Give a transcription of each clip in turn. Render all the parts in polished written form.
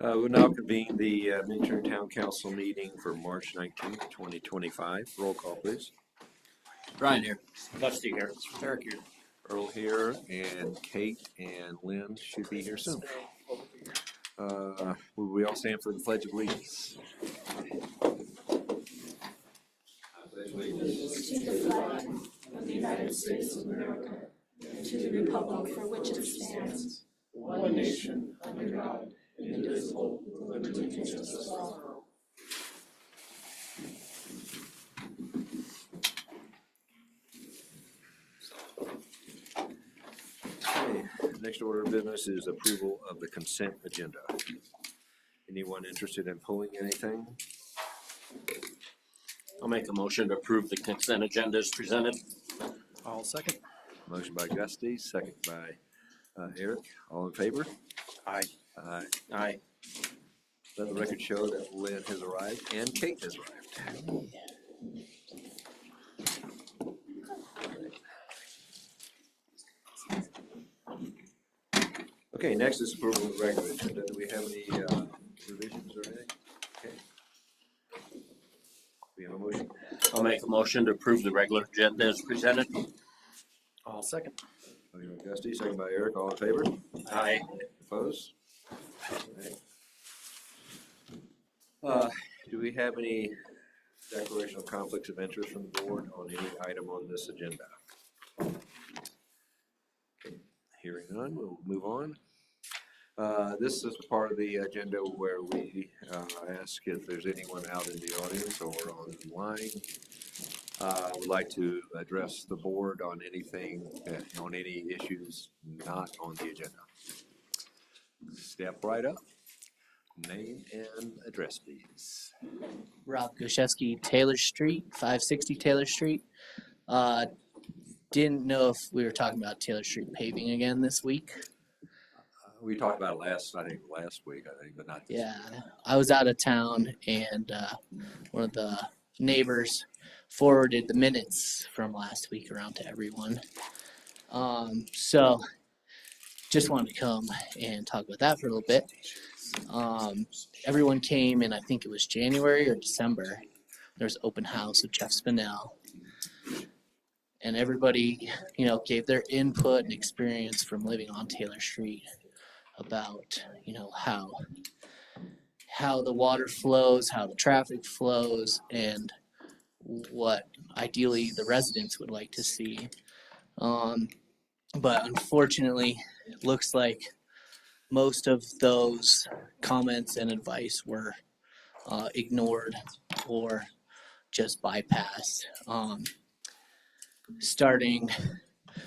We'll now convene the Minturn Town Council meeting for March 19th, 2025. Roll call, please. Brian here. Dusty here. Eric here. Earl here, and Kate and Lynn should be here soon. Will we all stand for the Pledge of Allegiance? To the flag of the United States of America, and to the republic for which it stands, one nation, under God, indivisible, with liberty and justice for all. Okay, next order of business is approval of the consent agenda. Anyone interested in pulling anything? I'll make a motion to approve the consent agenda as presented. I'll second. Motion by Gusty, second by Eric. All in favor? Aye. Aye. Aye. Let the record show that Lynn has arrived and Kate has arrived. Okay, next is approval of the regular agenda. Do we have any revisions or anything? Okay. We have a motion. I'll make a motion to approve the regular agenda as presented. I'll second. Motion by Gusty, second by Eric. All in favor? Aye. Opposed? Do we have any declaration of conflicts of interest from the board on any item on this agenda? Okay, hearing none, we'll move on. This is the part of the agenda where we ask if there's anyone out in the audience or online would like to address the board on anything, on any issues not on the agenda. Step right up. Name and address, please. Rob Goszewski, Taylor Street, 560 Taylor Street. Didn't know if we were talking about Taylor Street paving again this week. We talked about it last week, but not this Yeah, I was out of town and one of the neighbors forwarded the minutes from last week around to everyone. So just wanted to come and talk about that for a little bit. Everyone came in, I think it was January or December. There's open house with Jeff Spinell. And everybody, gave their input and experience from living on Taylor Street about, how the water flows, how the traffic flows, and what ideally the residents would like to see. But unfortunately, it looks like most of those comments and advice were ignored or just bypassed. Starting,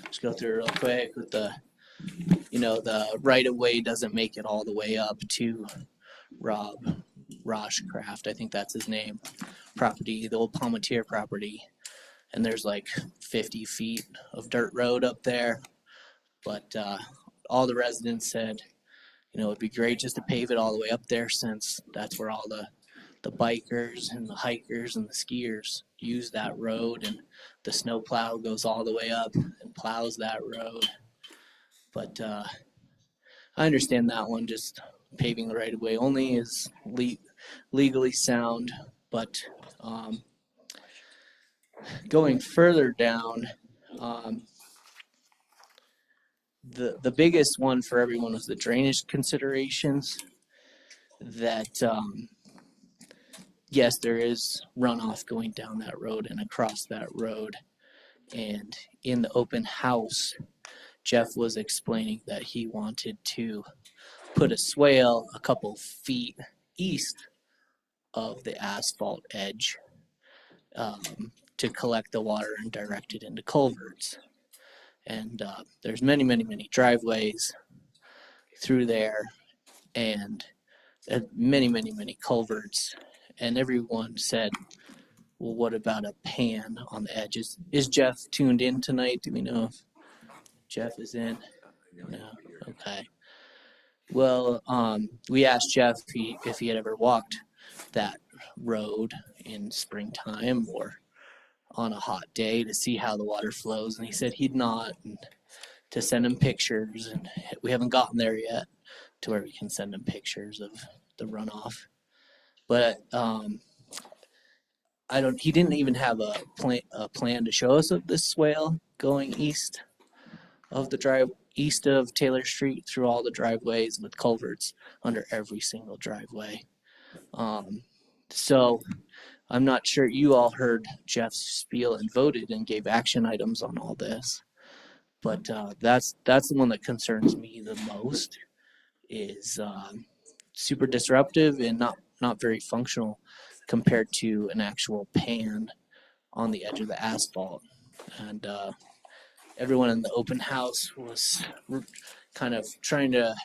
let's go through it real quick with the right of way doesn't make it all the way up to Rob Roshcraft, I think that's his name, property, the old Palmatier property. And there's like 50 feet of dirt road up there. But all the residents said, it'd be great just to pave it all the way up there since that's where all the bikers and the hikers and the skiers use that road, and the snow plow goes all the way up and plows that road. But I understand that one, just paving the right of way only is legally sound, but going further down, the biggest one for everyone was the drainage considerations. That yes, there is runoff going down that road and across that road. And in the open house, Jeff was explaining that he wanted to put a swale a couple feet east of the asphalt edge to collect the water and direct it into culverts. And there's many, many, many driveways through there, and many, many, many culverts. And everyone said, well, what about a pan on the edges? Is Jeff tuned in tonight? Do we know if Jeff is in? No. Okay. Well, we asked Jeff if he had ever walked that road in springtime or on a hot day to see how the water flows, and he said he'd not, and to send him pictures, and we haven't gotten there yet to where we can send him pictures of the runoff. But he didn't even have a plan to show us of this swale going east of Taylor Street through all the driveways with culverts under every single driveway. So I'm not sure you all heard Jeff's spiel and voted and gave action items on all this, but that's the one that concerns me the most. Is super disruptive and not very functional compared to an actual pan on the edge of the asphalt. And everyone in the open house was kind of trying to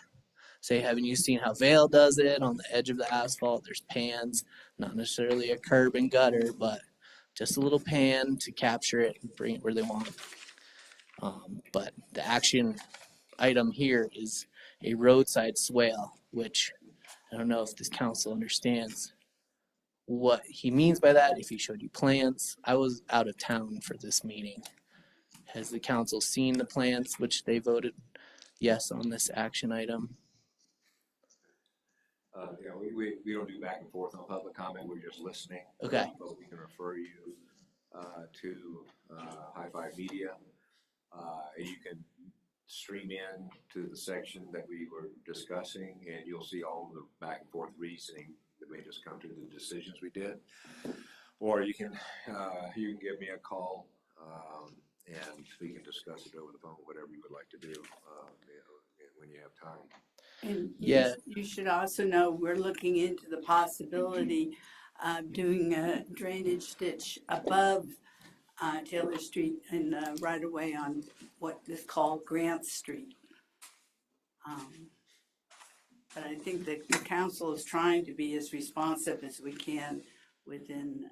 say, haven't you seen how Vail does it on the edge of the asphalt? There's pans, not necessarily a curb and gutter, but just a little pan to capture it and bring it where they want it. But the action item here is a roadside swale, which I don't know if this council understands what he means by that, if he showed you plans. I was out of town for this meeting. Has the council seen the plans, which they voted yes on this action item? We don't do back and forth on public comment, we're just listening. Okay. But we can refer you to High Five Media. You can stream in to the section that we were discussing, and you'll see all the back and forth reasoning that made us come to the decisions we did. Or you can give me a call, and we can discuss it over the phone, whatever you would like to do, when you have time. And Yeah. you should also know we're looking into the possibility of doing a drainage ditch above Taylor Street and right away on what is called Grant Street. But I think that the council is trying to be as responsive as we can within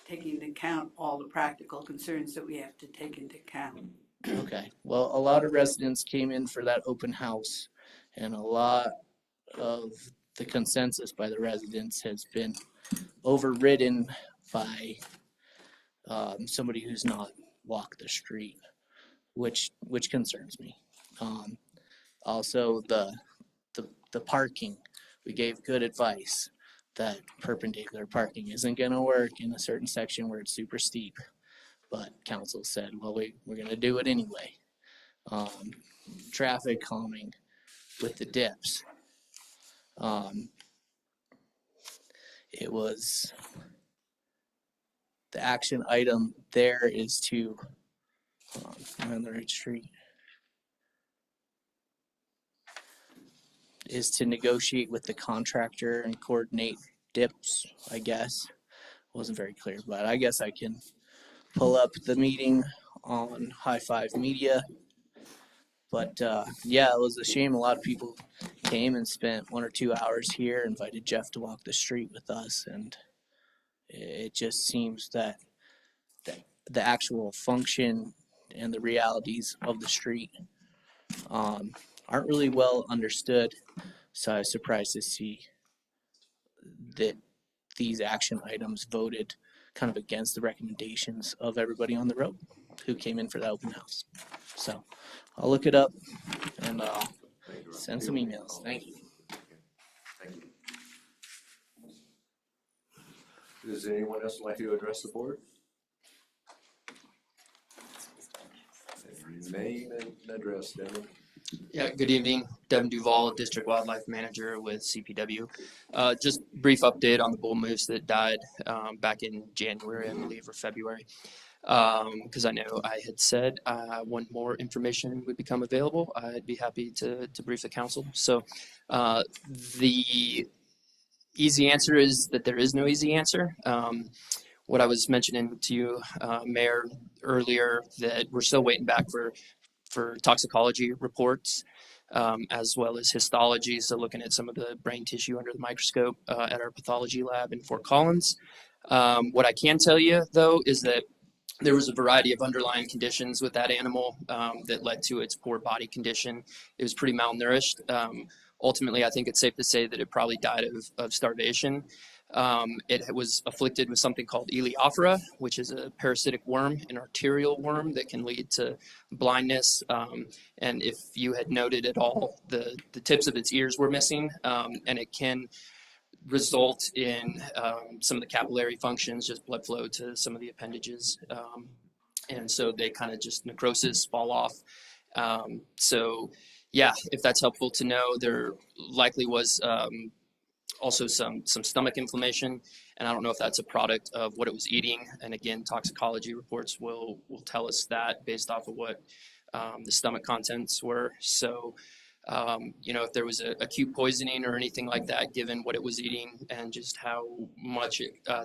taking into account all the practical concerns that we have to take into account. Okay, well, a lot of residents came in for that open house, and a lot of the consensus by the residents has been overridden by somebody who's not walked the street, which concerns me. Also, the parking, we gave good advice that perpendicular parking isn't going to work in a certain section where it's super steep. But council said, well, we're going to do it anyway. Traffic calming with the dips. It was, the action item there is to, am I on the right street? Is to negotiate with the contractor and coordinate dips, I guess. Wasn't very clear, but I guess I can pull up the meeting on High Five Media. But yeah, it was a shame. A lot of people came and spent 1 or 2 hours here, invited Jeff to walk the street with us, and it just seems that the actual function and the realities of the street aren't really well understood. So I was surprised to see that these action items voted kind of against the recommendations of everybody on the road who came in for the open house. So I'll look it up and I'll send some emails. Thank you. Thank you. Does anyone else like to address the board? Name and address, Devin. Yeah, good evening. Devin Duval, District Wildlife Manager with CPW. Just brief update on the bull moose that died back in January, I believe, or February. Because I know I had said when more information would become available, I'd be happy to brief the council. So the easy answer is that there is no easy answer. What I was mentioning to you, Mayor, earlier, that we're still waiting back for toxicology reports, as well as histology, so looking at some of the brain tissue under the microscope at our pathology lab in Fort Collins. What I can tell you, though, is that there was a variety of underlying conditions with that animal that led to its poor body condition. It was pretty malnourished. Ultimately, I think it's safe to say that it probably died of starvation. It was afflicted with something called Elaeophora, which is a parasitic worm, an arterial worm that can lead to blindness. And if you had noted at all, the tips of its ears were missing, and it can result in some of the capillary functions, just blood flow to some of the appendages. And so they kind of just necrosis, fall off. So yeah, if that's helpful to know, there likely was also some stomach inflammation, and I don't know if that's a product of what it was eating. And again, toxicology reports will tell us that based off of what the stomach contents were. So if there was a acute poisoning or anything like that, given what it was eating and just how much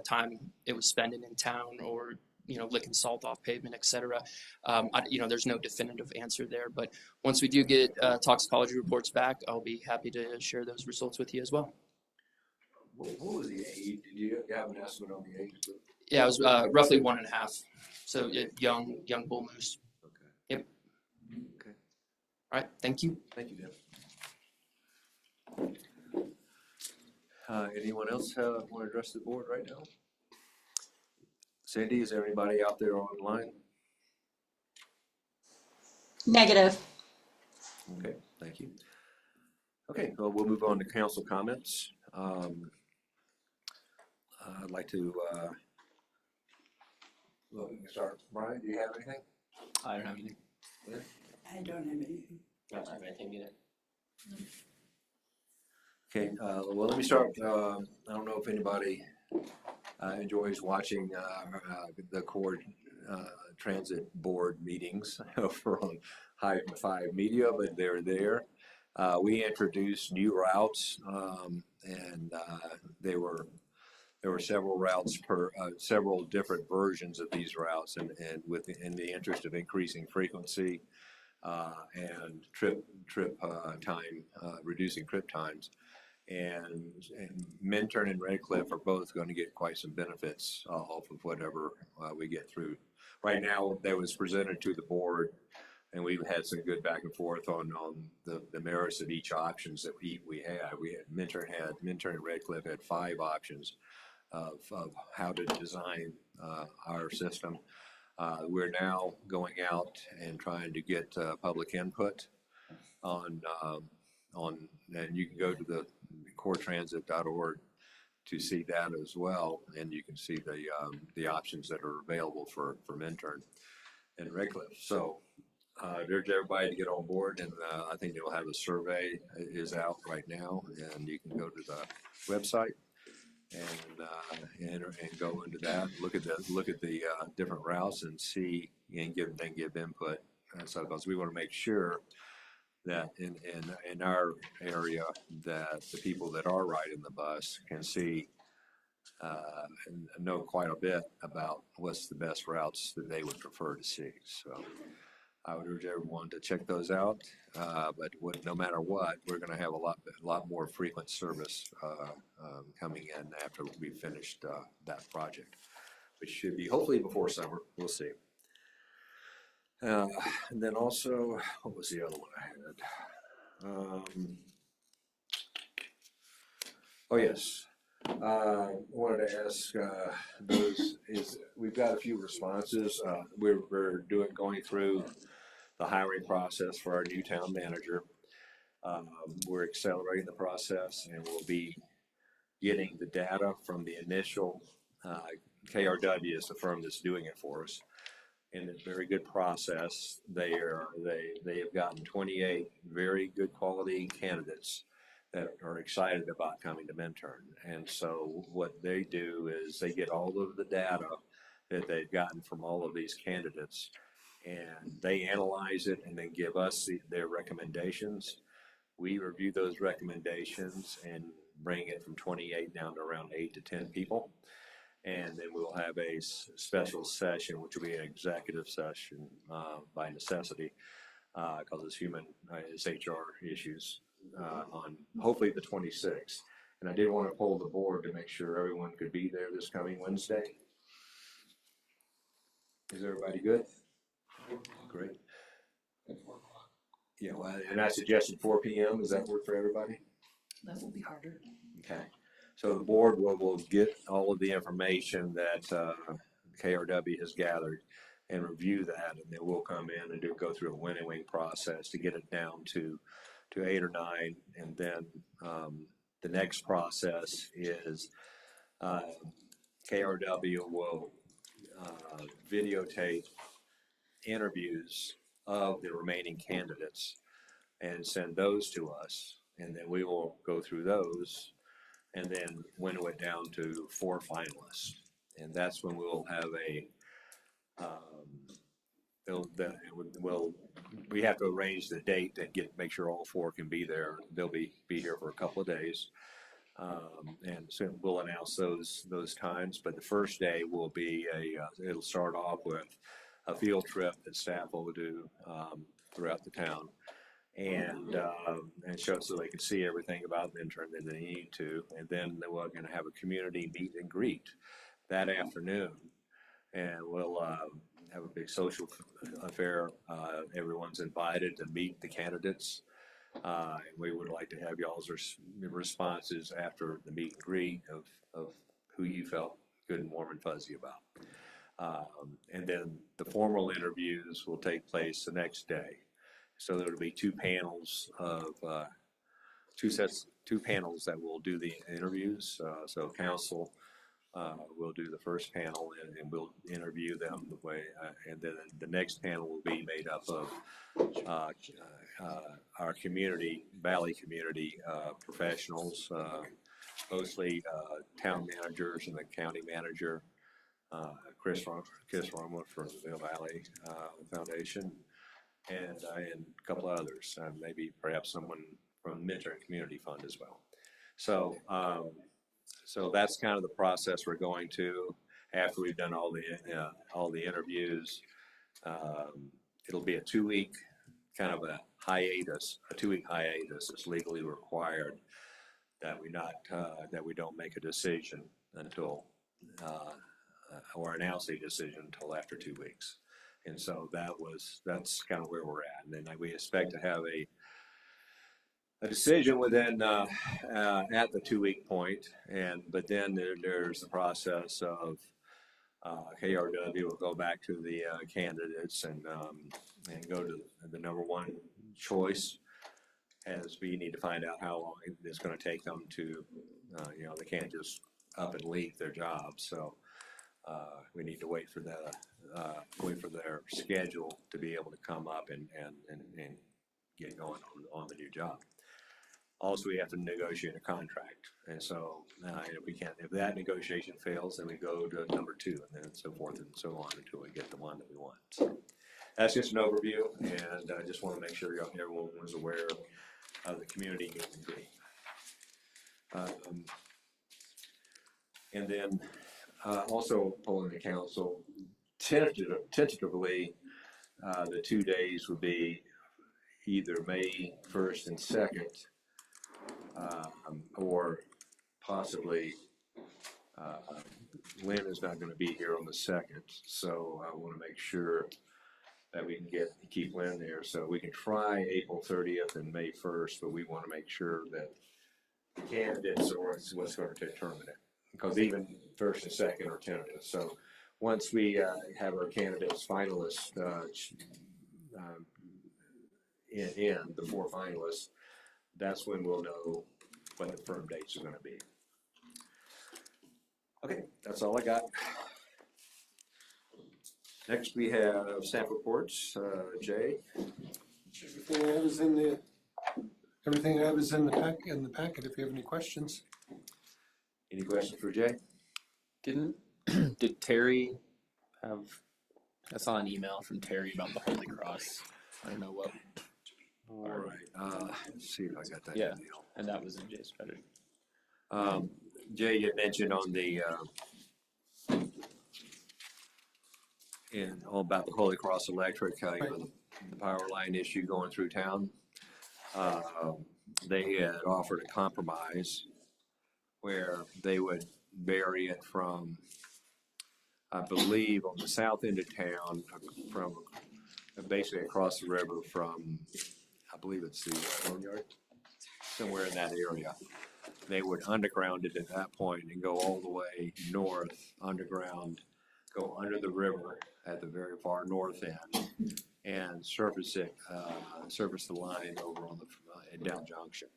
time it was spending in town or licking salt off pavement, etc. There's no definitive answer there. But once we do get toxicology reports back, I'll be happy to share those results with you as well. What was the age? Did you have an estimate on the age? Yeah, it was roughly 1.5. So young bull moose. Okay. Yep. Okay. All right. Thank you. Thank you, Dan. Anyone else want to address the board right now? Sandy, is there anybody out there online? Negative. Okay, thank you. Okay, well, we'll move on to council comments. I'd like to, well, you can start. Brian, do you have anything? I don't have anything. I don't have anything. I don't have anything either. Okay, well, let me start. I don't know if anybody enjoys watching the Cord Transit Board meetings over on High Five Media, but they're there. We introduced new routes, and there were several routes several different versions of these routes, and in the interest of increasing frequency and trip time, reducing trip times. And Minturn and Red Cliff are both going to get quite some benefits off of whatever we get through. Right now, that was presented to the board, and we've had some good back and forth on the merits of each options that we had. Minturn and Red Cliff had 5 options of how to design our system. We're now going out and trying to get public input on, and you can go to the cordtransit.org to see that as well, and you can see the options that are available for Minturn and Red Cliff. So urge everybody to get on board, and I think they'll have a survey is out right now, and you can go to the website and go into that, look at the different routes and see and give input. So because we want to make sure that in our area that the people that are riding the bus can see and know quite a bit about what's the best routes that they would prefer to see. So I would urge everyone to check those out. But no matter what, we're going to have a lot more frequent service coming in after we finished that project, which should be hopefully before summer. We'll see. And then also, what was the other one I had? Oh yes, wanted to ask we've got a few responses. We're going through the hiring process for our new town manager. We're accelerating the process, and we'll be getting the data from the initial KRW is the firm that's doing it for us. And it's a very good process. They have gotten 28 very good quality candidates that are excited about coming to Minturn. And so what they do is they get all of the data that they've gotten from all of these candidates, and they analyze it and then give us their recommendations. We review those recommendations and bring it from 28 down to around 8 to 10 people. And then we'll have a special session, which will be an executive session by necessity, because it's HR issues, on hopefully the 26th. And I did want to poll the board to make sure everyone could be there this coming Wednesday. Is everybody good? Great. Yeah, well, and I suggested 4 p.m. Does that work for everybody? That will be harder. Okay. So the board will get all of the information that KRW has gathered and review that, and then we'll come in and go through a winnowing process to get it down to 8 or 9, and then the next process is KRW will videotape interviews of the remaining candidates and send those to us, and then we will go through those and then winnow it down to 4 finalists, and that's when we'll have we have to arrange the date and make sure all 4 can be there. They'll be here for a couple of days, and so we'll announce those times. But the first day will be it'll start off with a field trip that staff will do throughout the town, and show so they can see everything about the intern that they need to. And then we're going to have a community meet and greet that afternoon, and we'll have a big social affair. Everyone's invited to meet the candidates, and we would like to have y'all's responses after the meet and greet of who you felt good and warm and fuzzy about. And then the formal interviews will take place the next day. So there'll be 2 panels of 2 panels that will do the interviews. So council will do the first panel, and we'll interview them the way, and then the next panel will be made up of our community, Valley community professionals, mostly town managers and the county manager, Chris Roma from the Vail Valley Foundation, and a couple others, maybe perhaps someone from Mentor Community Fund as well. So so that's kind of the process we're going to after we've done all the interviews. It'll be a 2-week kind of a hiatus. A 2-week hiatus is legally required, that we don't make a decision until or announce a decision until after 2 weeks. And so that's kind of where we're at. And then we expect to have a decision within at the 2-week point, but then there's the process of KRW will go back to the candidates and go to the number 1 choice, as we need to find out how long it's going to take them to they can't just up and leave their job. So we need to wait for their schedule to be able to come up and get going on the new job. Also, we have to negotiate a contract, and so if that negotiation fails, then we go to number 2, and then so forth and so on until we get the one that we want. So that's just an overview, and I just want to make sure everyone was aware of the community meet and greet. And then also polling the council, tentatively, the 2 days would be either May 1st and 2nd, or possibly Lynn is not going to be here on the 2nd, so I want to make sure that we can keep Lynn there. So we can try April 30th and May 1st, but we want to make sure that the candidates are what's going to determine it, because even 1st and 2nd are tentative. So once we have our candidates finalists in the 4 finalists, that's when we'll know what the firm dates are going to be. Okay, that's all I got. Next, we have staff reports. Jay. Everything I was in the packet. If you have any questions. Any questions for Jay? Did Terry have, I saw an email from Terry about the Holy Cross. I don't know what. All right, let's see if I got that Yeah. email. And that was in Jay's better. Jay, you mentioned on the about the Holy Cross Electric, the power line issue going through town. They had offered a compromise where they would bury it from, I believe, on the south end of town, from basically across the river from, I believe it's the Boneyard, somewhere in that area. they would underground it at that point and go all the way north, underground, go under the river at the very far north end and surface the line over on the, at Dow Junction.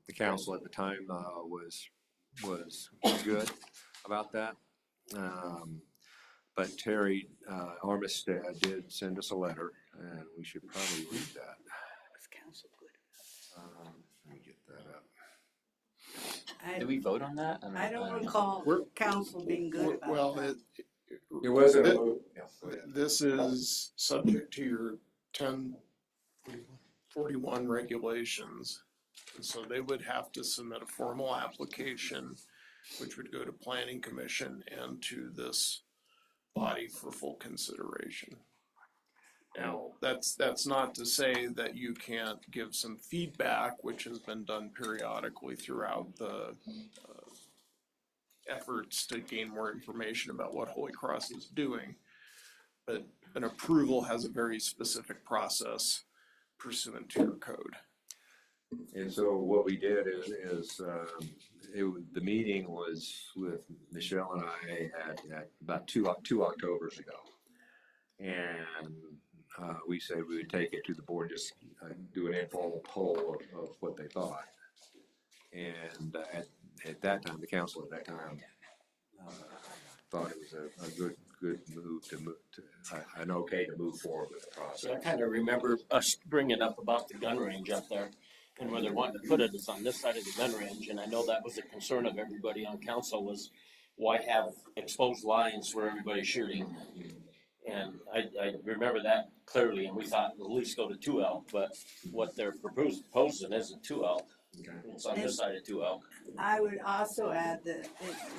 The council at the time, was good about that. But Terry, Armistead did send us a letter, and we should probably read that. Was council good? Let me get that up. Did we vote on that? I don't recall council being good about Well, that. It wasn't. It- Yeah, go ahead. This is subject to your 1041 regulations. And so they would have to submit a formal application, which would go to planning commission and to this body for full consideration. Now, that's not to say that you can't give some feedback, which has been done periodically throughout the efforts to gain more information about what Holy Cross is doing. But an approval has a very specific process pursuant to your code. And so what we did the meeting was with Michelle and I at about two Octobers ago. And we said we would take it to the board, just do an informal poll of what they thought. And at that time, the council at that time thought it was a good move an okay to move forward with the So I process. kind of remember us bringing up about the gun range up there and where they're wanting to put it is on this side of the gun range. And I know that was a concern of everybody on council was why have exposed lines where everybody's shooting? And I remember that clearly, and we thought at least go to 2L, but what they're proposing isn't 2L. It's on this side of 2L. I would also add that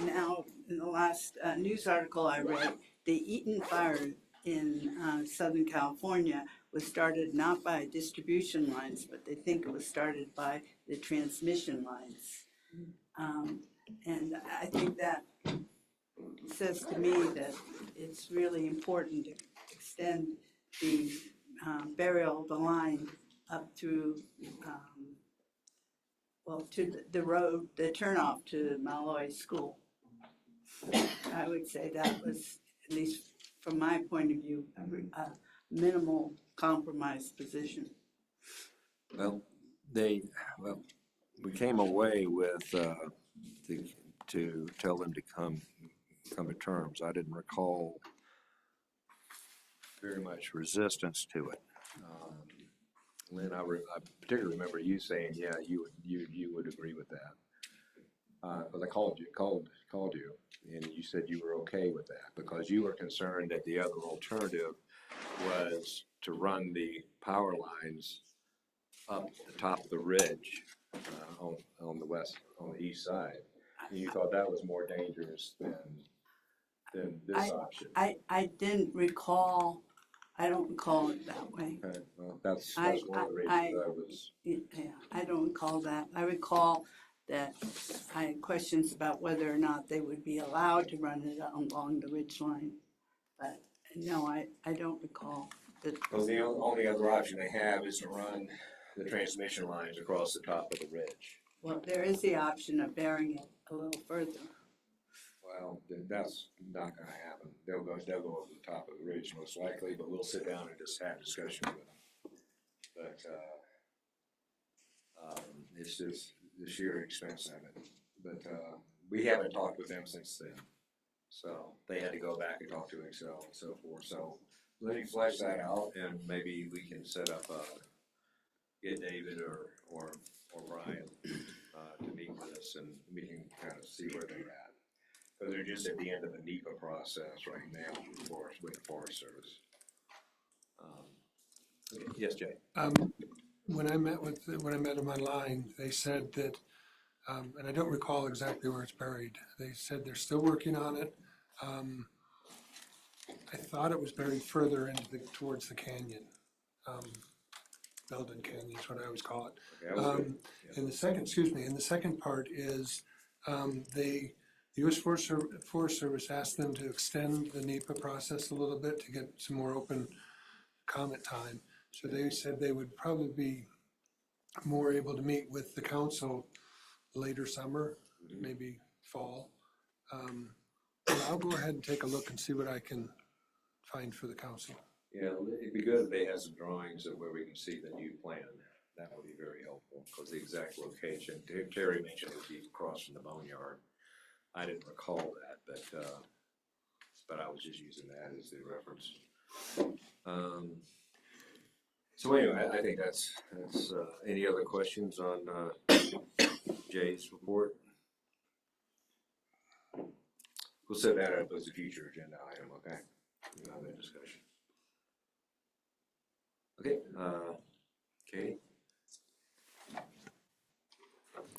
now, in the last news article I read, the Eaton fire in Southern California was started not by distribution lines, but they think it was started by the transmission lines. And I think that says to me that it's really important to extend the burial of the line up through to the road, the turnoff to Malloy School. I would say that was, at least from my point of view, a minimal compromise position. Well, we came away with to tell them to come to terms. I didn't recall very much resistance to it. Lynn, I particularly remember you saying, yeah, you would agree with that. But I called you, and you said you were okay with that because you were concerned that the other alternative was to run the power lines up the top of the ridge on the east side. And you thought that was more dangerous than this option. I didn't recall, I don't recall it that way. Okay, well, that's one of the reasons I was. Yeah, I don't recall that. I recall that I had questions about whether or not they would be allowed to run it along the ridge line. But no, I don't recall that. Well, the only other option they have is to run the transmission lines across the top of the ridge. Well, there is the option of burying it a little further. Well, that's not gonna happen. They'll go over the top of the ridge most likely, but we'll sit down and just have a discussion with them. But, it's just the sheer expense of it. But, we haven't talked with them since then. So they had to go back and talk to Excel and so forth. So let me flesh that out and maybe we can set up get David or Brian to meet with us and we can kind of see where they're at. Because they're just at the end of the NEPA process right now with the Forest Service. Yes, Jay. When I met them online, they said that, and I don't recall exactly where it's buried. They said they're still working on it. I thought it was buried further towards the canyon. Belden Canyon is what I always call it. Okay, And the second part is, the U.S. Forest Service asked them to extend the NEPA process a little bit to get some more open comment time. So they said they would probably be more able to meet with the council later summer, maybe fall. And I'll go ahead and take a look and see what I can find for the council. Yeah, it'd be good if they had some drawings of where we can see the new plan. That would be very helpful, because the exact location, Terry mentioned it would be across from the boneyard. I didn't recall that, but I was just using that as the reference. So anyway, I think that's, any other questions on, Jay's report? We'll set that up as a future agenda item, okay? We'll have that discussion. Okay, Katie?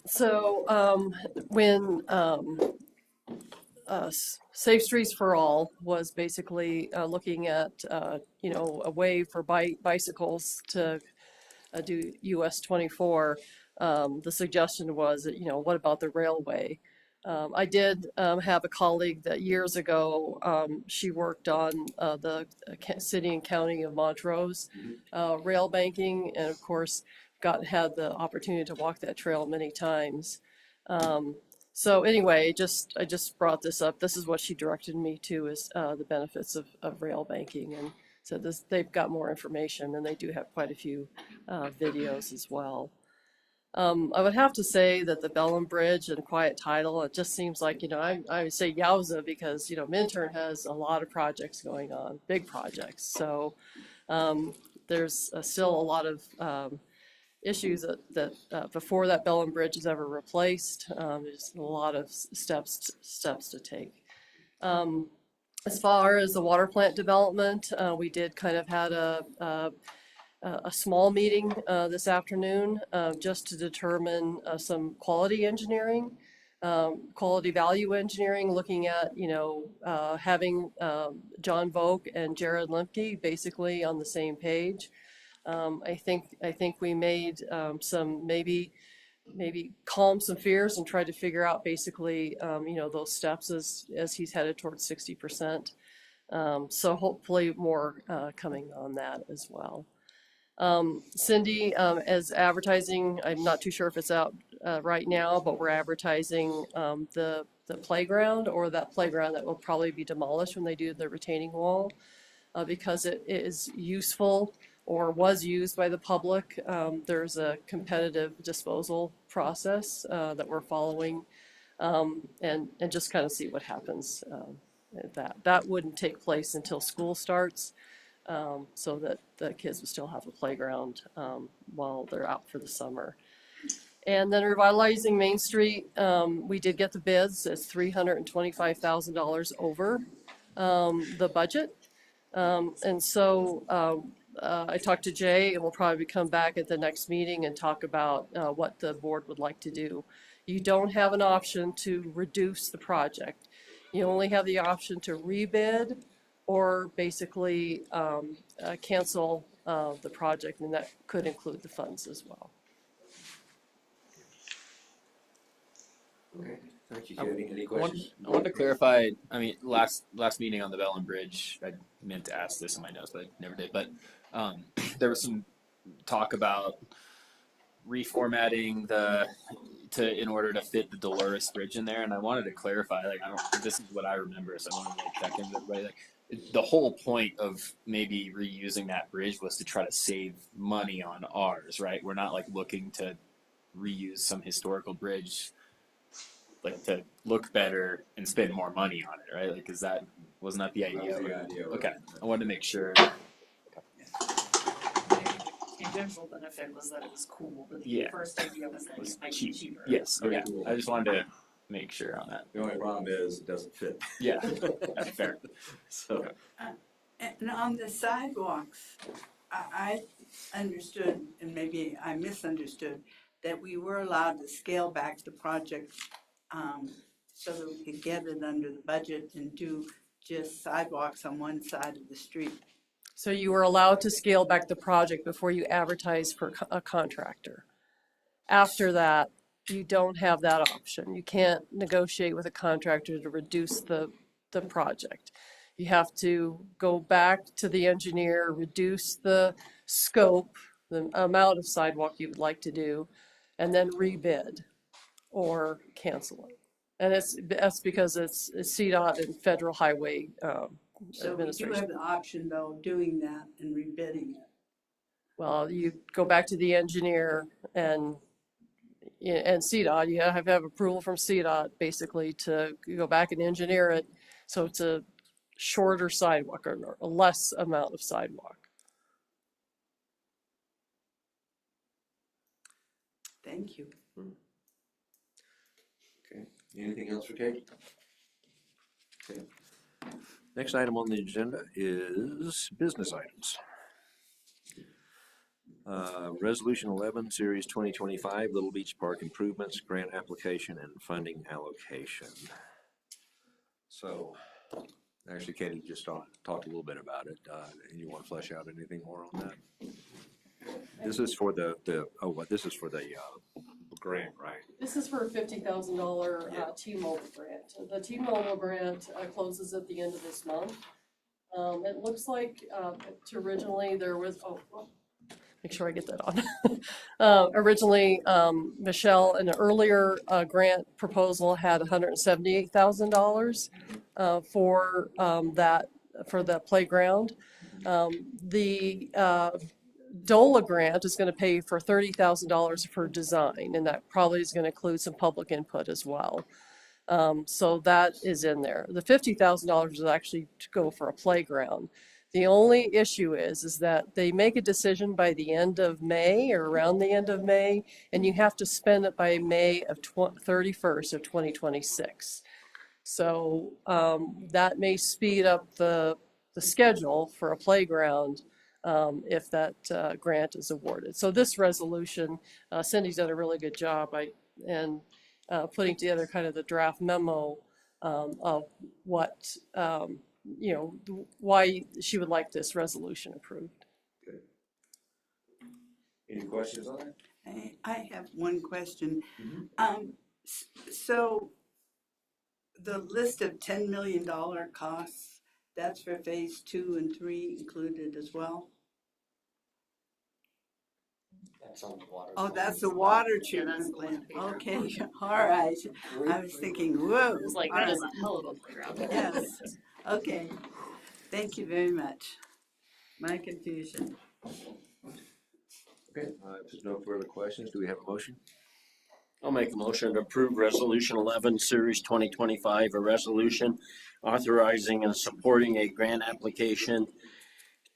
So when Safe Streets for All was basically looking at a way for bicycles to do US 24, the suggestion was that, what about the railway? I did have a colleague that years ago, she worked on the city and county of Montrose rail banking, and of course had the opportunity to walk that trail many times. So anyway, I just brought this up. This is what she directed me to, is the benefits of rail banking, and so they've got more information, and they do have quite a few videos as well. I would have to say that the Bellum Bridge and Quiet Tidal, it just seems like, I would say yowza, because, Minturn has a lot of projects going on, big projects. So there's still a lot of issues that before that Bellum Bridge is ever replaced. There's a lot of steps to take. As far as the water plant development, we did kind of had a small meeting this afternoon just to determine some quality engineering, quality value engineering, looking at, having John Vogt and Jared Lemke basically on the same page. I think we made some maybe calm some fears and tried to figure out basically those steps as he's headed towards 60%. So hopefully more coming on that as well. Cindy, as advertising, I'm not too sure if it's out right now, but we're advertising the playground, or that playground that will probably be demolished when they do the retaining wall, because it is useful or was used by the public. There's a competitive disposal process that we're following, and just kind of see what happens. That wouldn't take place until school starts. So that the kids will still have a playground while they're out for the summer. And then revitalizing Main Street, we did get the bids. It's $325,000 over the budget. And so I talked to Jay, and we'll probably come back at the next meeting and talk about what the board would like to do. You don't have an option to reduce the project. You only have the option to rebid or basically cancel the project, and that could include the funds as well. Okay, thank you, Katie. Any questions? I wanted to clarify, I mean, last meeting on the Bellum Bridge, I meant to ask this in my notes, but I never did. But there was some talk about reformatting in order to fit the Dolores Bridge in there, and I wanted to clarify, this is what I remember, so I want to check in with everybody. The whole point of maybe reusing that bridge was to try to save money on ours, right? We're not looking to reuse some historical bridge to look better and spend more money on it, right? Wasn't that the idea? Okay, I wanted to make sure. The general benefit was that it was cool, but Yeah. first idea was that it might be cheaper. Yes, okay. I just wanted to make sure on that. The only problem is it doesn't fit. Yeah, that's fair. So, And on the sidewalks, I understood, and maybe I misunderstood, that we were allowed to scale back the project so that we could get it under the budget and do just sidewalks on one side of the street. So you were allowed to scale back the project before you advertise for a contractor. After that, you don't have that option. You can't negotiate with a contractor to reduce the project. You have to go back to the engineer, reduce the scope, the amount of sidewalk you would like to do, and then rebid or cancel it. And that's because it's CDOT and Federal Highway So we do Administration. have the option though of doing that and rebidding it. Well, you go back to the engineer and CDOT, you have to have approval from CDOT basically to go back and engineer it. So it's a shorter sidewalk or a less amount of sidewalk. Thank you. Okay, anything else for Kate? Okay. Next item on the agenda is business items. Resolution 11, Series 2025, Little Beach Park Improvements, Grant Application and Funding Allocation. So, actually, Katie just talked a little bit about it. You want to flesh out anything more on that? This is for the this is for the grant, right? This is for a $50,000 T-Mobile grant. The T-Mobile grant closes at the end of this month. It looks like originally there was, make sure I get that on. Originally, Michelle, an earlier grant proposal had $178,000 for the playground. The DOLA grant is going to pay for $30,000 for design, and that probably is going to include some public input as well. So that is in there. The $50,000 is actually to go for a playground. The only issue is that they make a decision by the end of May or around the end of May, and you have to spend it by May of 31st of 2026. So that may speed up the schedule for a playground if that grant is awarded. So this resolution, Cindy's done a really good job and putting together kind of the draft memo of what, why she would like this resolution approved. Good. Any questions on it? I have one question. So the list of $10 million costs, that's for phase 2 and 3 included as well? That's on the water. Oh, that's the water treatment plant. Okay, all right. I was thinking, whoa. It was like, that is a hell of a playground. Yes, okay. Thank you very much. My confusion. Okay, if there's no further questions, do we have a motion? I'll make a motion to approve Resolution 11, Series 2025, a resolution authorizing and supporting a grant application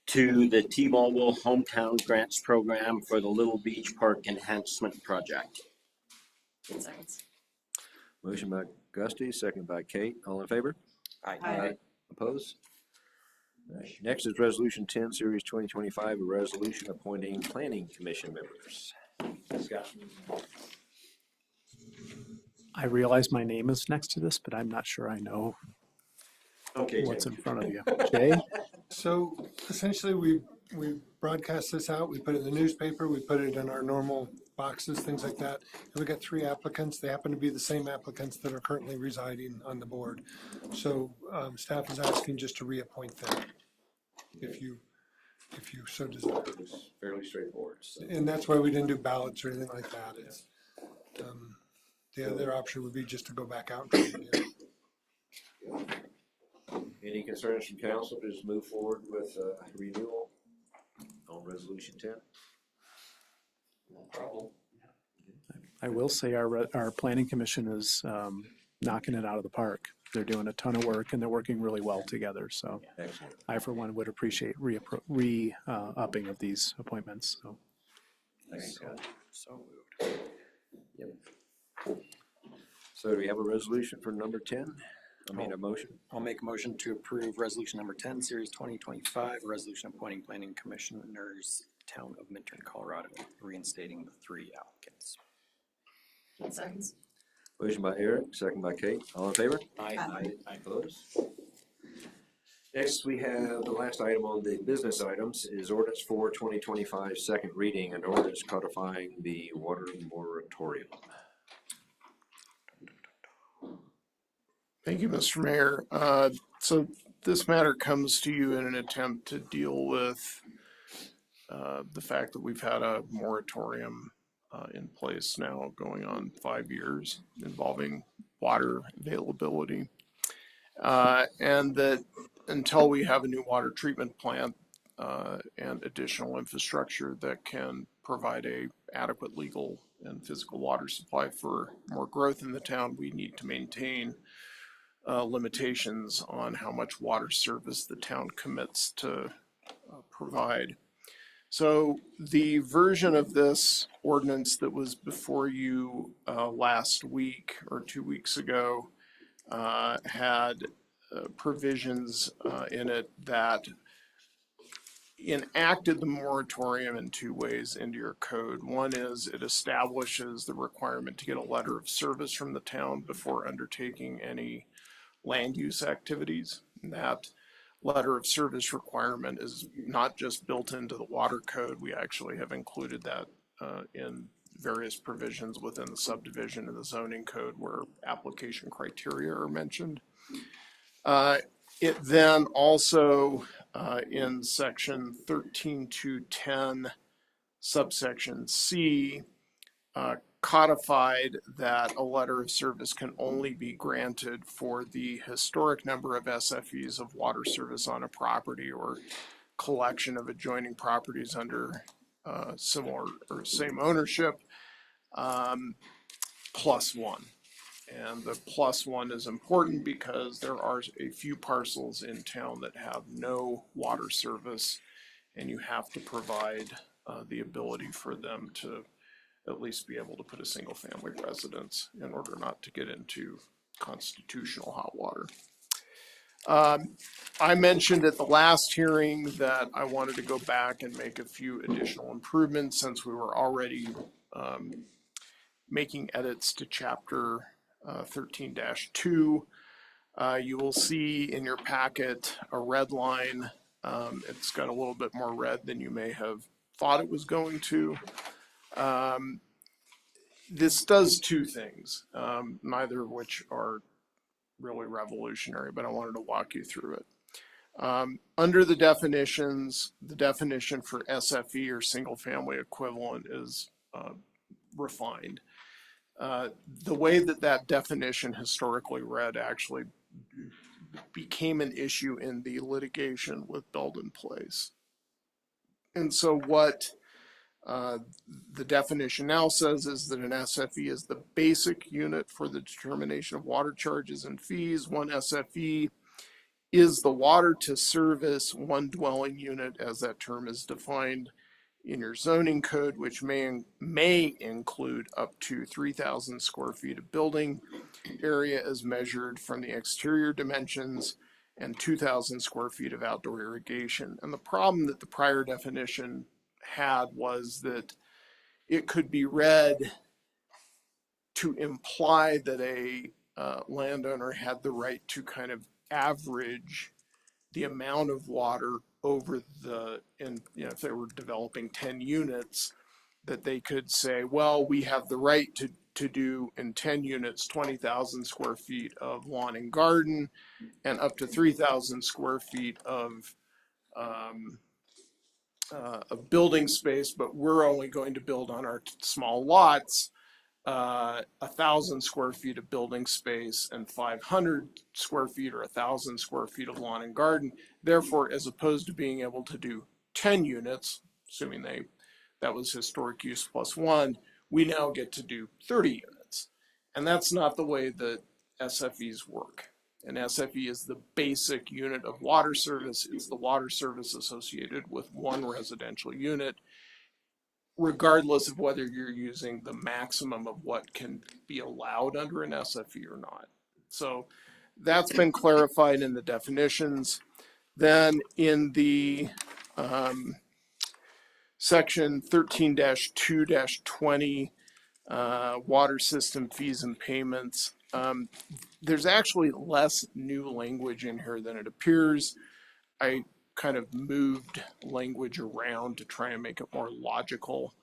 to the T-Mobile Hometown Grants Program for the Little Beach Park Enhancement Project. 10 seconds. Motion by Gusty, second by Kate. All in favor? Aye. Opposed? All right. Next is Resolution 10, Series 2025, a resolution appointing planning commission members. Scott. I realize my name is next to this, but I'm not sure I know Okay, what's in front of you. Jay? So essentially, we broadcast this out, we put it in the newspaper, we put it in our normal boxes, things like that. And we got 3 applicants. They happen to be the same applicants that are currently residing on the board. So staff is asking just to reappoint them, if you so desire. It's fairly straightforward. So. And that's why we didn't do ballots or anything like that. It's, the other option would be just to go back out and try it again. Any concerns from council to just move forward with renewal on Resolution 10? No problem. I will say our planning commission is knocking it out of the park. They're doing a ton of work and they're working really well together. So Excellent. I, for one, would appreciate re-upping of these appointments. So. Thanks, Scott. So moved. Yep. So do we have a resolution for number 10? I mean, a motion? I'll make a motion to approve resolution number 10, series 2025, a resolution appointing planning commissioners, town of Minturn, Colorado, reinstating the 3 applicants. 10 seconds. Motion by Eric, second by Kate. All in favor? Aye. Opposed? Next, we have the last item on the business items is ordinance 4, 2025, second reading, and ordinance codifying the water moratorium. Thank you, Mr. Mayor. So this matter comes to you in an attempt to deal with the fact that we've had a moratorium in place now going on 5 years involving water availability. And that until we have a new water treatment plant and additional infrastructure that can provide a adequate legal and physical water supply for more growth in the town, we need to maintain limitations on how much water service the town commits to provide. So the version of this ordinance that was before you last week or 2 weeks ago had provisions in it that enacted the moratorium in 2 ways into your code. One is it establishes the requirement to get a letter of service from the town before undertaking any land use activities. And that letter of service requirement is not just built into the water code. We actually have included that in various provisions within the subdivision and the zoning code where application criteria are mentioned. It then also in section 13.2.10 subsection C codified that a letter of service can only be granted for the historic number of SFEs of water service on a property or collection of adjoining properties under similar or same ownership plus one. And the plus one is important because there are a few parcels in town that have no water service, and you have to provide the ability for them to at least be able to put a single family residence in order not to get into constitutional hot water. I mentioned at the last hearing that I wanted to go back and make a few additional improvements since we were already making edits to chapter 13-2. You will see in your packet a red line. It's got a little bit more red than you may have thought it was going to. This does 2 things, neither of which are really revolutionary, but I wanted to walk you through it. Under the definitions, the definition for SFE or single family equivalent is refined. The way that that definition historically read actually became an issue in the litigation with Belden Place. And so what the definition now says is that an SFE is the basic unit for the determination of water charges and fees. One SFE is the water to service one dwelling unit as that term is defined in your zoning code, which may include up to 3,000 square feet of building area as measured from the exterior dimensions and 2,000 square feet of outdoor irrigation. And the problem that the prior definition had was that it could be read to imply that a landowner had the right to kind of average the amount of water over if they were developing 10 units, that they could say, well, we have the right to do in 10 units 20,000 square feet of lawn and garden and up to 3,000 square feet of building space, but we're only going to build on our small lots 1,000 square feet of building space and 500 square feet or 1,000 square feet of lawn and garden. Therefore, as opposed to being able to do 10 units, assuming that was historic use plus one, we now get to do 30 units. And that's not the way that SFEs work. An SFE is the basic unit of water service. It's the water service associated with one residential unit, regardless of whether you're using the maximum of what can be allowed under an SFE or not. So that's been clarified in the definitions. Then in the section 13-2-20, water system fees and payments, there's actually less new language in here than it appears. I kind of moved language around to try and make it more logical.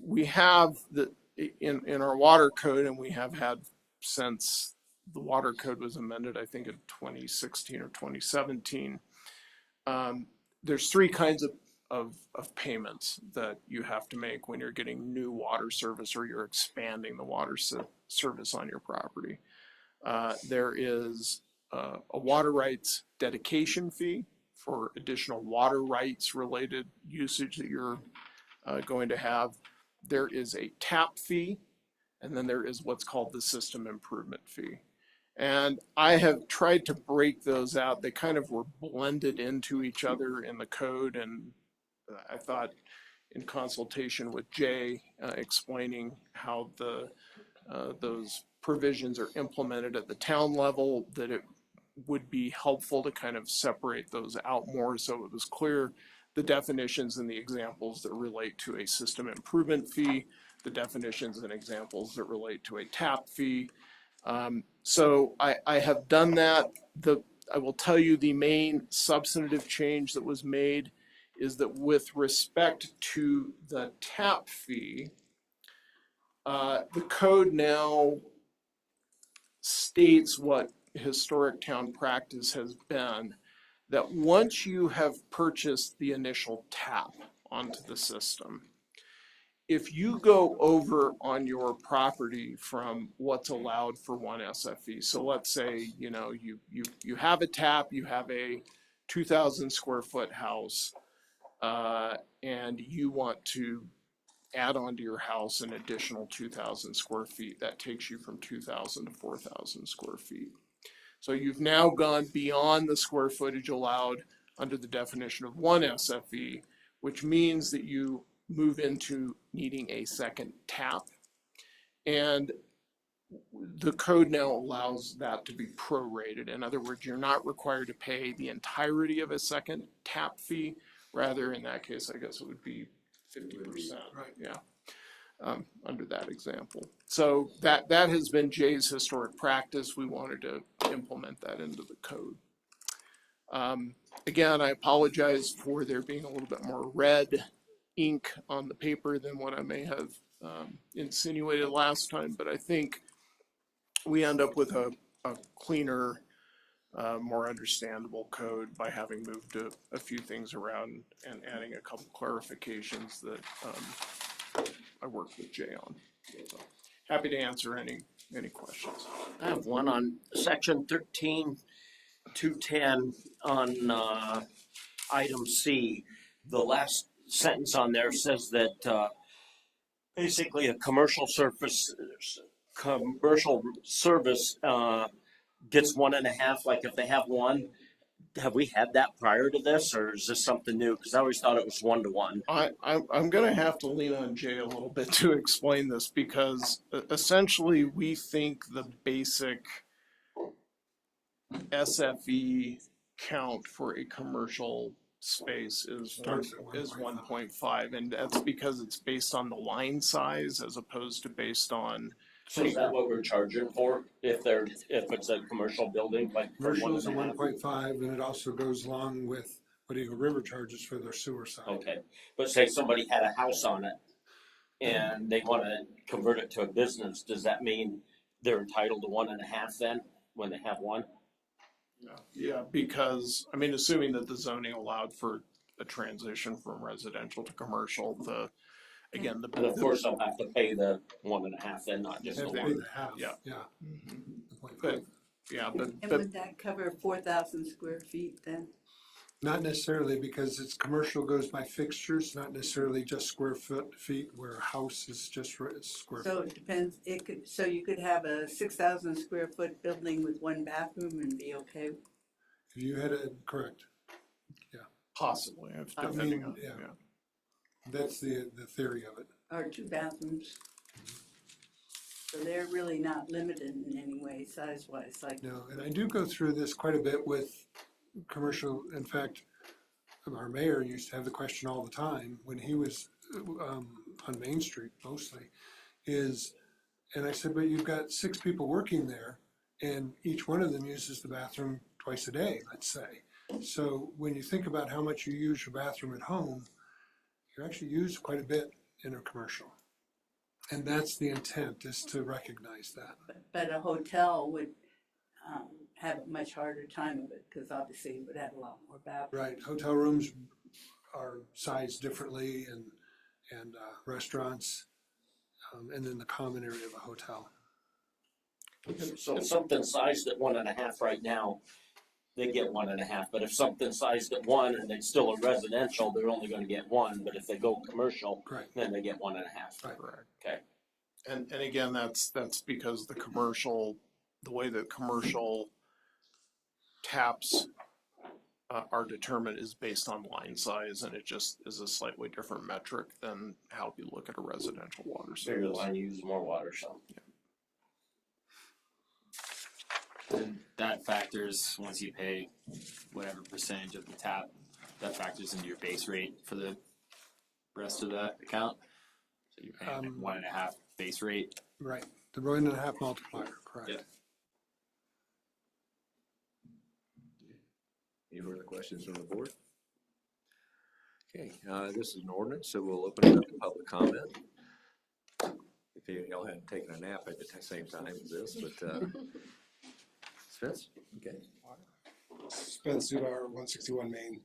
We have in our water code, and we have had since the water code was amended, I think in 2016 or 2017, there's 3 kinds of payments that you have to make when you're getting new water service or you're expanding the water service on your property. There is a water rights dedication fee for additional water rights related usage that you're going to have. There is a tap fee, and then there is what's called the system improvement fee. And I have tried to break those out. They kind of were blended into each other in the code, and I thought in consultation with Jay, explaining how those provisions are implemented at the town level, that it would be helpful to kind of separate those out more so it was clear the definitions and the examples that relate to a system improvement fee, the definitions and examples that relate to a tap fee. So I have done that. I will tell you the main substantive change that was made is that with respect to the tap fee, the code now states what historic town practice has been, that once you have purchased the initial tap onto the system, if you go over on your property from what's allowed for one SFE, so let's say, you know, you have a tap, you have a 2,000 square foot house, and you want to add onto your house an additional 2,000 square feet, that takes you from 2,000 to 4,000 square feet. So you've now gone beyond the square footage allowed under the definition of one SFE, which means that you move into needing a second tap. And the code now allows that to be prorated. In other words, you're not required to pay the entirety of a second tap fee. Rather, in that case, I guess it would be 50%, right? Yeah, under that example. So that has been Jay's historic practice. We wanted to implement that into the code. Again, I apologize for there being a little bit more red ink on the paper than what I may have insinuated last time, but I think we end up with a cleaner, more understandable code by having moved a few things around and adding a couple clarifications that I worked with Jay on. So, happy to answer any questions. I have one on section 13.210 on item C. The last sentence on there says that basically a commercial service gets 1.5, like if they have one. Have we had that prior to this, or is this something new? Because I always thought it was 1-to-1. I'm going to have to lean on Jay a little bit to explain this, because essentially we think the basic SFE count for a commercial space is 1.5, and that's because it's based on the line size as opposed to based on. So is that what we're charging for if it's a commercial building? Like Commercial is a 1.5, and it also goes along with what Eagle River charges for their sewer side. Okay, but say somebody had a house on it and they want to convert it to a business, does that mean they're entitled to 1.5 then when they have one? Yeah, because I mean, assuming that the zoning allowed for a transition from residential to commercial, and of course they'll have to pay the 1.5 then, not just the one. Yeah. But And would that cover 4,000 square feet then? not necessarily, because it's commercial goes by fixtures, not necessarily just square feet, where a house is just square So feet. it depends, so you could have a 6,000 square foot building with one bathroom and be okay? If you had a, correct, Possibly, depending on, yeah. That's the theory of it. Or 2 bathrooms? So they're really not limited in any way size-wise, like. No, and I do go through this quite a bit with commercial. In fact, our mayor used to have the question all the time when he was on Main Street mostly, and I said, but you've got 6 people working there, and each one of them uses the bathroom twice a day, let's say. So when you think about how much you use your bathroom at home, you actually use quite a bit in a commercial. And that's the intent, is to recognize that. But a hotel would have a much harder time of it, because obviously it would have a lot more bathrooms. Right, hotel rooms are sized differently and restaurants, and then the common area of a hotel. So if something's sized at 1.5 right now, they get 1.5. But if something's sized at 1 and it's still a residential, they're only gonna get 1. But if they go commercial, Correct. then they get 1.5. Right. Correct. Okay. And again, that's because the way that commercial taps are determined is based on line size, and it just is a slightly different metric than how we look at a residential water Bigger service. line uses more water, so. And that factors, once you pay whatever percentage of the tap, that factors into your base rate for the rest of the account. So you're paying 1.5 base rate. Right, the 1.5 multiplier, correct. Yeah. Any further questions from the board? Okay, this is an ordinance, so we'll open it up to public comment. If y'all hadn't taken a nap at the same time as this, but, Spence? Okay. Spence Sudar, 161 Main.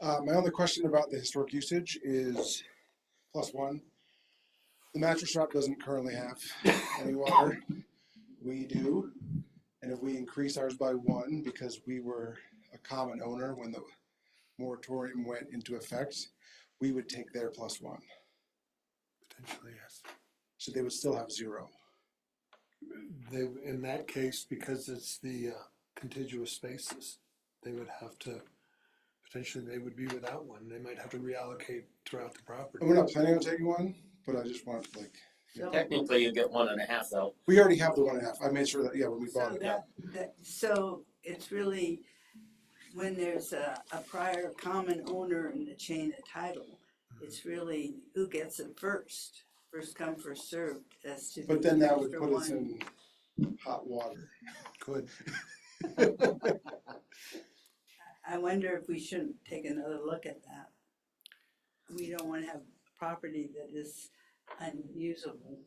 My only question about the historic usage is +1. The mattress shop doesn't currently have any water. We do. And if we increase ours by 1 because we were a common owner when the moratorium went into effect, we would take their +1. Potentially, yes. So they would still have 0. They, in that case, because it's the contiguous spaces, they would have to, potentially they would be without one. They might have to reallocate throughout the property. And we're not planning on taking one, but I just want to Technically, you get 1.5 though. we already have the 1.5. I made sure that, when we bought So it. so it's really, when there's a prior common owner in the chain of title, it's really who gets it first come, first served as to. But the then that would extra put us one. in hot water. Good. I wonder if we shouldn't take another look at that. We don't want to have property that is unusable.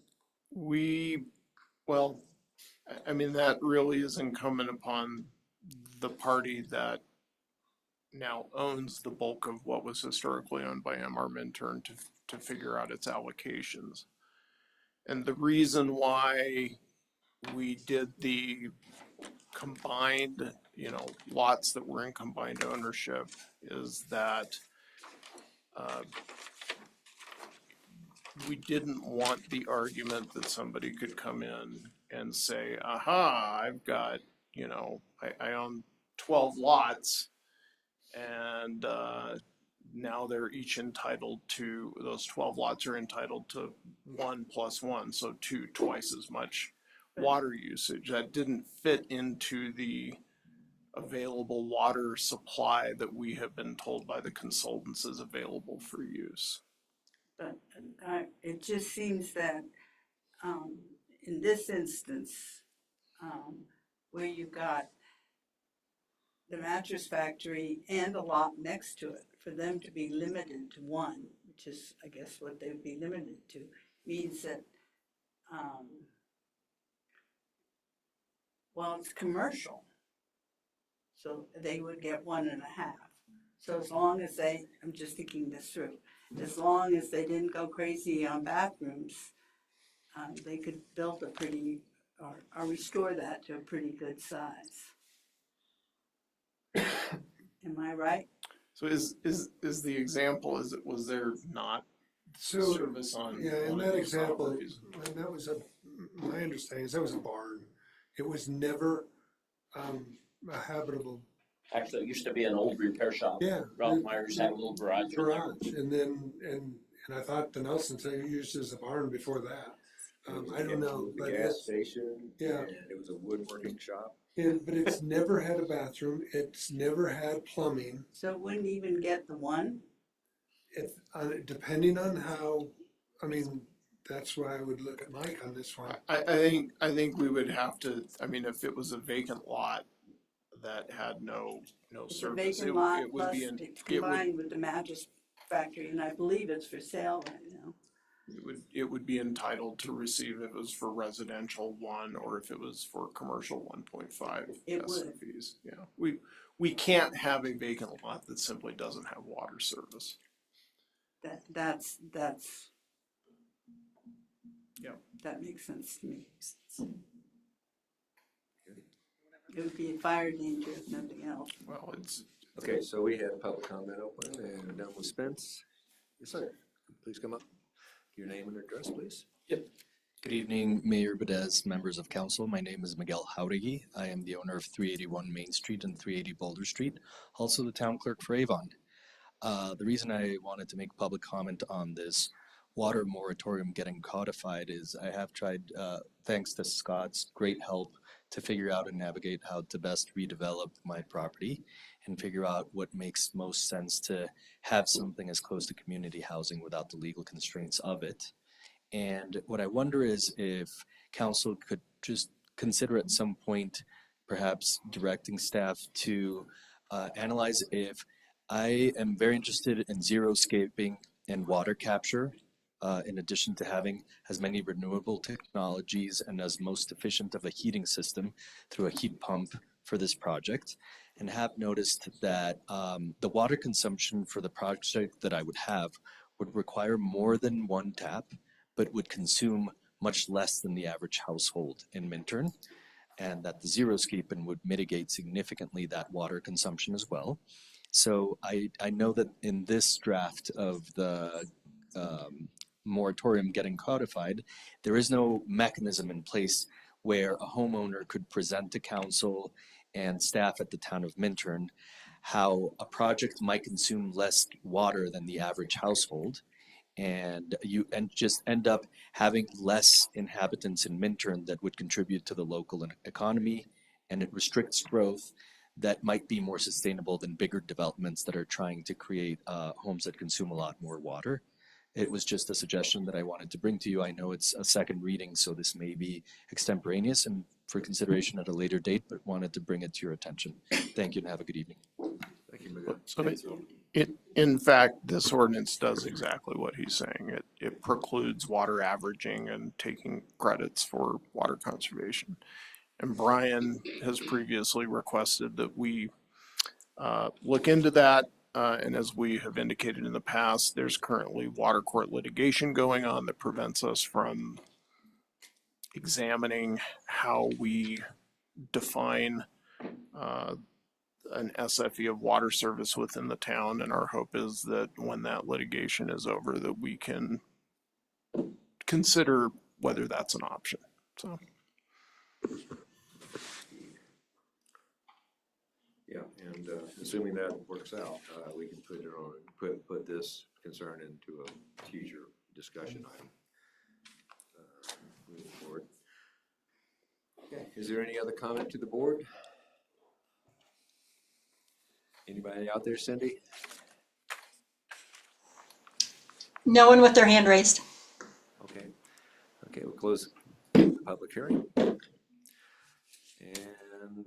Well, I mean, that really is incumbent upon the party that now owns the bulk of what was historically owned by MR Minturn to figure out its allocations. And the reason why we did the combined, lots that were in combined ownership is that we didn't want the argument that somebody could come in and say, aha, I've got, I own 12 lots and now they're each entitled to, those 12 lots are entitled to 1 + 1, so 2, twice as much water usage. That didn't fit into the available water supply that we have been told by the consultants is available for use. But it just seems that in this instance, where you've got the mattress factory and a lot next to it, for them to be limited to 1, which is, I guess, what they would be limited to, means that, well, it's commercial. So they would get 1.5. So as long as I'm just thinking this through, as long as they didn't go crazy on bathrooms, they could build a pretty, or restore that to a pretty good size. Am I right? So is the example, was there not So, service on? yeah, in one of that these example, properties? and that was my understanding is that was a barn. It was never a habitable. Actually, it used to be an old repair shop. Yeah. Ralph Myers had a little garage in there. Garage, and then, and I thought the Nelsons used it as a barn before that. I don't know, The but gas station. yeah. And it was a woodworking shop. but it's never had a bathroom, it's never had plumbing. So it wouldn't even get the 1? Depending on how, that's why I would look at Mike on this one. I think we would have to, if it was a vacant lot that had no It's a service, vacant lot it would plus be, it's it would, combined with the mattress factory, and I believe it's for sale right now. it would be entitled to receive if it was for residential 1 or if it was for commercial 1.5 It would. SFVs. Yeah, we can't have a vacant lot that simply doesn't have water service. That's, Yeah. that makes sense to me. It would be a fire danger if nothing else. Well, it's, Okay, so we have public comment open and done with Spence. Yes, sir. Please come up. Your name and address, please. Good evening, Mayor Bedez, members of council. My name is Miguel Jauregui. I am the owner of 381 Main Street and 380 Boulder Street, also the town clerk for Avon. The reason I wanted to make public comment on this water moratorium getting codified is I have tried, thanks to Scott's great help, to figure out and navigate how to best redevelop my property and figure out what makes most sense to have something as close to community housing without the legal constraints of it. And what I wonder is if council could just consider at some point, perhaps directing staff to analyze if I am very interested in xeriscaping and water capture, in addition to having as many renewable technologies and as most efficient of a heating system through a heat pump for this project, and have noticed that the water consumption for the project that I would have would require more than one tap, but would consume much less than the average household in Minturn, and that the xeriscaping would mitigate significantly that water consumption as well. So I know that in this draft of the moratorium getting codified, there is no mechanism in place where a homeowner could present to council and staff at the town of Minturn how a project might consume less water than the average household, and you just end up having less inhabitants in Minturn that would contribute to the local economy, and it restricts growth that might be more sustainable than bigger developments that are trying to create homes that consume a lot more water. It was just a suggestion that I wanted to bring to you. I know it's a second reading, so this may be extemporaneous and for consideration at a later date, but wanted to bring it to your attention. Thank you and have a good evening. Thank you, Miguel. so in fact, this ordinance does exactly what he's saying. It precludes water averaging and taking credits for water conservation. And Brian has previously requested that we look into that. And as we have indicated in the past, there's currently water court litigation going on that prevents us from examining how we define an SFE of water service within the town. And our hope is that when that litigation is over, that we can consider whether that's an option. So. Yeah, and assuming that works out, we can put it on, put this concern into a future discussion item. Moving forward. Okay, is there any other comment to the board? Anybody out there, Cindy? No one with their hand raised. Okay, we'll close the public hearing. And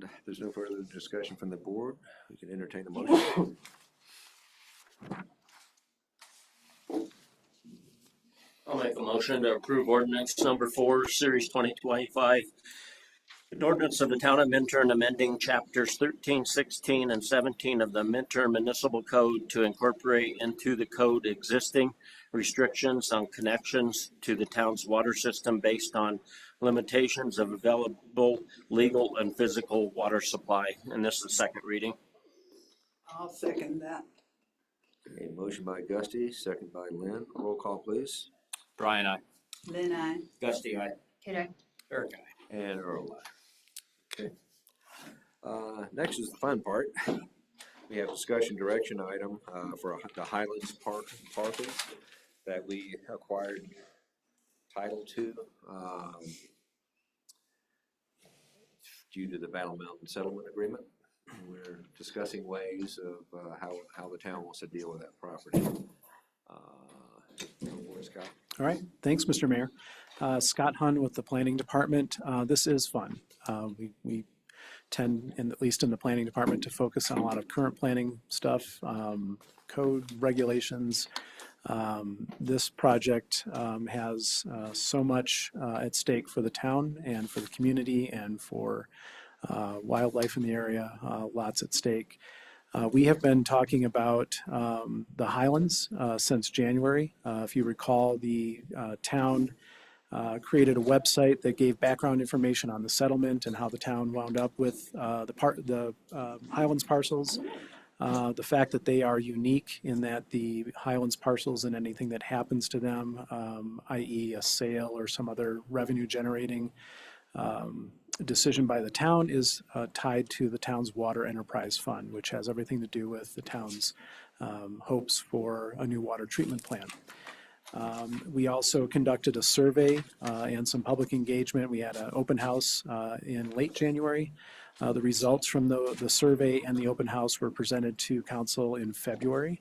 if there's no further discussion from the board, we can entertain a motion. I'll make a motion to approve ordinance number 4, series 2025. An ordinance of the town of Minturn amending chapters 13, 16, and 17 of the Minturn Municipal Code to incorporate into the code existing restrictions on connections to the town's water system based on limitations of available legal and physical water supply. And this is the second reading. I'll second that. A motion by Gusty, second by Lynn. Roll call, please. Brian, I. Lynn, I. Gusty, aye. Okay. Eric, aye. And Earl, aye. Okay. Next is the fun part. We have discussion direction item for the Highlands Park parcels that we acquired title to due to the Battle Mountain Settlement Agreement. We're discussing ways of how the town wants to deal with that property. Scott. All right, thanks, Mr. Mayor. Scott Hunn with the Planning Department. This is fun. We tend, at least in the Planning Department, to focus on a lot of current planning stuff, code regulations. This project has so much at stake for the town and for the community and for wildlife in the area, lots at stake. We have been talking about the Highlands since January. If you recall, the town created a website that gave background information on the settlement and how the town wound up with the Highlands parcels. The fact that they are unique in that the Highlands parcels and anything that happens to them, i.e. a sale or some other revenue generating decision by the town, is tied to the town's water enterprise fund, which has everything to do with the town's hopes for a new water treatment plant. We also conducted a survey and some public engagement. We had an open house in late January. The results from the survey and the open house were presented to council in February.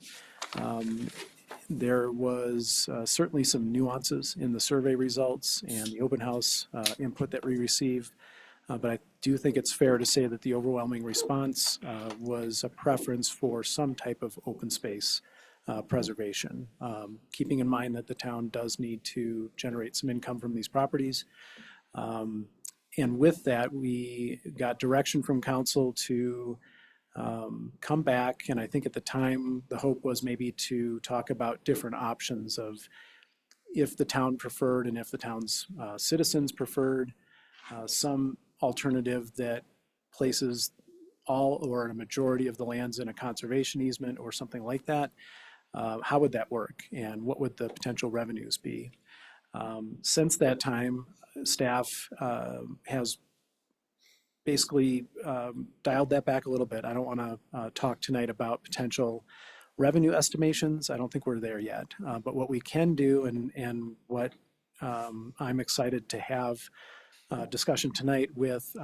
There was certainly some nuances in the survey results and the open house input that we received, but I do think it's fair to say that the overwhelming response was a preference for some type of open space preservation, keeping in mind that the town does need to generate some income from these properties. And with that, we got direction from council to come back, and I think at the time the hope was maybe to talk about different options of if the town preferred and if the town's citizens preferred some alternative that places all or a majority of the lands in a conservation easement or something like that. How would that work and what would the potential revenues be? Since that time, staff has basically dialed that back a little bit. I don't want to talk tonight about potential revenue estimations. I don't think we're there yet. But what we can do and what I'm excited to have discussion tonight with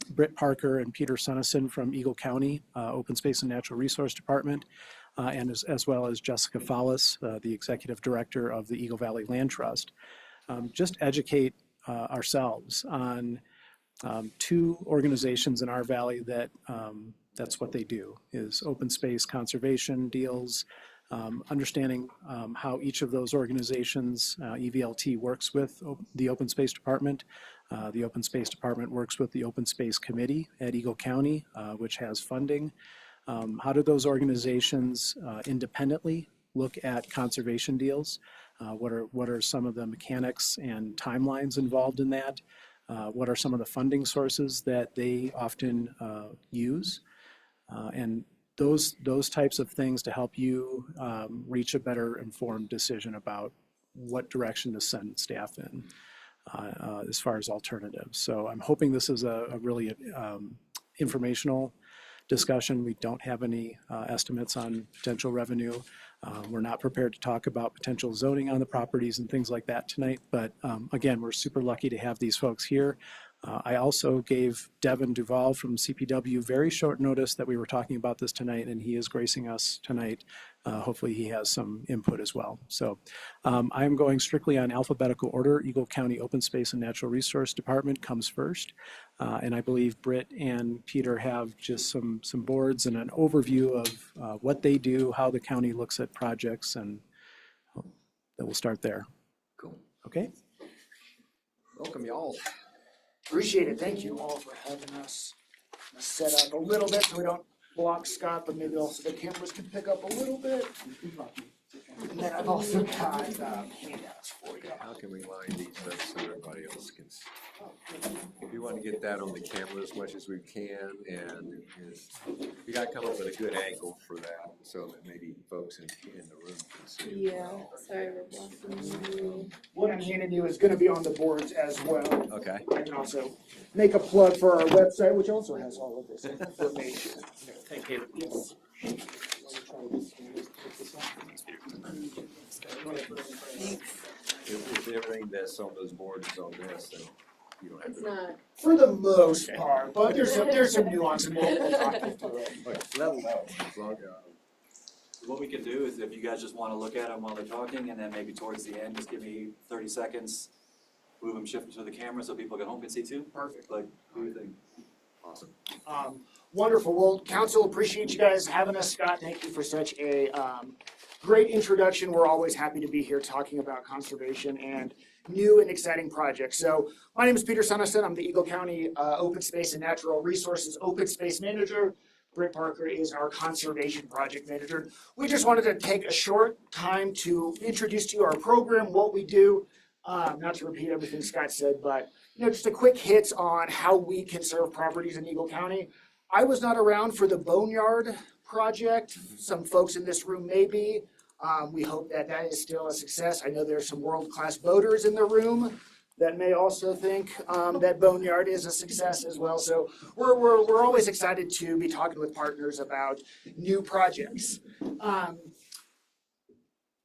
Britt Parker and Peter Sunnison from Eagle County Open Space and Natural Resource Department, and as well as Jessica Fallis, the Executive Director of the Eagle Valley Land Trust. Just educate ourselves on two organizations in our valley that that's what they do, is open space conservation deals, understanding how each of those organizations, EVLT works with the Open Space Department. The Open Space Department works with the Open Space Committee at Eagle County, which has funding. How do those organizations independently look at conservation deals? What are some of the mechanics and timelines involved in that? What are some of the funding sources that they often use? And those types of things to help you reach a better informed decision about what direction to send staff in as far as alternatives. So I'm hoping this is a really informational discussion. We don't have any estimates on potential revenue. We're not prepared to talk about potential zoning on the properties and things like that tonight, but again, we're super lucky to have these folks here. I also gave Devin Duval from CPW very short notice that we were talking about this tonight, and he is gracing us tonight. Hopefully he has some input as well. So I'm going strictly on alphabetical order. Eagle County Open Space and Natural Resource Department comes first. And I believe Britt and Peter have just some boards and an overview of what they do, how the county looks at projects, and then we'll start there. Cool. Okay. Welcome, y'all. Appreciate it. Thank you all for having us set up a little bit so we don't block Scott, but maybe also the cameras can pick up a little bit. And then I've also got handouts for you. How can we line these up so everybody else can see? We want to get that on the camera as much as we can, and we got to come up with a good angle for that so that maybe folks in the room can see. Yeah, sorry, we're blocking you. What I'm handing you is going to be on the boards as well. Okay. I can also make a plug for our website, which also has all of this information. Thank you. Yes. If everything that's on those boards is on this, then you don't have It's to. not. For the most part, but there's some nuance and we'll talk into it. Level. What we can do is if you guys just want to look at them while they're talking, and then maybe towards the end, just give me 30 seconds, move them, shift them to the camera so people at home can see too. Perfect. Like, what do you think? Awesome. Wonderful. Well, council, appreciate you guys having us. Scott, thank you for such a great introduction. We're always happy to be here talking about conservation and new and exciting projects. So my name is Peter Sunnison. I'm the Eagle County Open Space and Natural Resources Open Space Manager. Britt Parker is our conservation project manager. We just wanted to take a short time to introduce to you our program, what we do. Not to repeat everything Scott said, but just a quick hit on how we conserve properties in Eagle County. I was not around for the Boneyard project. Some folks in this room may be. We hope that that is still a success. I know there's some world-class boaters in the room that may also think that Boneyard is a success as well. So we're always excited to be talking with partners about new projects.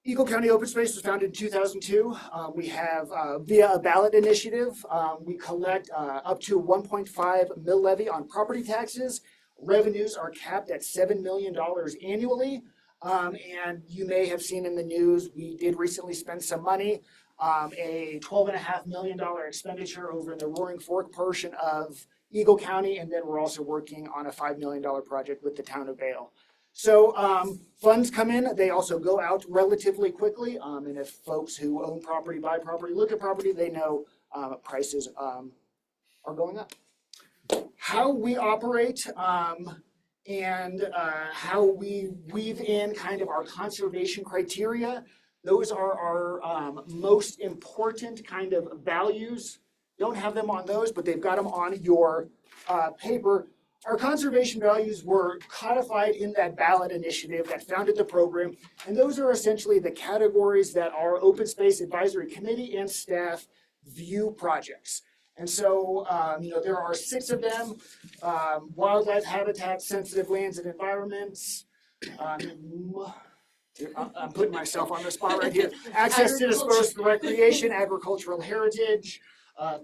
Eagle County Open Space was founded in 2002. We have, via a ballot initiative, we collect up to 1.5 mill levy on property taxes. Revenues are capped at $7 million annually. And you may have seen in the news, we did recently spend some money, a $12.5 million expenditure over in the Roaring Fork portion of Eagle County. And then we're also working on a $5 million project with the town of Vail. So funds come in, they also go out relatively quickly. And if folks who own property, buy property, look at property, they know prices are going up. How we operate and how we weave in kind of our conservation criteria, those are our most important kind of values. Don't have them on those, but they've got them on your paper. Our conservation values were codified in that ballot initiative that founded the program, and those are essentially the categories that our Open Space Advisory Committee and staff view projects. And so, there are 6 of them: wildlife habitat, sensitive lands and environments. I'm putting myself on the spot right here. Access to dispersed recreation, agricultural heritage,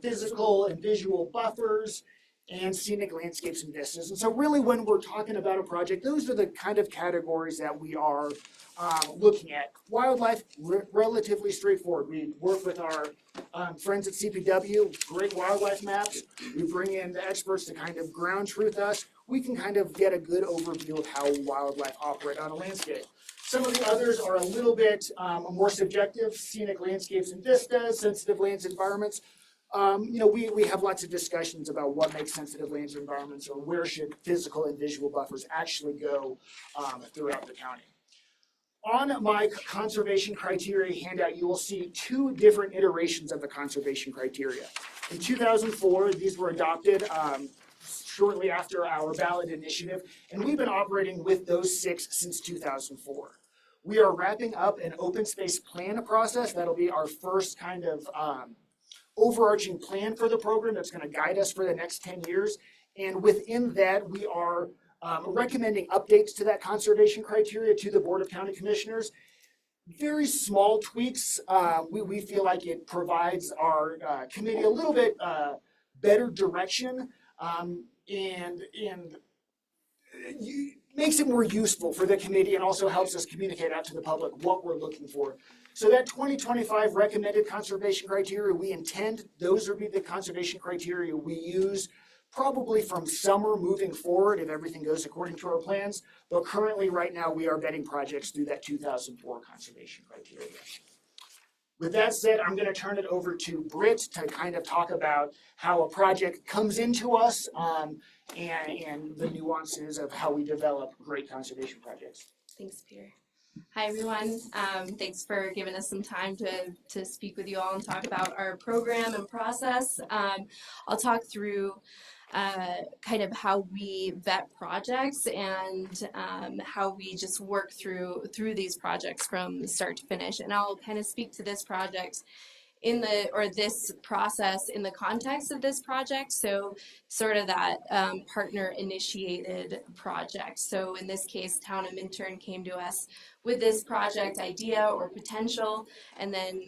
physical and visual buffers, and scenic landscapes and vistas. And so really when we're talking about a project, those are the kind of categories that we are looking at. Wildlife, relatively straightforward. We work with our friends at CPW, great wildlife maps. We bring in the experts to kind of ground truth us. We can kind of get a good overview of how wildlife operate on a landscape. Some of the others are a little bit more subjective: scenic landscapes and vistas, sensitive lands environments. We have lots of discussions about what makes sensitive lands environments, or where should physical and visual buffers actually go throughout the county. On my conservation criteria handout, you will see 2 different iterations of the conservation criteria. In 2004, these were adopted shortly after our ballot initiative, and we've been operating with those 6 since 2004. We are wrapping up an open space plan process. That'll be our first kind of overarching plan for the program that's going to guide us for the next 10 years. And within that, we are recommending updates to that conservation criteria to the Board of County Commissioners. Very small tweaks. We feel like it provides our committee a little bit better direction and makes it more useful for the committee, and also helps us communicate out to the public what we're looking for. So that 2025 recommended conservation criteria, we intend those will be the conservation criteria we use probably from summer moving forward if everything goes according to our plans. But currently, right now, we are vetting projects through that 2004 conservation criteria. With that said, I'm going to turn it over to Britt to kind of talk about how a project comes into us and the nuances of how we develop great conservation projects. Thanks, Peter. Hi, everyone. Thanks for giving us some time to speak with you all and talk about our program and process. I'll talk through kind of how we vet projects and how we just work through these projects from start to finish. And I'll kind of speak to this project this process in the context of this project. So sort of that partner initiated project. So in this case, Town of Minturn came to us with this project idea or potential, and then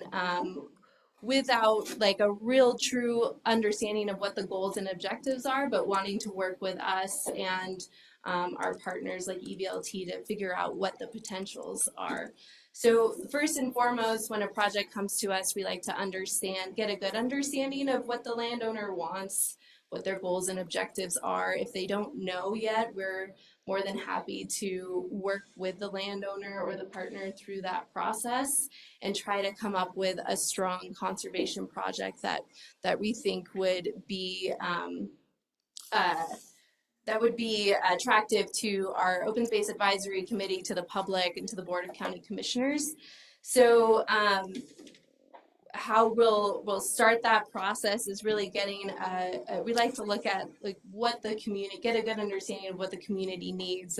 without like a real true understanding of what the goals and objectives are, but wanting to work with us and our partners like EVLT to figure out what the potentials are. So first and foremost, when a project comes to us, we like to get a good understanding of what the landowner wants, what their goals and objectives are. If they don't know yet, we're more than happy to work with the landowner or the partner through that process and try to come up with a strong conservation project that we think would be that would be attractive to our Open Space Advisory Committee, to the public, and to the Board of County Commissioners. So how we'll start that process is really getting we like to look at like what the community, get a good understanding of what the community needs,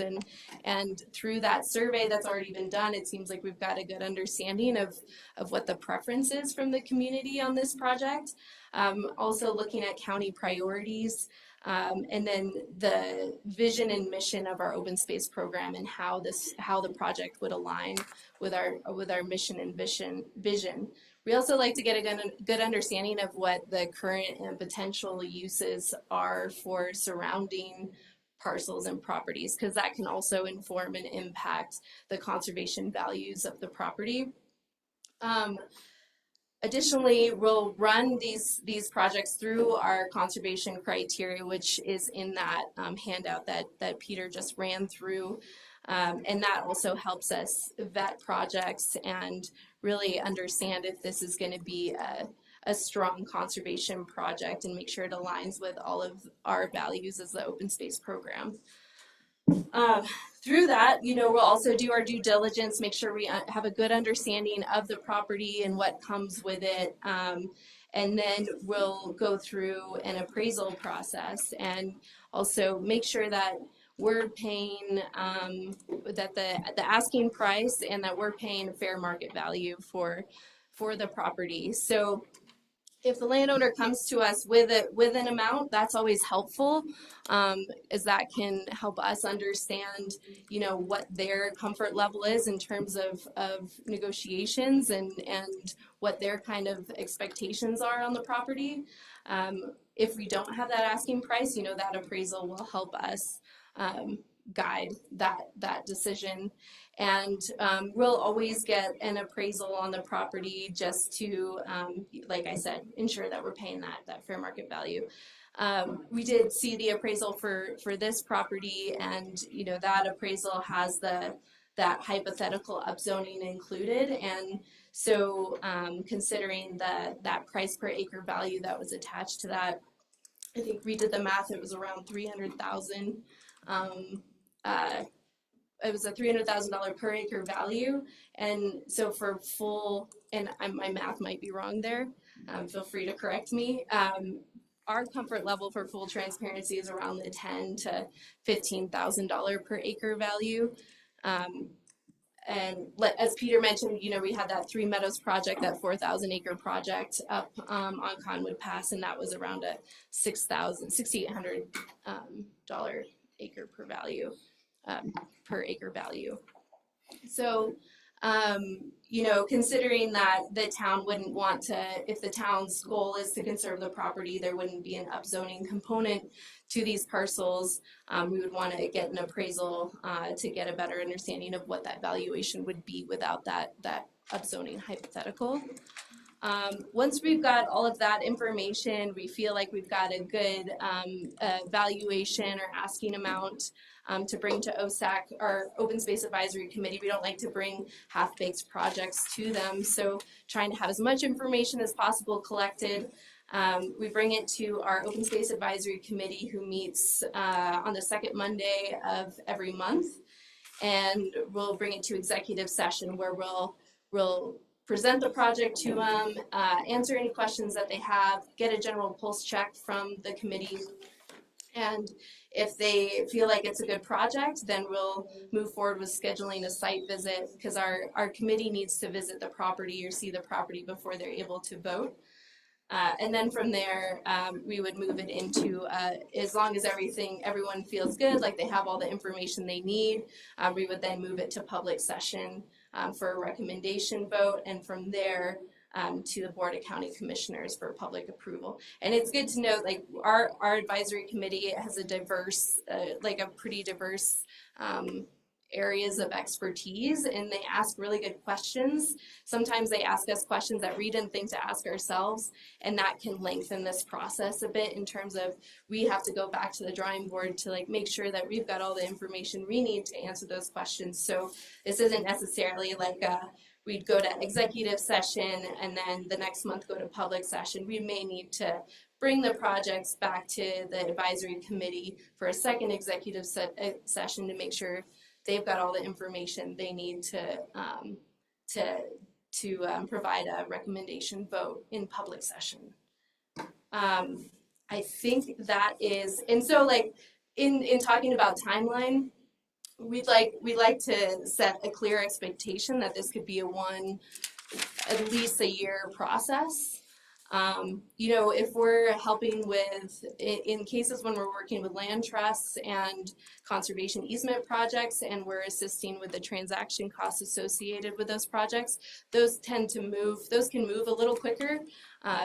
and through that survey that's already been done, it seems like we've got a good understanding of what the preference is from the community on this project. Also looking at county priorities, and then the vision and mission of our open space program, and how the project would align with our mission and vision. We also like to get a good understanding of what the current and potential uses are for surrounding parcels and properties, because that can also inform and impact the conservation values of the property. Additionally, we'll run these projects through our conservation criteria, which is in that handout that Peter just ran through. And that also helps us vet projects and really understand if this is going to be a strong conservation project, and make sure it aligns with all of our values as the open space program. Through that, we'll also do our due diligence, make sure we have a good understanding of the property and what comes with it. And then we'll go through an appraisal process, and also make sure that we're paying that the asking price, and that we're paying fair market value for the property. So if the landowner comes to us with an amount, that's always helpful, as that can help us understand, what their comfort level is in terms of negotiations, and what their kind of expectations are on the property. If we don't have that asking price, that appraisal will help us guide that decision. And we'll always get an appraisal on the property, just to, like I said, ensure that we're paying that fair market value. We did see the appraisal for this property, and that appraisal has that hypothetical upzoning included. And so considering that price per acre value that was attached to that, I think we did the math, it was around $300,000. It was a $300,000 per acre value. And so for full, and my math might be wrong there, feel free to correct me. Our comfort level for full transparency is around the $10,000 to $15,000 per acre value. And as Peter mentioned, we had that Three Meadows project, that 4,000 acre project up on Conwood Pass, and that was around a $6,800 acre per acre value. So, considering that the town wouldn't want to, if the town's goal is to conserve the property, there wouldn't be an upzoning component to these parcels. We would want to get an appraisal to get a better understanding of what that valuation would be without that upzoning hypothetical. Once we've got all of that information, we feel like we've got a good valuation or asking amount to bring to OSAC, our Open Space Advisory Committee. We don't like to bring half-baked projects to them, so trying to have as much information as possible collected. We bring it to our Open Space Advisory Committee, who meets on the second Monday of every month, and we'll bring it to executive session, where we'll present the project to them, answer any questions that they have, get a general pulse check from the committee. And if they feel like it's a good project, then we'll move forward with scheduling a site visit, because our committee needs to visit the property or see the property before they're able to vote. And then from there, we would move it into, as long as everyone feels good, like they have all the information they need, we would then move it to public session for a recommendation vote, and from there to the Board of County Commissioners for public approval. And it's good to note, like, our advisory committee has a diverse, a pretty diverse areas of expertise, and they ask really good questions. Sometimes they ask us questions that we didn't think to ask ourselves, and that can lengthen this process a bit, in terms of we have to go back to the drawing board to make sure that we've got all the information we need to answer those questions. So this isn't necessarily we'd go to executive session and then the next month go to public session. We may need to bring the projects back to the advisory committee for a second executive session to make sure they've got all the information they need to provide a recommendation vote in public session. I think that is, and so like in talking about timeline, we'd like to set a clear expectation that this could be at least a year process. You know, if we're helping with, in cases when we're working with land trusts and conservation easement projects and we're assisting with the transaction costs associated with those projects, those can move a little quicker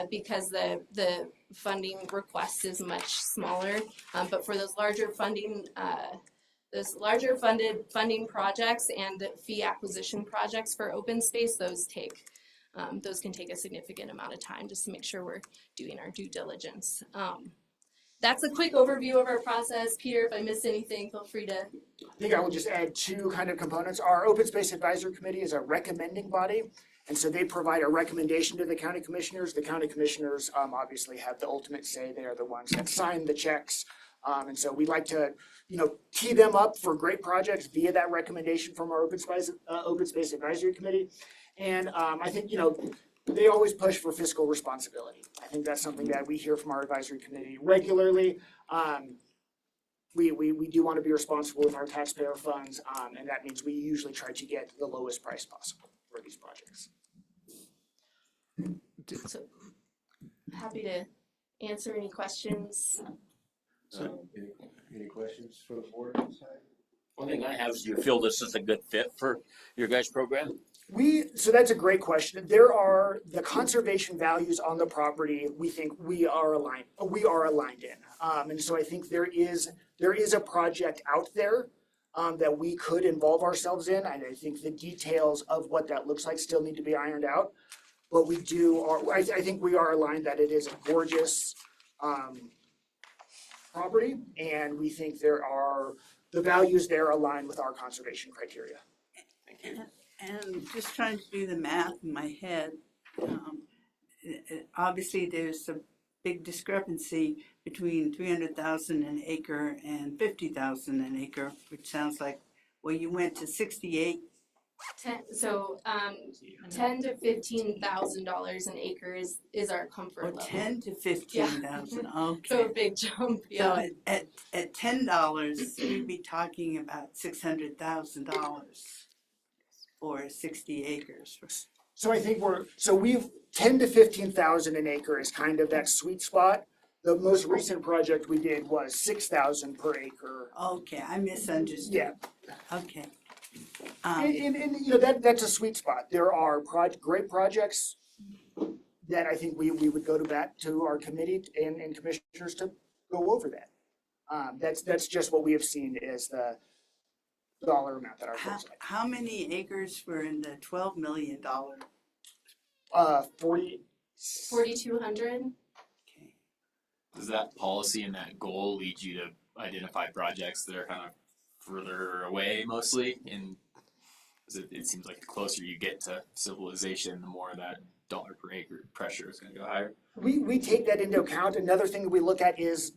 because the funding request is much smaller. But for those larger funded funding projects and fee acquisition projects for open space, those can take a significant amount of time just to make sure we're doing our due diligence. That's a quick overview of our process. Peter, if I missed anything, feel free to. I think I will just add two kind of components. Our Open Space Advisory Committee is a recommending body, and so they provide a recommendation to the county commissioners. The county commissioners obviously have the ultimate say. They are the ones that sign the checks. And so we like to, tee them up for great projects via that recommendation from our Open Space Advisory Committee. And I think, they always push for fiscal responsibility. I think that's something that we hear from our advisory committee regularly. We do want to be responsible with our taxpayer funds, and that means we usually try to get the lowest price possible for these projects. So, happy to answer any questions. Any questions for the board on this side? One thing I have is, do you feel this is a good fit for your guys' program? So that's a great question. There are the conservation values on the property. We think we are aligned in, and so I think there is a project out there that we could involve ourselves in, and I think the details of what that looks like still need to be ironed out. But I think we are aligned that it is a gorgeous property, and we think the values there align with our conservation criteria. Thank you. And just trying to do the math in my head, obviously there's a big discrepancy between 300,000 an acre and 50,000 an acre, which sounds like, well, you went to 68. $10 to $15,000 an acre is our comfort level. 10 to 15,000. Okay. So a big jump. Yeah. So at $10, we'd be talking about $600,000 for 60 acres. So I think we've 10 to 15,000 an acre is kind of that sweet spot. The most recent project we did was 6,000 per acre. Okay, I misunderstood. Yeah. Okay. And that's a sweet spot. There are great projects that I think we would go to bat to our committee and commissioners to go over that. That's just what we have seen is the dollar amount that our folks like. How many acres were in the $12 million? 4,200. Okay. Does that policy and that goal lead you to identify projects that are kind of further away mostly? It seems like the closer you get to civilization, the more that dollar per acre pressure is going to go higher. We take that into account. Another thing that we look at is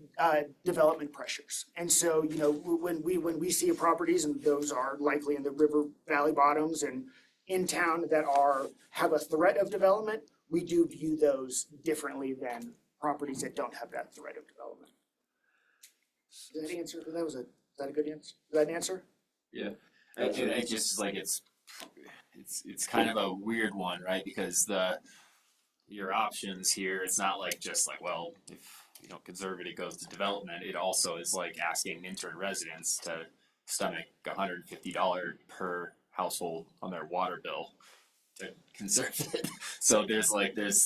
development pressures. And so, when we see properties, and those are likely in the river valley bottoms and in town that have a threat of development, we do view those differently than properties that don't have that threat of development. Did that answer? Is that a good answer? Did that answer? Yeah. It just like it's kind of a weird one, right? Because your options here, it's not like just like, well, if you don't conserve it, it goes to development. It also is like asking Minturn residents to stomach $150 per household on their water bill to conserve it. So there's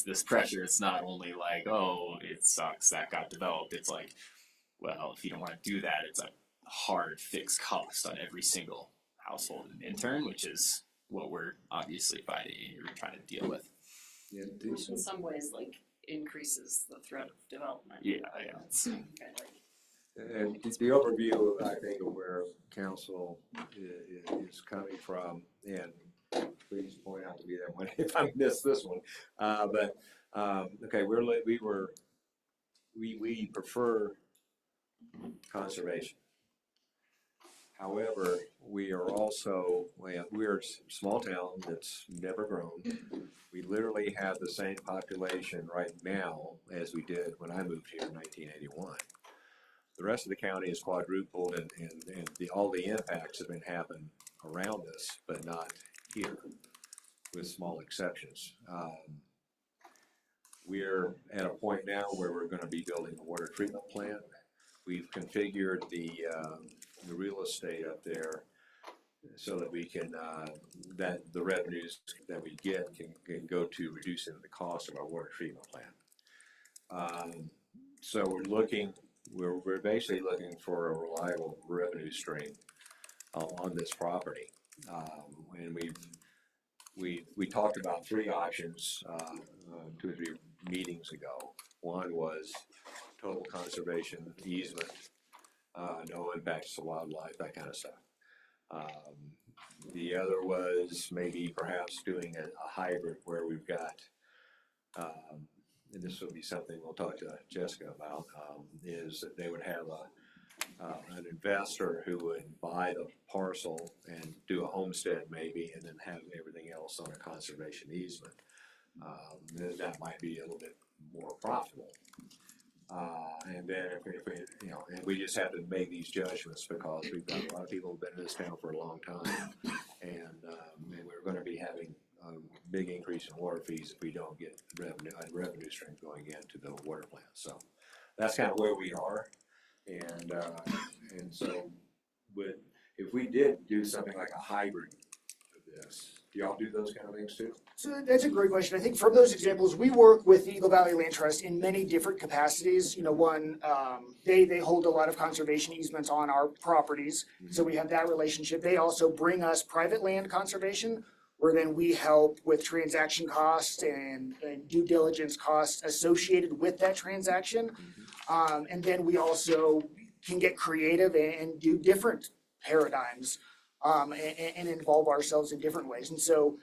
this pressure. It's not only like, oh, it sucks that got developed. It's like, well, if you don't want to do that, it's a hard fixed cost on every single household in Minturn, which is what we're obviously fighting or trying to deal with. Yeah, Which in some ways increases the threat of development. Yeah. And it's the overview, I think, of where council is coming from, and please point out to me that one if I missed this one. Okay, we we prefer conservation. However, we are also, we're a small town that's never grown. We literally have the same population right now as we did when I moved here in 1981. The rest of the county is quadrupled, and all the impacts have been happening around us, but not here, with small exceptions. We're at a point now where we're going to be building a water treatment plant. We've configured the real estate up there so that we can, that the revenues that we get can go to reducing the cost of our water treatment plant. So we're basically looking for a reliable revenue stream on this property. And we talked about three options 2 or 3 meetings ago. One was total conservation easement, no impacts to wildlife, that kind of stuff. The other was maybe perhaps doing a hybrid where we've got, and this will be something we'll talk to Jessica about, is that they would have an investor who would buy the parcel and do a homestead maybe, and then have everything else on a conservation easement. Then that might be a little bit more profitable. And then if we, you know, and we just have to make these judgments because we've got a lot of people who've been in this town for a long time, and we're going to be having a big increase in water fees if we don't get revenue stream going into the water plant. So that's kind of where we are, and so if we did do something like a hybrid of this, do y'all do those kind of things too? So that's a great question. I think from those examples, we work with the Eagle Valley Land Trust in many different capacities. You know, one, they hold a lot of conservation easements on our properties, so we have that relationship. They also bring us private land conservation, where then we help with transaction costs and due diligence costs associated with that transaction. And then we also can get creative and do different paradigms and involve ourselves in different ways. And so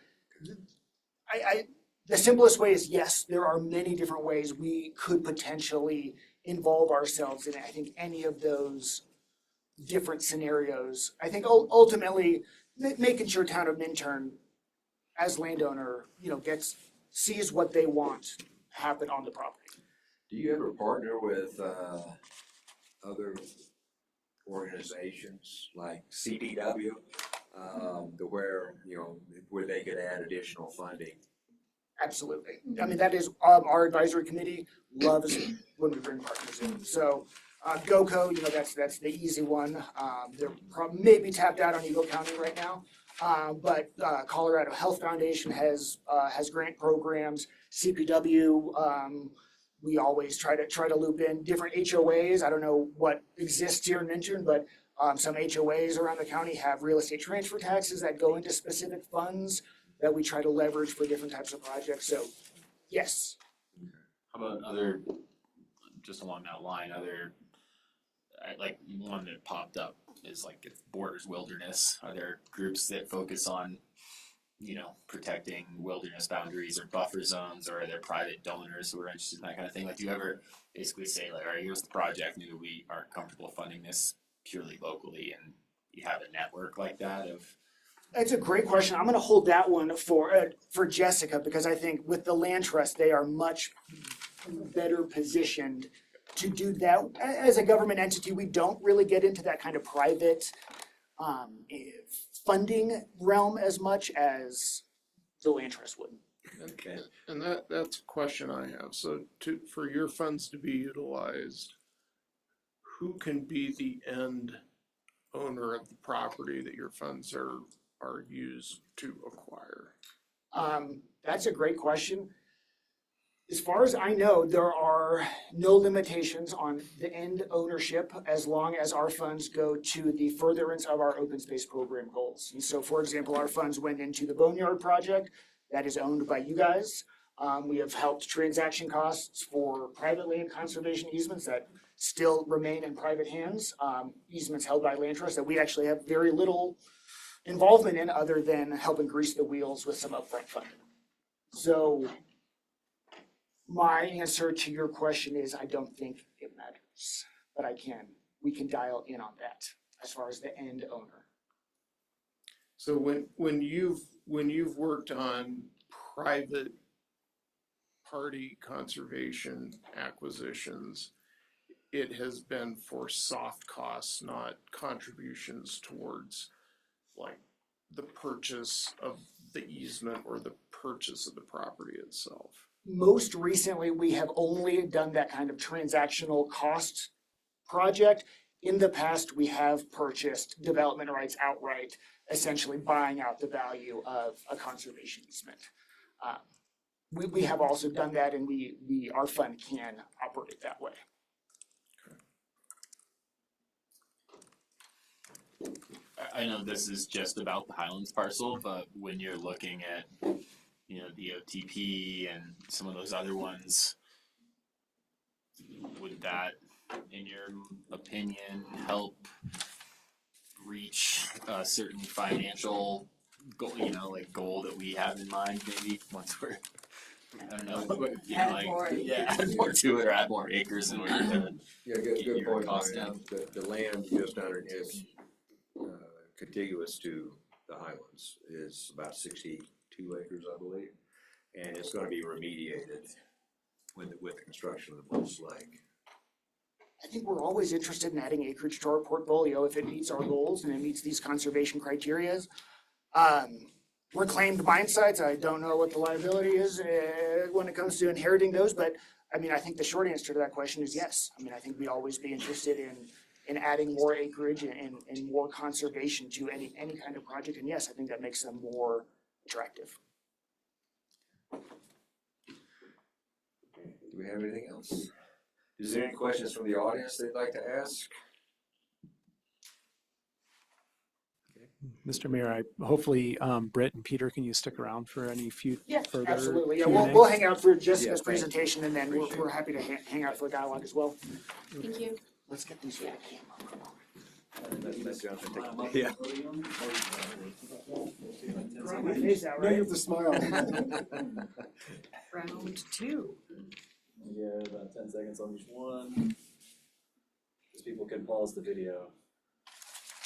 the simplest way is yes, there are many different ways we could potentially involve ourselves in, I think, any of those different scenarios. I think ultimately making sure town of Minturn as landowner, you know, sees what they want happen on the property. Do you ever partner with other organizations like CDW, where they could add additional funding? Absolutely. I mean, that is our advisory committee loves when we bring partners in. So GOCO, you know, that's the easy one. They're maybe tapped out on Eagle County right now. But Colorado Health Foundation has grant programs. CPW, we always try to loop in different HOAs. I don't know what exists here in Minturn, but some HOAs around the county have real estate transfer taxes that go into specific funds that we try to leverage for different types of projects. So, yes. How about just along that line, like one that popped up is like if Borders Wilderness, are there groups that focus on, you know, protecting wilderness boundaries or buffer zones, or are there private donors who are interested in that kind of thing? Like, do you ever basically say like, all right, here's the project, maybe we aren't comfortable funding this purely locally, and you have a network like that of? That's a great question. I'm going to hold that one for Jessica, because I think with the land trust, they are much better positioned to do that. As a government entity, we don't really get into that kind of private funding realm as much as the land trust would. Okay. And that's a question I have. So for your funds to be utilized, who can be the end owner of the property that your funds are used to acquire? That's a great question. As far as I know, there are no limitations on the end ownership as long as our funds go to the furtherance of our open space program goals. And so, for example, our funds went into the Boneyard project that is owned by you guys. We have helped transaction costs for private land conservation easements that still remain in private hands, easements held by land trusts that we actually have very little involvement in other than helping grease the wheels with some upfront funding. So My answer to your question is I don't think it matters, but we can dial in on that as far as the end owner. So when you've worked on private party conservation acquisitions, it has been for soft costs, not contributions towards like the purchase of the easement or the purchase of the property itself. Most recently, we have only done that kind of transactional cost project. In the past, we have purchased development rights outright, essentially buying out the value of a conservation easement. We have also done that, and our fund can operate that way. I know this is just about the Highlands parcel, but when you're looking at, you know, the OTP and some of those other ones, would that, in your opinion, help reach a certain financial goal, you know, like goal that we have in mind maybe once we're, I don't know, you know, like, add more to it or add more acres in order to Good get your point, cost Brian. down? The land just underneath, contiguous to the Highlands is about 62 acres, I believe. And it's gonna be remediated with the construction of the Bruce Lake. I think we're always interested in adding acreage to our portfolio if it meets our goals and it meets these conservation criteria. Reclaimed mine sites, I don't know what the liability is when it comes to inheriting those, but I mean, I think the short answer to that question is yes. I mean, I think we'd always be interested in adding more acreage and more conservation to any kind of project. And yes, I think that makes them more attractive. Do we have anything else? Is there any questions from the audience they'd like to ask? Mr. Mayor, hopefully Britt and Peter, can you stick around for any further Absolutely. Yeah, Q&A? we'll hang out for Jessica's Yes, thank you. presentation, and then we're happy to hang out for dialogue as well. Thank you. Let's get these for the camera. Let Jonathan take it. Yeah. Draw my face out, Now you right? have to smile. Round two. Yeah, about 10 seconds on each one. Because people can pause the video.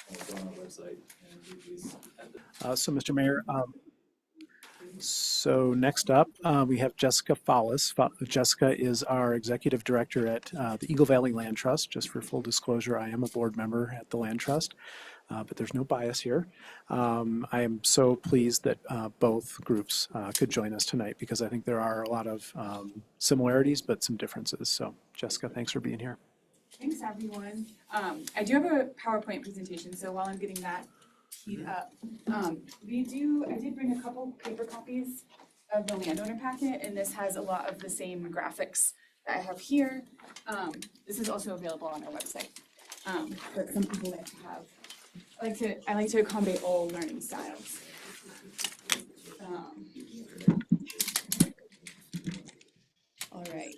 And it's on our website. And read these at the So, Mr. Mayor, so next up, we have Jessica Follis. Jessica is our executive director at the Eagle Valley Land Trust. Just for full disclosure, I am a board member at the Land Trust, but there's no bias here. I am so pleased that both groups could join us tonight because I think there are a lot of similarities, but some differences. So, Jessica, thanks for being here. Thanks, everyone. I do have a PowerPoint presentation, so while I'm getting that keyed up, I did bring a couple paper copies of the landowner packet, and this has a lot of the same graphics that I have here. This is also available on our website. But some people like to have, I like to accommodate all learning styles. All right.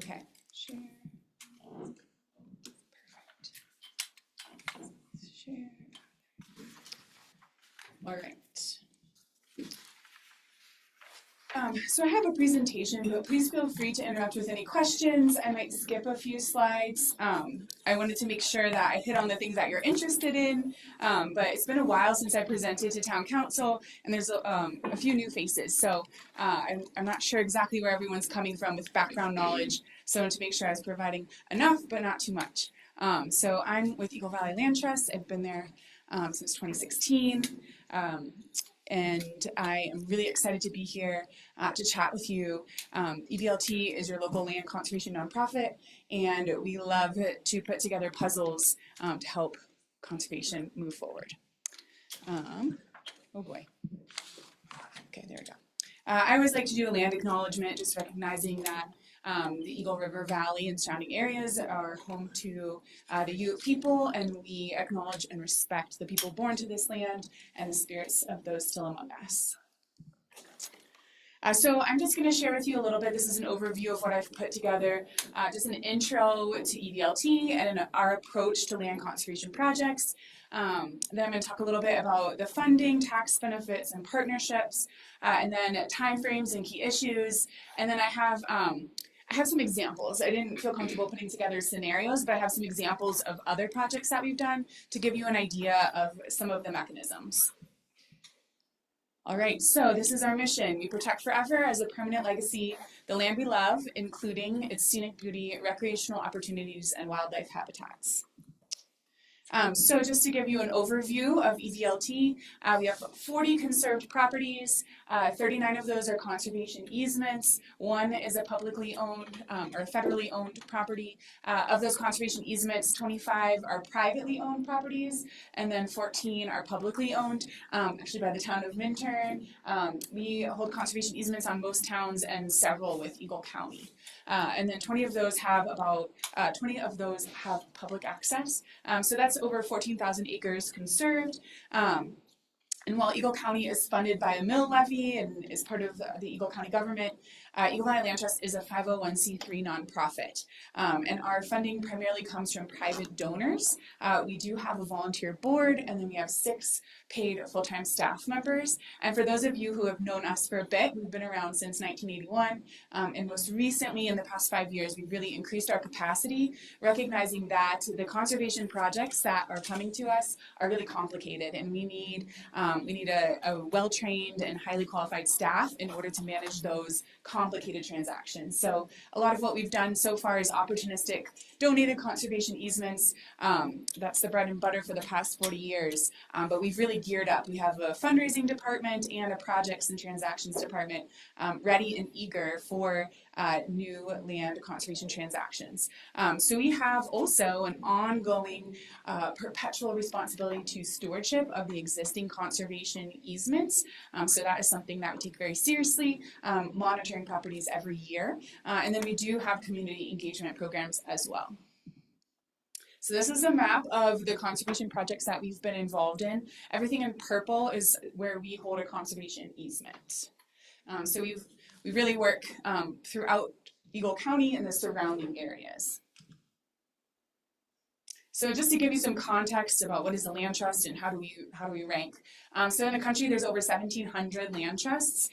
Okay, share. Perfect. Share. All right. So I have a presentation, but please feel free to interrupt with any questions. I might skip a few slides. I wanted to make sure that I hit on the things that you're interested in, but it's been a while since I presented to town council, and there's a few new faces. So I'm not sure exactly where everyone's coming from with background knowledge, so I wanted to make sure I was providing enough, but not too much. So I'm with Eagle Valley Land Trust. I've been there since 2016. And I am really excited to be here to chat with you. EVLT is your local land conservation nonprofit, and we love to put together puzzles to help conservation move forward. Oh boy. Okay, there we go. I always like to do a land acknowledgement, just recognizing that the Eagle River Valley and surrounding areas are home to the Ute people, and we acknowledge and respect the people born to this land and the spirits of those still among us. So I'm just going to share with you a little bit. This is an overview of what I've put together, just an intro to EVLT and our approach to land conservation projects. Then I'm going to talk a little bit about the funding, tax benefits, and partnerships, and then timeframes and key issues. And then I have some examples. I didn't feel comfortable putting together scenarios, but I have some examples of other projects that we've done to give you an idea of some of the mechanisms. All right, so this is our mission. We protect forever as a permanent legacy the land we love, including its scenic beauty, recreational opportunities, and wildlife habitats. So just to give you an overview of EVLT, we have 40 conserved properties. 39 of those are conservation easements. 1 is a publicly owned or federally owned property. Of those conservation easements, 25 are privately owned properties, and then 14 are publicly owned, actually by the town of Minturn. We hold conservation easements on most towns and several with Eagle County. And then 20 of those have public access. So that's over 14,000 acres conserved. And while Eagle County is funded by a mill levy and is part of the Eagle County government, Eagle County Land Trust is a 501c3 nonprofit. And our funding primarily comes from private donors. We do have a volunteer board, and then we have 6 paid full-time staff members. And for those of you who have known us for a bit, we've been around since 1981. And most recently, in the past 5 years, we've really increased our capacity, recognizing that the conservation projects that are coming to us are really complicated, and we need a well-trained and highly qualified staff in order to manage those complicated transactions. So a lot of what we've done so far is opportunistic donated conservation easements. That's the bread and butter for the past 40 years. But we've really geared up. We have a fundraising department and a projects and transactions department ready and eager for new land conservation transactions. So we have also an ongoing perpetual responsibility to stewardship of the existing conservation easements. So that is something that we take very seriously, monitoring properties every year. And then we do have community engagement programs as well. So this is a map of the conservation projects that we've been involved in. Everything in purple is where we hold a conservation easement. So we really work throughout Eagle County and the surrounding areas. So just to give you some context about what is a land trust and how do we rank. So in the country, there's over 1,700 land trusts.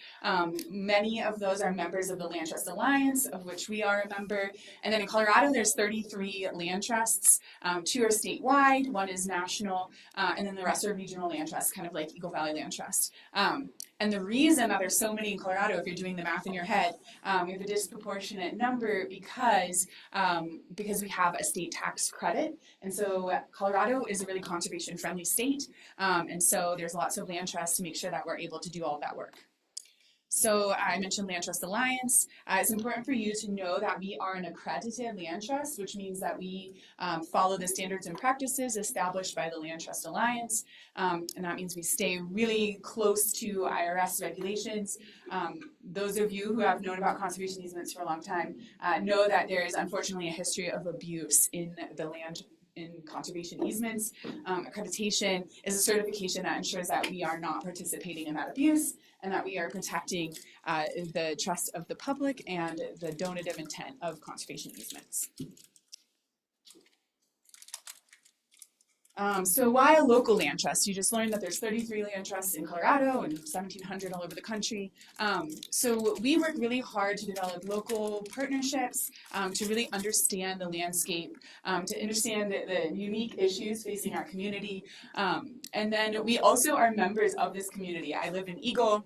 Many of those are members of the Land Trust Alliance, of which we are a member. And then in Colorado, there's 33 land trusts. 2 are statewide, 1 is national, and then the rest are regional land trusts, kind of like Eagle Valley Land Trust. And the reason that there's so many in Colorado, if you're doing the math in your head, we have a disproportionate number because we have a state tax credit. And so Colorado is a really conservation-friendly state. And so there's lots of land trusts to make sure that we're able to do all of that work. So I mentioned Land Trust Alliance. It's important for you to know that we are an accredited land trust, which means that we follow the standards and practices established by the Land Trust Alliance. And that means we stay really close to IRS regulations. Those of you who have known about conservation easements for a long time know that there is unfortunately a history of abuse in the land in conservation easements. Accreditation is a certification that ensures that we are not participating in that abuse and that we are protecting the trust of the public and the donative intent of conservation easements. So why a local land trust? You just learned that there's 33 land trusts in Colorado and 1,700 all over the country. So we work really hard to develop local partnerships, to really understand the landscape, to understand the unique issues facing our community. And then we also are members of this community. I live in Eagle.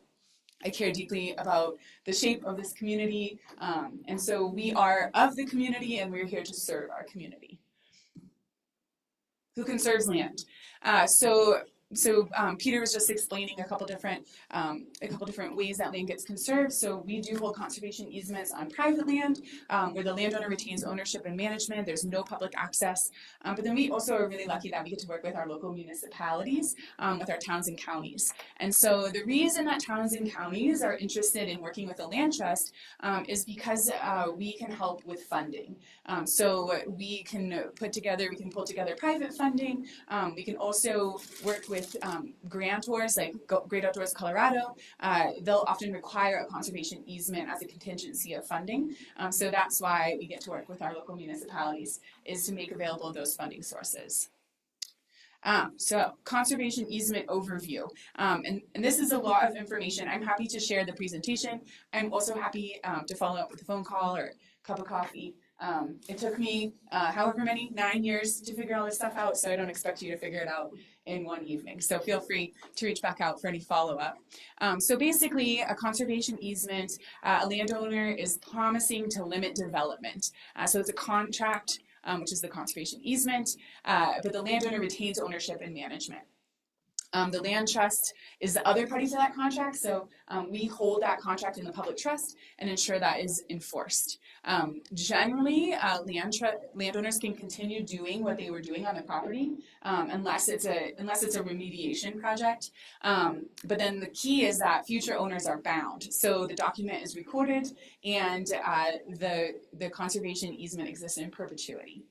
I care deeply about the shape of this community. And so we are of the community and we're here to serve our community. Who conserves land? So Peter was just explaining a couple different ways that land gets conserved. So we do hold conservation easements on private land where the landowner retains ownership and management. There's no public access. But then we also are really lucky that we get to work with our local municipalities, with our towns and counties. And so the reason that towns and counties are interested in working with a land trust is because we can help with funding. So we can pull together private funding. We can also work with grantors like Great Outdoors Colorado. They'll often require a conservation easement as a contingency of funding. So that's why we get to work with our local municipalities, is to make available those funding sources. So conservation easement overview. And this is a lot of information. I'm happy to share the presentation. I'm also happy to follow up with a phone call or a cup of coffee. It took me however many, 9 years to figure all this stuff out, so I don't expect you to figure it out in one evening. So feel free to reach back out for any follow-up. So basically, a conservation easement, a landowner is promising to limit development. So it's a contract, which is the conservation easement, but the landowner retains ownership and management. The land trust is the other party to that contract, so we hold that contract in the public trust and ensure that is enforced. Generally, landowners can continue doing what they were doing on the property unless it's a remediation project. But then the key is that future owners are bound. So the document is recorded and the conservation easement exists in perpetuity.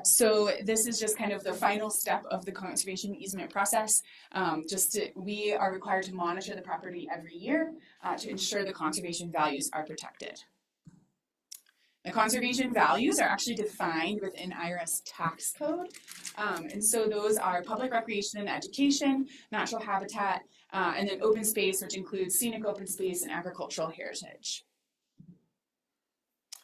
So this is just kind of the final step of the conservation easement process. We are required to monitor the property every year to ensure the conservation values are protected. The conservation values are actually defined within IRS tax code. And so those are public recreation and education, natural habitat, and then open space, which includes scenic open space and agricultural heritage.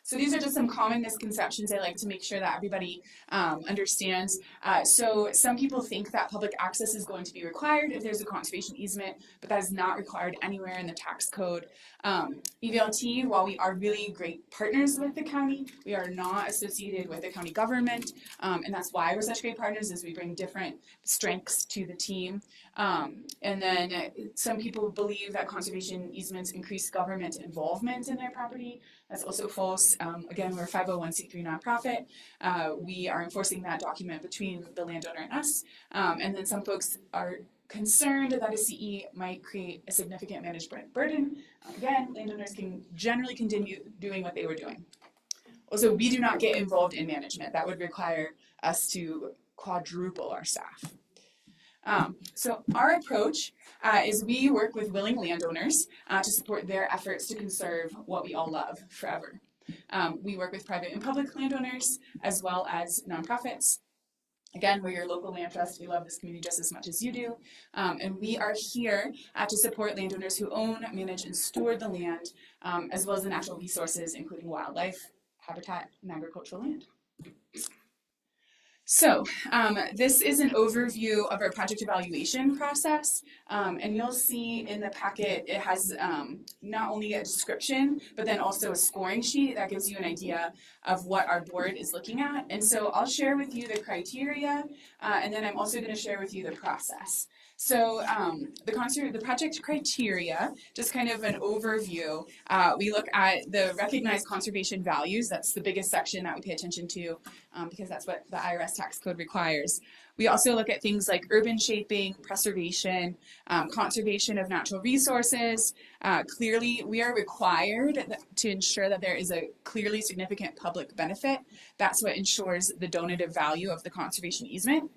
So these are just some common misconceptions I like to make sure that everybody understands. So some people think that public access is going to be required if there's a conservation easement, but that is not required anywhere in the tax code. EVLT, while we are really great partners with the county, we are not associated with the county government, and that's why we're such great partners, is we bring different strengths to the team. And then some people believe that conservation easements increase government involvement in their property. That's also false. Again, we're a 501c3 nonprofit. We are enforcing that document between the landowner and us. And then some folks are concerned that a CE might create a significant management burden. Again, landowners can generally continue doing what they were doing. Also, we do not get involved in management. That would require us to quadruple our staff. So our approach is we work with willing landowners to support their efforts to conserve what we all love forever. We work with private and public landowners as well as nonprofits. Again, we're your local land trust. We love this community just as much as you do. And we are here to support landowners who own, manage, and steward the land, as well as the natural resources, including wildlife, habitat, and agricultural land. So this is an overview of our project evaluation process, and you'll see in the packet it has not only a description, but then also a scoring sheet that gives you an idea of what our board is looking at. And so I'll share with you the criteria, and then I'm also going to share with you the process. So the project criteria, just kind of an overview, we look at the recognized conservation values. That's the biggest section that we pay attention to because that's what the IRS tax code requires. We also look at things like urban shaping, preservation, conservation of natural resources. Clearly, we are required to ensure that there is a clearly significant public benefit. That's what ensures the donative value of the conservation easement.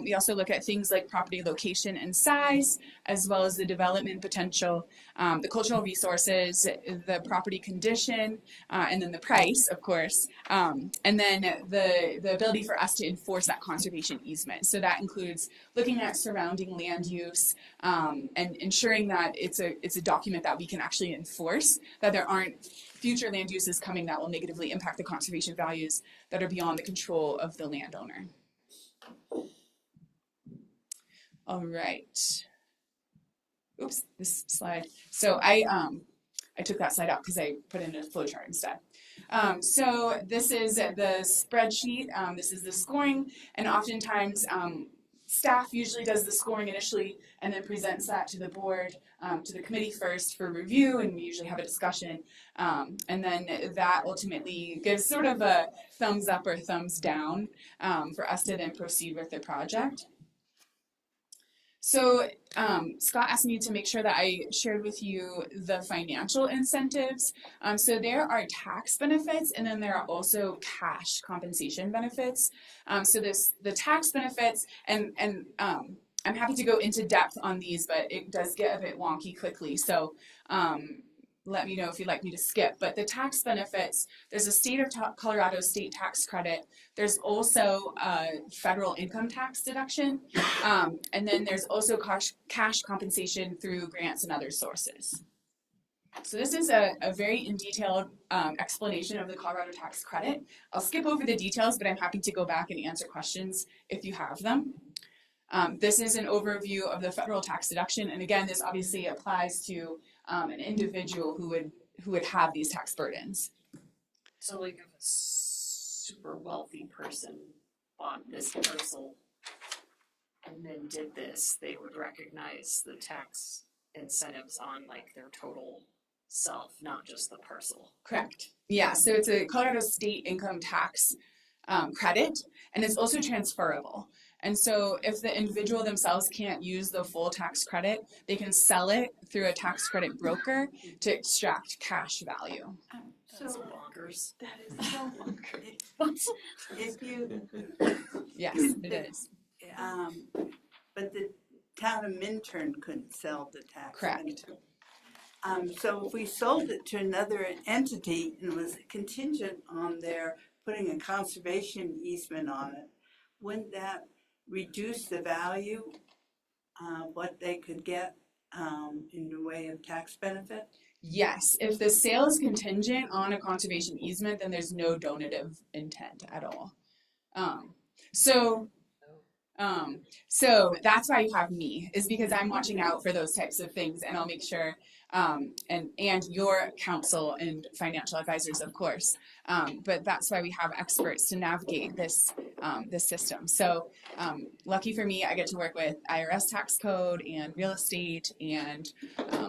We also look at things like property location and size, as well as the development potential, the cultural resources, the property condition, and then the price, of course, and then the ability for us to enforce that conservation easement. So that includes looking at surrounding land use and ensuring that it's a document that we can actually enforce, that there aren't future land uses coming that will negatively impact the conservation values that are beyond the control of the landowner. All right. Oops, this slide. So I took that slide out because I put in a flowchart instead. So this is the spreadsheet. This is the scoring, and oftentimes staff usually does the scoring initially and then presents that to the board, to the committee first for review, and we usually have a discussion. And then that ultimately gives sort of a thumbs up or thumbs down for us to then proceed with the project. So Scott asked me to make sure that I shared with you the financial incentives. So there are tax benefits, and then there are also cash compensation benefits. So the tax benefits, and I'm happy to go into depth on these, but it does get a bit wonky quickly. So let me know if you'd like me to skip. But the tax benefits, there's a state of Colorado state tax credit. There's also a federal income tax deduction. And then there's also cash compensation through grants and other sources. So this is a very in detailed explanation of the Colorado tax credit. I'll skip over the details, but I'm happy to go back and answer questions if you have them. This is an overview of the federal tax deduction. And again, this obviously applies to an individual who would have these tax burdens. So like if a super wealthy person bought this parcel and then did this, they would recognize the tax incentives on like their total self, not just the parcel. Correct. Yeah, so it's a Colorado state income tax credit, and it's also transferable. And so if the individual themselves can't use the full tax credit, they can sell it through a tax credit broker to extract cash value. That's bonkers. That is so bonkers. If you, Yes, it is. But the town of Minturn couldn't sell the tax. Correct. So if we sold it to another entity and was contingent on their putting a conservation easement on it, wouldn't that reduce the value, what they could get in the way of tax benefit? Yes, if the sale is contingent on a conservation easement, then there's no donative intent at all. So that's why you have me, is because I'm watching out for those types of things, and I'll make sure, and your counsel and financial advisors, of course. But that's why we have experts to navigate this system. So lucky for me, I get to work with IRS tax code and real estate and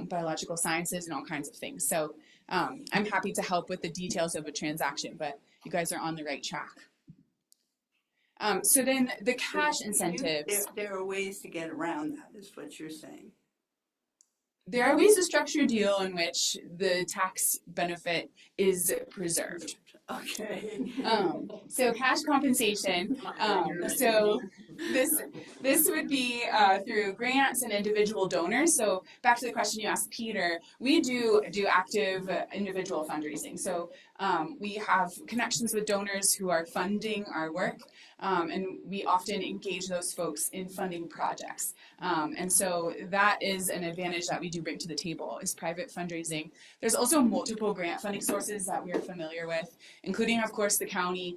biological sciences and all kinds of things. So I'm happy to help with the details of a transaction, but you guys are on the right track. So then the cash incentives. There are ways to get around that, is what you're saying. There are ways to structure a deal in which the tax benefit is preserved. Okay. So cash compensation. So this would be through grants and individual donors. So back to the question you asked, Peter, we do active individual fundraising. So we have connections with donors who are funding our work, and we often engage those folks in funding projects. And so that is an advantage that we do bring to the table, is private fundraising. There's also multiple grant funding sources that we are familiar with, including, of course, the county,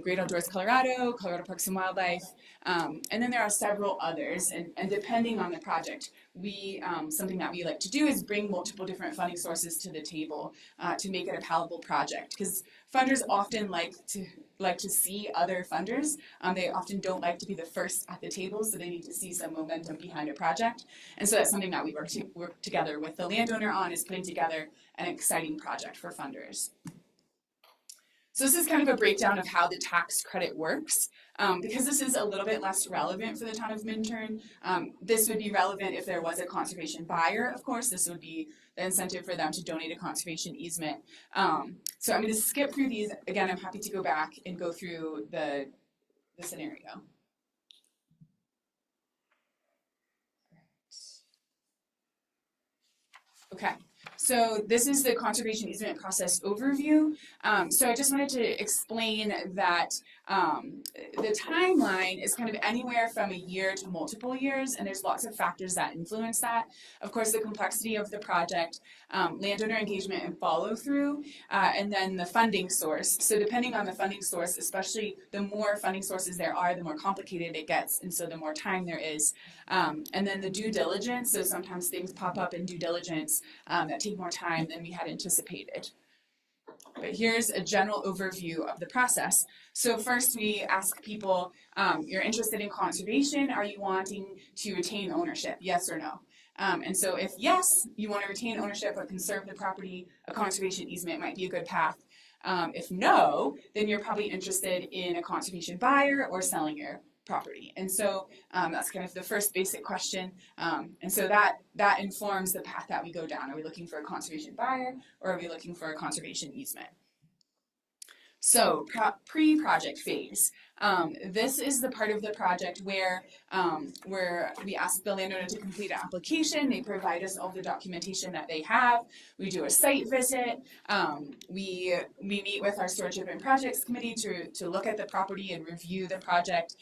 Great Outdoors Colorado, Colorado Parks and Wildlife, and then there are several others. And depending on the project, we something that we like to do is bring multiple different funding sources to the table to make it a palatable project, because funders often like to see other funders. They often don't like to be the first at the table, so they need to see some momentum behind a project. And so that's something that we work together with the landowner on, is putting together an exciting project for funders. So this is kind of a breakdown of how the tax credit works. Because this is a little bit less relevant for the town of Minturn, this would be relevant if there was a conservation buyer, of course. This would be the incentive for them to donate a conservation easement. So I'm going to skip through these. Again, I'm happy to go back and go through the scenario. Okay. So this is the conservation easement process overview. So I just wanted to explain that the timeline is kind of anywhere from a year to multiple years, and there's lots of factors that influence that. Of course, the complexity of the project, landowner engagement and follow through, and then the funding source. So depending on the funding source, especially the more funding sources there are, the more complicated it gets, and so the more time there is. And then the due diligence, so sometimes things pop up in due diligence that take more time than we had anticipated. But here's a general overview of the process. So first we ask people, you're interested in conservation, are you wanting to retain ownership, yes or no? And so if yes, you want to retain ownership but conserve the property, a conservation easement might be a good path. If no, then you're probably interested in a conservation buyer or selling your property. And so that's kind of the first basic question. And so that informs the path that we go down. Are we looking for a conservation buyer, or are we looking for a conservation easement? Pre-project phase. This is the part of the project where we ask the landowner to complete an application. They provide us all the documentation that they have. We do a site visit. We meet with our Stewardship and Projects Committee to look at the property and review the project.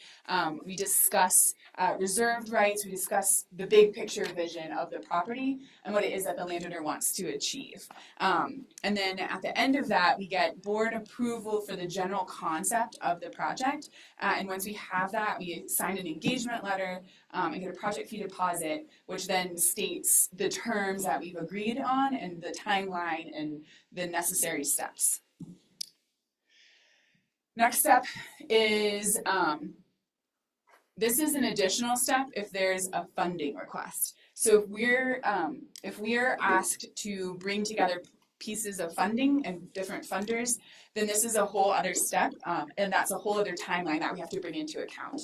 We discuss reserved rights. We discuss the big picture vision of the property and what it is that the landowner wants to achieve. And then at the end of that, we get board approval for the general concept of the project. And once we have that, we sign an engagement letter and get a project fee deposit, which then states the terms that we've agreed on and the timeline and the necessary steps. Next step is, this is an additional step if there's a funding request. So if we're asked to bring together pieces of funding and different funders, then this is a whole other step, and that's a whole other timeline that we have to bring into account,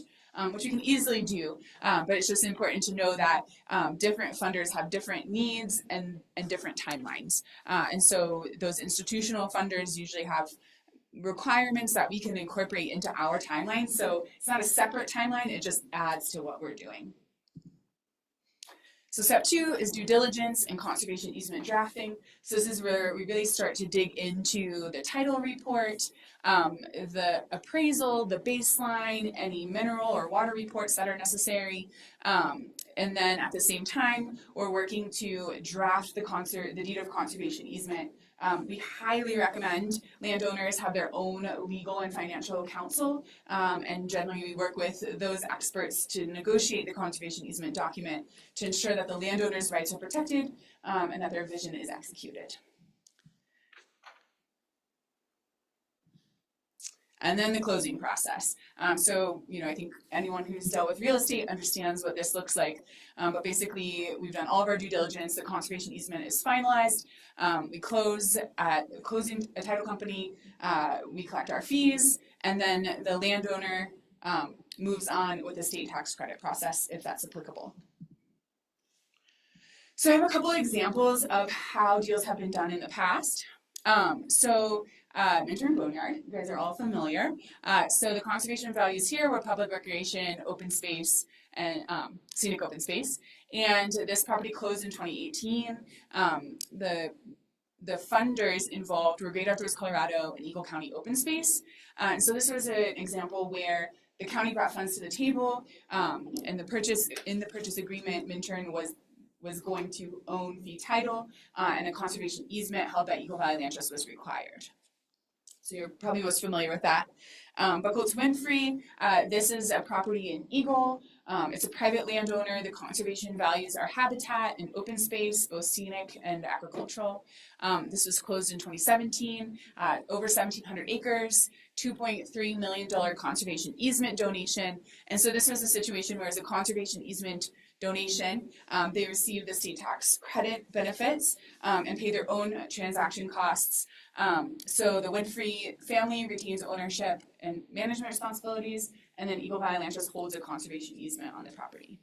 which we can easily do, but it's just important to know that different funders have different needs and different timelines. And so those institutional funders usually have requirements that we can incorporate into our timeline. So it's not a separate timeline, it just adds to what we're doing. So step 2 is due diligence and conservation easement drafting. So this is where we really start to dig into the title report, the appraisal, the baseline, any mineral or water reports that are necessary. And then at the same time, we're working to draft the deed of conservation easement. We highly recommend landowners have their own legal and financial counsel, and generally we work with those experts to negotiate the conservation easement document to ensure that the landowner's rights are protected and that their vision is executed. And then the closing process. So, I think anyone who's dealt with real estate understands what this looks like. But basically, we've done all of our due diligence. The conservation easement is finalized. We close at closing a title company. We collect our fees, and then the landowner moves on with the state tax credit process if that's applicable. So I have a couple of examples of how deals have been done in the past. Minturn Boneyard, you guys are all familiar. So the conservation values here were public recreation, open space, and scenic open space. And this property closed in 2018. The funders involved were Great Outdoors Colorado and Eagle County Open Space. And so this was an example where the county brought funds to the table, and in the purchase agreement, Minturn was going to own the title, and a conservation easement held by Eagle Valley Land Trust was required. So you're probably most familiar with that. Buckle to Winfrey, this is a property in Eagle. It's a private landowner. The conservation values are habitat and open space, both scenic and agricultural. This was closed in 2017, over 1,700 acres, $2.3 million conservation easement donation. And so this was a situation where as a conservation easement donation, they received the state tax credit benefits and pay their own transaction costs. So the Winfrey family retains ownership and management responsibilities, and then Eagle Valley Land Trust holds a conservation easement on the property.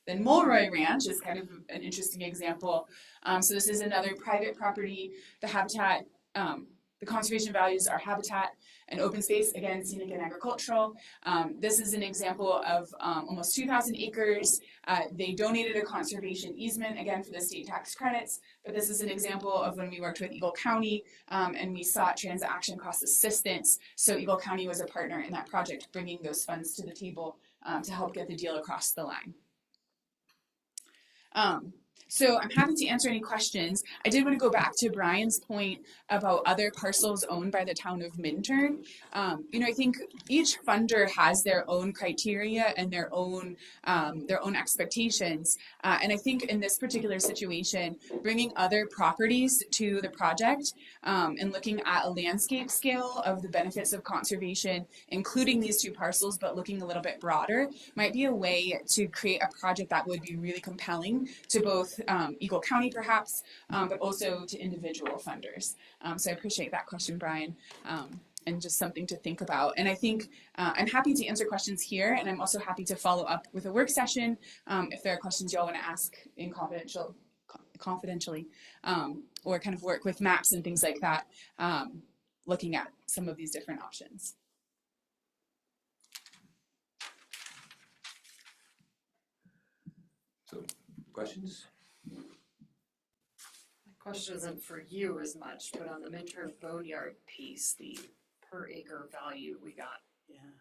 Then Mulroy Ranch is kind of an interesting example. So this is another private property. The habitat, the conservation values are habitat and open space, again, scenic and agricultural. This is an example of almost 2,000 acres. They donated a conservation easement, again, for the state tax credits, but this is an example of when we worked with Eagle County and we sought transaction cost assistance. So Eagle County was a partner in that project, bringing those funds to the table to help get the deal across the line. So I'm happy to answer any questions. I did want to go back to Brian's point about other parcels owned by the town of Minturn. I think each funder has their own criteria and their own expectations. And I think in this particular situation, bringing other properties to the project and looking at a landscape scale of the benefits of conservation, including these two parcels, but looking a little bit broader, might be a way to create a project that would be really compelling to both Eagle County perhaps, but also to individual funders. So I appreciate that question, Brian, and just something to think about. And I think I'm happy to answer questions here, and I'm also happy to follow up with a work session if there are questions y'all want to ask in confidentially, or kind of work with maps and things like that. looking at some of these different options. So, questions? My question isn't for you as much, but on the Minturn Boneyard piece, the per acre value we got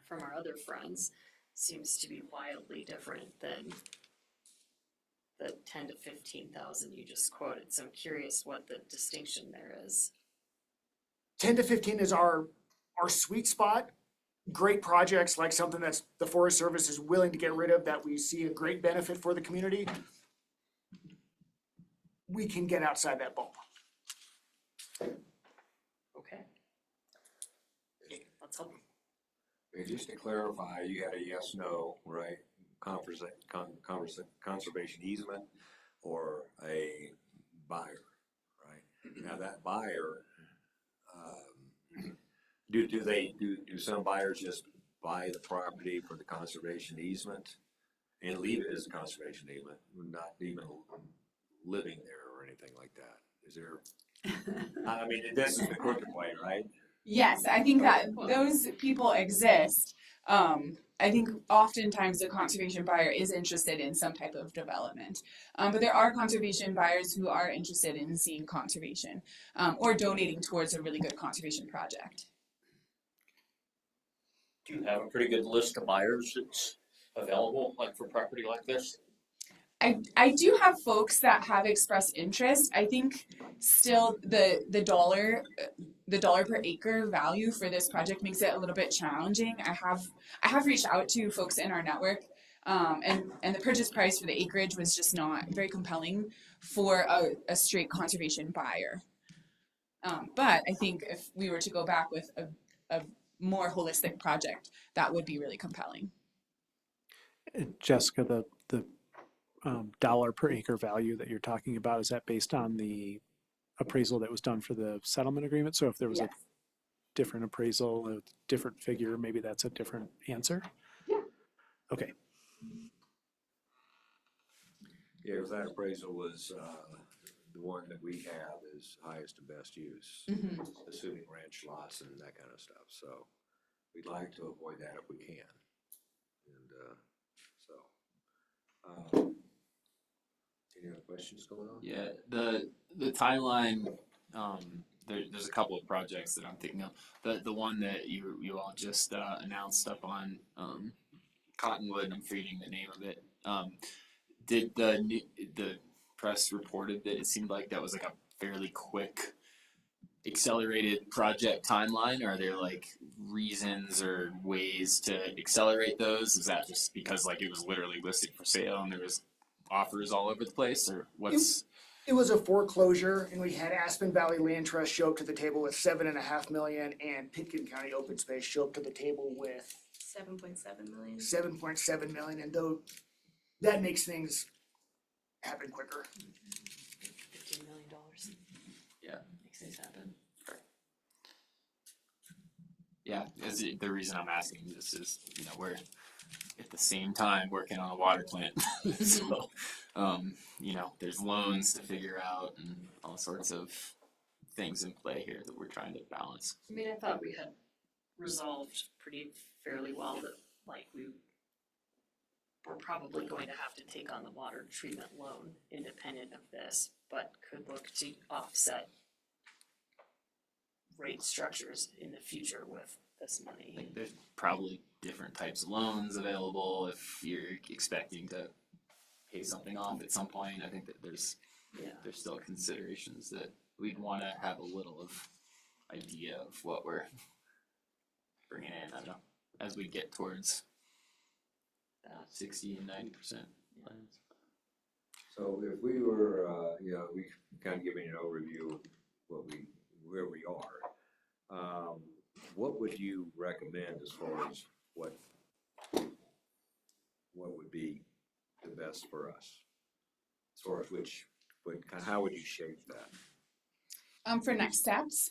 from our other friends seems to be wildly different than the 10 to 15,000 you just quoted. So I'm curious what the distinction there is. 10 to 15 is our sweet spot. Great projects, like something that's the Forest Service is willing to get rid of, that we see a great benefit for the community. We can get outside that ballpark. Okay. That's helpful. Okay, just to clarify, you had a yes, no, right? Conservation easement or a buyer, right? Now that buyer, do some buyers just buy the property for the conservation easement and leave it as a conservation easement, not even living there or anything like that? Is there, I mean, this is the crooked way, right? Yes, I think that those people exist. I think oftentimes the conservation buyer is interested in some type of development. But there are conservation buyers who are interested in seeing conservation or donating towards a really good conservation project. Do you have a pretty good list of buyers that's available, like for property like this? I do have folks that have expressed interest. I think still the dollar per acre value for this project makes it a little bit challenging. I have reached out to folks in our network, and the purchase price for the acreage was just not very compelling for a straight conservation buyer. But I think if we were to go back with a more holistic project, that would be really compelling. Jessica, the dollar per acre value that you're talking about, is that based on the appraisal that was done for the settlement agreement? So if there was a different appraisal, a different figure, maybe that's a different answer? Yeah. Okay. Yeah, if that appraisal was the one that we have is highest and best use, assuming ranch lots and that kind of stuff. So we'd like to avoid that if we can. And any other questions going on? Yeah, the timeline. There's a couple of projects that I'm thinking of. The one that you all just announced up on Cottonwood. I'm forgetting the name of it. Did the press reported that it seemed like that was like a fairly quick, accelerated project timeline? Are there like reasons or ways to accelerate those? Is that just because like it was literally listed for sale and there was offers all over the place, or what's? It was a foreclosure, and we had Aspen Valley Land Trust show up to the table with $7.5 million, and Pitkin County Open Space show up to the table with 7.7 million. 7.7 million, and though that makes things happen quicker. $15 million. Yeah, Makes things happen. Yeah, the reason I'm asking this is, we're at the same time working on a water plant. So, there's loans to figure out and all sorts of things in play here that we're trying to balance. I mean, I thought we had resolved pretty fairly well that like we're probably going to have to take on the water treatment loan independent of this, but could look to offset rate structures in the future with this money. There's probably different types of loans available if you're expecting to pay something off at some point. I think that there's still considerations that we'd want to have a little of idea of what we're bringing in. I don't know, as we get towards 60 and 90% plans. So if we were, we kind of giving an overview of where we are. What would you recommend as far as what would be the best for us? As far as how would you shape that? For next steps,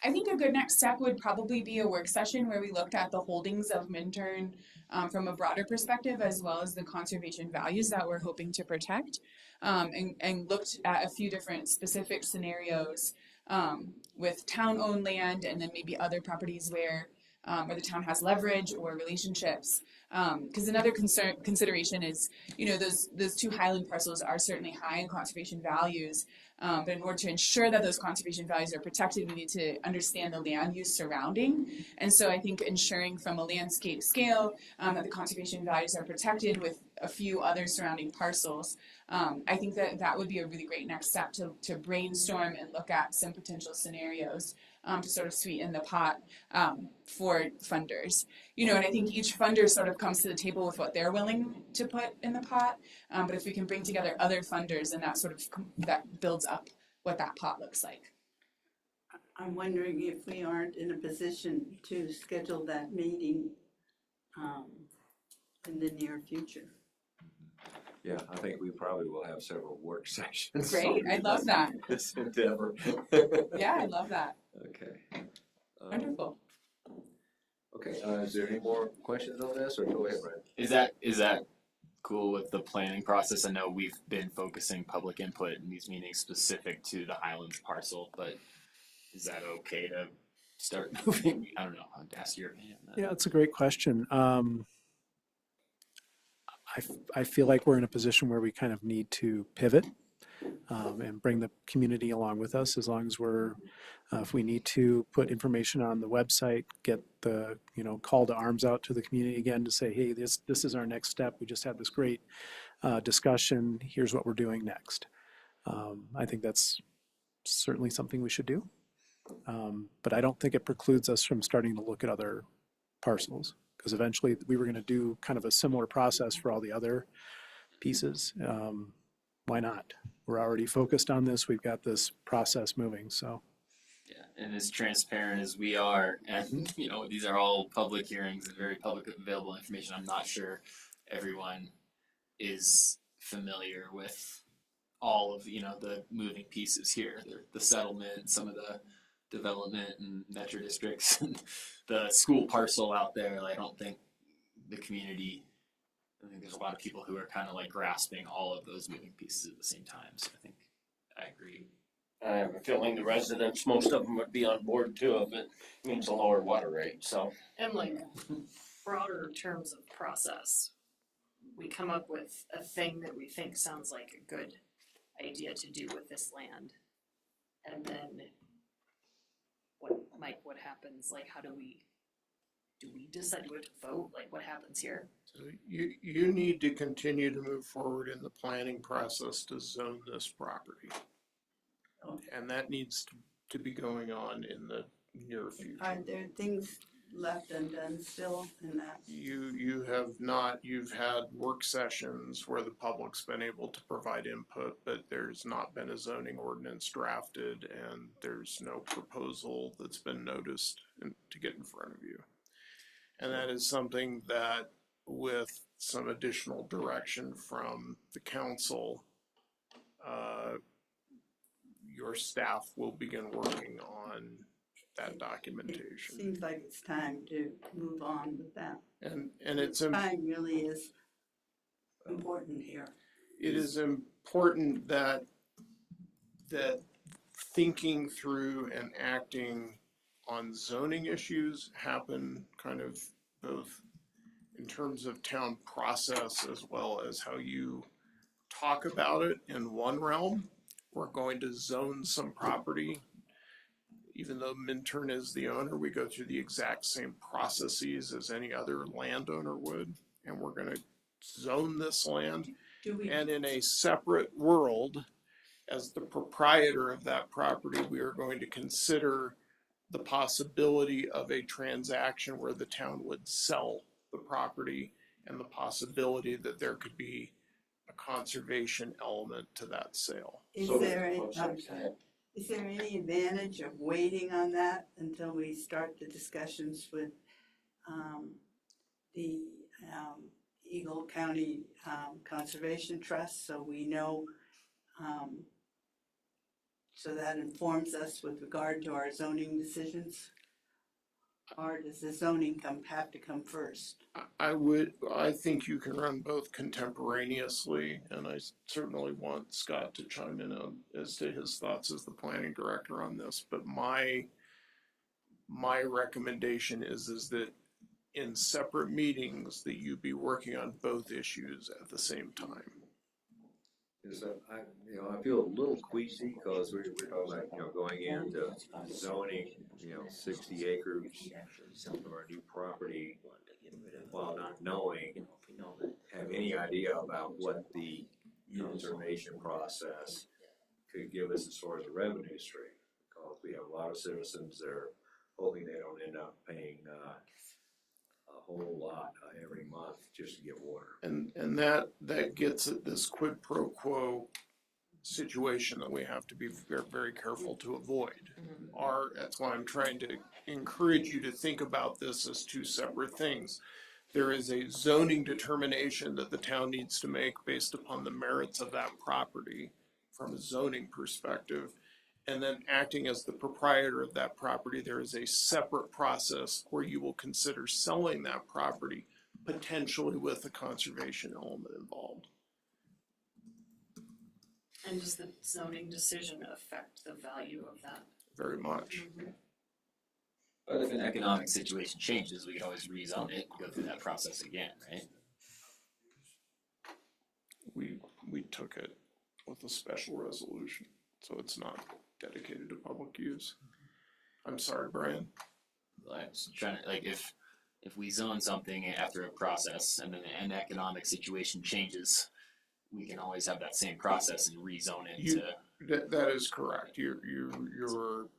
I think a good next step would probably be a work session where we looked at the holdings of Minturn from a broader perspective, as well as the conservation values that we're hoping to protect, and looked at a few different specific scenarios with town-owned land and then maybe other properties where the town has leverage or relationships. Because another consideration is, you know, those two highland parcels are certainly high in conservation values, but in order to ensure that those conservation values are protected, we need to understand the land use surrounding. And so I think ensuring from a landscape scale that the conservation values are protected with a few other surrounding parcels, I think that would be a really great next step to brainstorm and look at some potential scenarios to sort of sweeten the pot for funders. You know, and I think each funder sort of comes to the table with what they're willing to put in the pot. But if we can bring together other funders, then that sort of that builds up what that pot looks like. I'm wondering if we aren't in a position to schedule that meeting in the near future. Yeah, I think we probably will have several work sessions. Great, I love that. This endeavor. Yeah, I love that. Okay. Wonderful. Okay, is there any more questions on this, or go ahead, Brad? Is that cool with the planning process? I know we've been focusing public input in these meetings specific to the Highlands parcel, but is that okay to start moving? I don't know, I'll ask your opinion on that. Yeah, it's a great question. I feel like we're in a position where we kind of need to pivot and bring the community along with us, as long as we're, if we need to put information on the website, get the, you know, call to arms out to the community again to say, hey, this is our next step. We just had this great discussion. Here's what we're doing next. I think that's certainly something we should do. But I don't think it precludes us from starting to look at other parcels, because eventually we were going to do kind of a similar process for all the other pieces. Why not? We're already focused on this. We've got this process moving, so. Yeah, and as transparent as we are, and you know, these are all public hearings and very public available information. I'm not sure everyone is familiar with all of, you know, the moving pieces here, the settlement, some of the development and metro districts, and the school parcel out there. Like, I don't think the community, I think there's a lot of people who are kind of like grasping all of those moving pieces at the same time. So I think I agree. I have a feeling the residents, most of them would be on board too if it means a lower water rate, so. And like broader terms of process, we come up with a thing that we think sounds like a good idea to do with this land. And then what happens? Like, how do we decide what to vote? Like, what happens here? So you need to continue to move forward in the planning process to zone this property. And that needs to be going on in the near future. Are there things left undone still in that? You have not, you've had work sessions where the public's been able to provide input, but there's not been a zoning ordinance drafted and there's no proposal that's been noticed to get in front of you. And that is something that, with some additional direction from the council, your staff will begin working on that documentation. It seems like it's time to move on with that. And it's time really is important here. It is important that thinking through and acting on zoning issues happen kind of both in terms of town process as well as how you talk about it in one realm. We're going to zone some property. Even though Minturn is the owner, we go through the exact same processes as any other landowner would, and we're going to zone this land. And in a separate world, as the proprietor of that property, we are going to consider the possibility of a transaction where the town would sell the property and the possibility that there could be a conservation element to that sale. Is there any advantage of waiting on that until we start the discussions with the Eagle County Conservation Trust, so we know, so that informs us with regard to our zoning decisions? Or does the zoning have to come first? I think you can run both contemporaneously, and I certainly want Scott to chime in on as to his thoughts as the planning director on this, but my recommendation is that in separate meetings that you be working on both issues at the same time. Is that, I feel a little queasy because we're talking about, going into zoning, 60 acres of our new property while not knowing, have any idea about what the conservation process could give us as far as a revenue stream. Because we have a lot of citizens that are hoping they don't end up paying a whole lot every month just to get water. And that gets at this quid pro quo situation that we have to be very, very careful to avoid. That's why I'm trying to encourage you to think about this as two separate things. There is a zoning determination that the town needs to make based upon the merits of that property from a zoning perspective. And then acting as the proprietor of that property, there is a separate process where you will consider selling that property, potentially with a conservation element involved. And does the zoning decision affect the value of that? Very much. But if an economic situation changes, we can always rezone it and go through that process again, right? We took it with a special resolution, so it's not dedicated to public use. I'm sorry, Brian. Like, trying to, if we zone something after a process and then an economic situation changes, we can always have that same process and rezone it to. That is correct. You're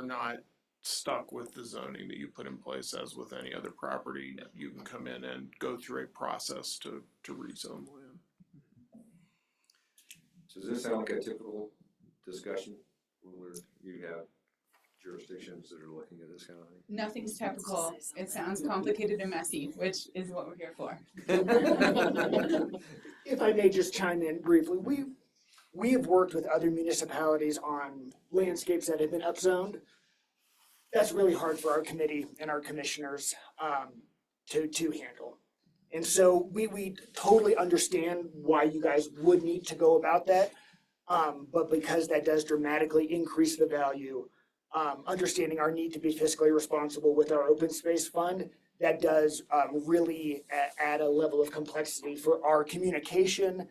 not stuck with the zoning that you put in place as with any other property. You can come in and go through a process to rezone land. So does this sound like a typical discussion when you have jurisdictions that are looking at this kind of thing? Nothing's typical. It sounds complicated and messy, which is what we're here for. If I may just chime in briefly, we have worked with other municipalities on landscapes that have been upzoned. That's really hard for our committee and our commissioners to handle. And so we totally understand why you guys would need to go about that. But because that does dramatically increase the value, understanding our need to be fiscally responsible with our open space fund, that does really add a level of complexity for our communication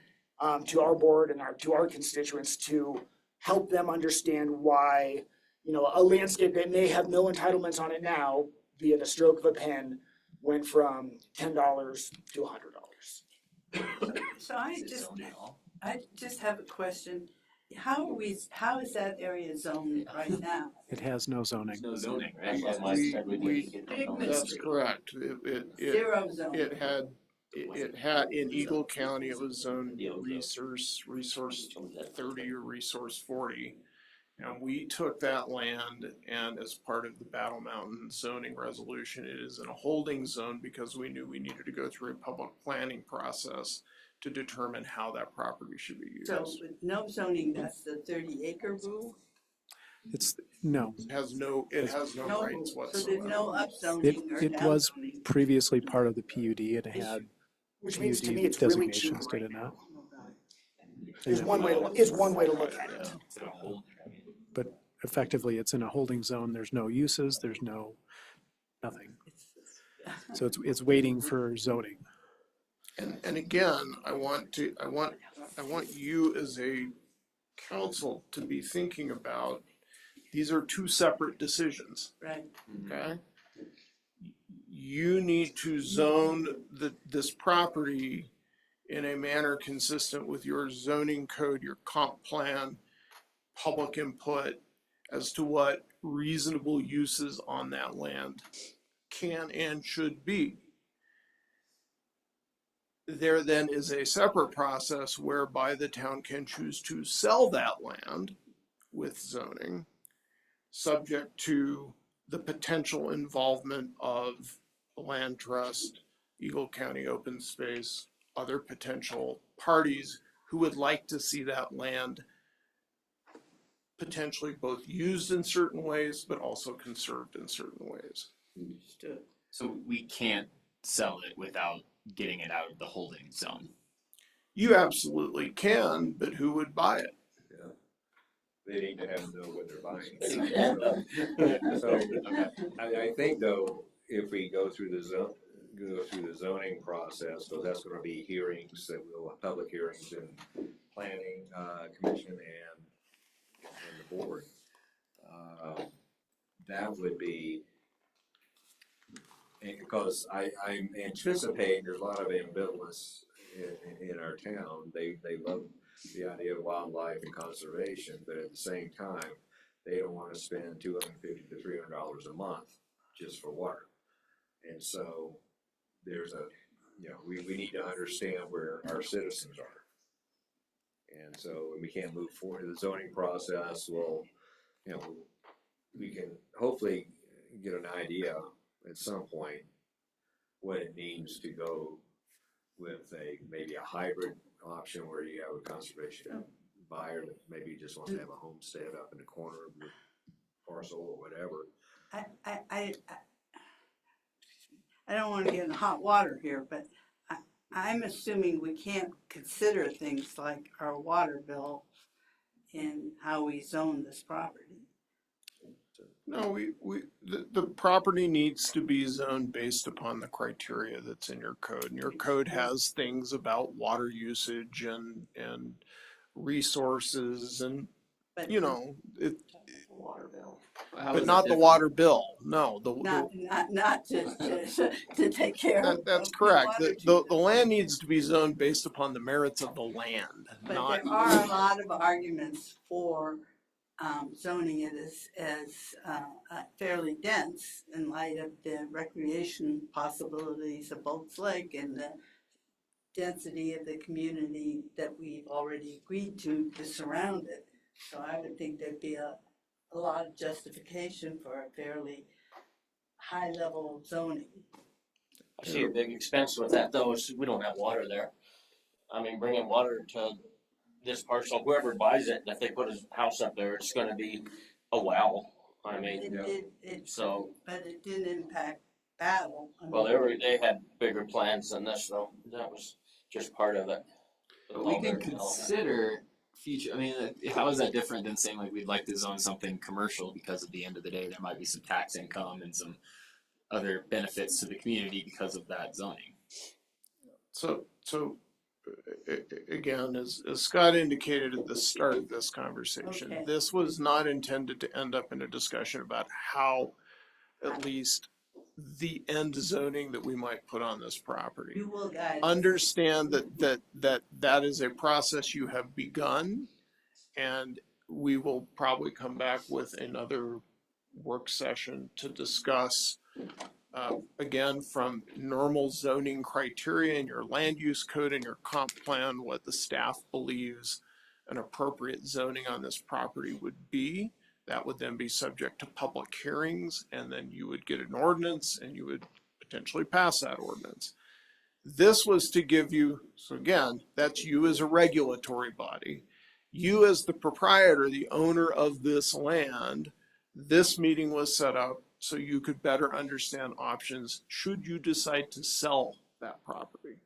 to our board and to our constituents to help them understand why, a landscape that may have no entitlements on it now via the stroke of a pen went from $10 to $100. So I just have a question. How is that area zoned right now? It has no zoning. No zoning, right? That's correct. Zero zoning. It had in Eagle County, it was zoned resource 30 or resource 40. And we took that land, and as part of the Battle Mountain zoning resolution, it is in a holding zone because we knew we needed to go through a public planning process to determine how that property should be used. So with no zoning, that's the 30-acre rule? No. It has no rights whatsoever. So there's no upzoning or It was downzoning? previously part of the PUD. It had Which means to me PUD it's really cheap designations, did it not? Is one way to look at it. But effectively, it's in a holding zone. There's no uses. There's nothing. So it's waiting for zoning. And again, I want you as a council to be thinking about, these are two separate decisions. Right. Okay? You need to zone this property in a manner consistent with your zoning code, your comp plan, public input as to what reasonable uses on that land can and should be. There then is a separate process whereby the town can choose to sell that land with zoning, subject to the potential involvement of the land trust, Eagle County Open Space, other potential parties who would like to see that land potentially both used in certain ways, but also conserved in certain ways. Understood. So we can't sell it without getting it out of the holding zone. You absolutely can, but who would buy it? Yeah. They need to have know what they're buying. So, I think though, if we go through the zoning process, so that's gonna be hearings, that we'll have public hearings in planning, commission and the board. That would be, because I'm anticipating there's a lot of ambivalence in our town. They love the idea of wildlife and conservation, but at the same time, they don't want to spend $250 to $300 a month just for water. And so there's we need to understand where our citizens are. And so we can't move forward. The zoning process will, we can hopefully get an idea at some point what it means to go with maybe a hybrid option where you have a conservation buyer that maybe just wants to have a homestead up in the corner of your parcel or whatever. I don't want to get in hot water here, but I'm assuming we can't consider things like our water bill in how we zone this property. No, the property needs to be zoned based upon the criteria that's in your code. And your code has things about water usage and resources and, Water bill. but not the water bill. No, Not to take care of. That's correct. The land needs to be zoned based upon the merits of the land. But there are a lot of arguments for zoning it as fairly dense in light of the recreation possibilities of Bolts Lake and the density of the community that we've already agreed to surround it. So I would think there'd be a lot of justification for a fairly high level of zoning. I see a big expense with that though, is we don't have water there. I mean, bringing water to this parcel, whoever buys it, if they put a house up there, it's gonna be a well. I mean, But it didn't impact Battle. well, they had bigger plans than this, so that was just part of it. But we can consider future, I mean, how is that different than saying like we'd like to zone something commercial, because at the end of the day, there might be some tax income and some other benefits to the community because of that zoning. So again, as Scott indicated at the start of this conversation, this was not intended to end up in a discussion about how at least the end zoning that we might put on this property. You will guys. Understand that is a process you have begun, and we will probably come back with another work session to discuss again, from normal zoning criteria in your land use code and your comp plan, what the staff believes an appropriate zoning on this property would be. That would then be subject to public hearings, and then you would get an ordinance and you would potentially pass that ordinance. This was to give you, so again, that's you as a regulatory body. You as the proprietor, the owner of this land, this meeting was set up so you could better understand options should you decide to sell that property,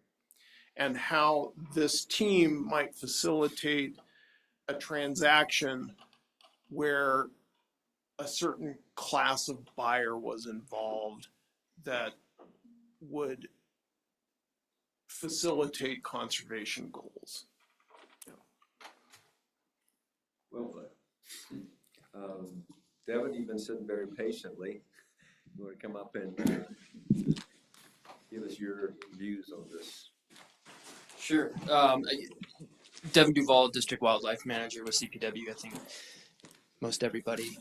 and how this team might facilitate a transaction where a certain class of buyer was involved that would facilitate conservation goals. Well put. Devin, you've been sitting very patiently. You want to come up and give us your views on this? Sure. Devin Duval, District Wildlife Manager with CPW. I think most everybody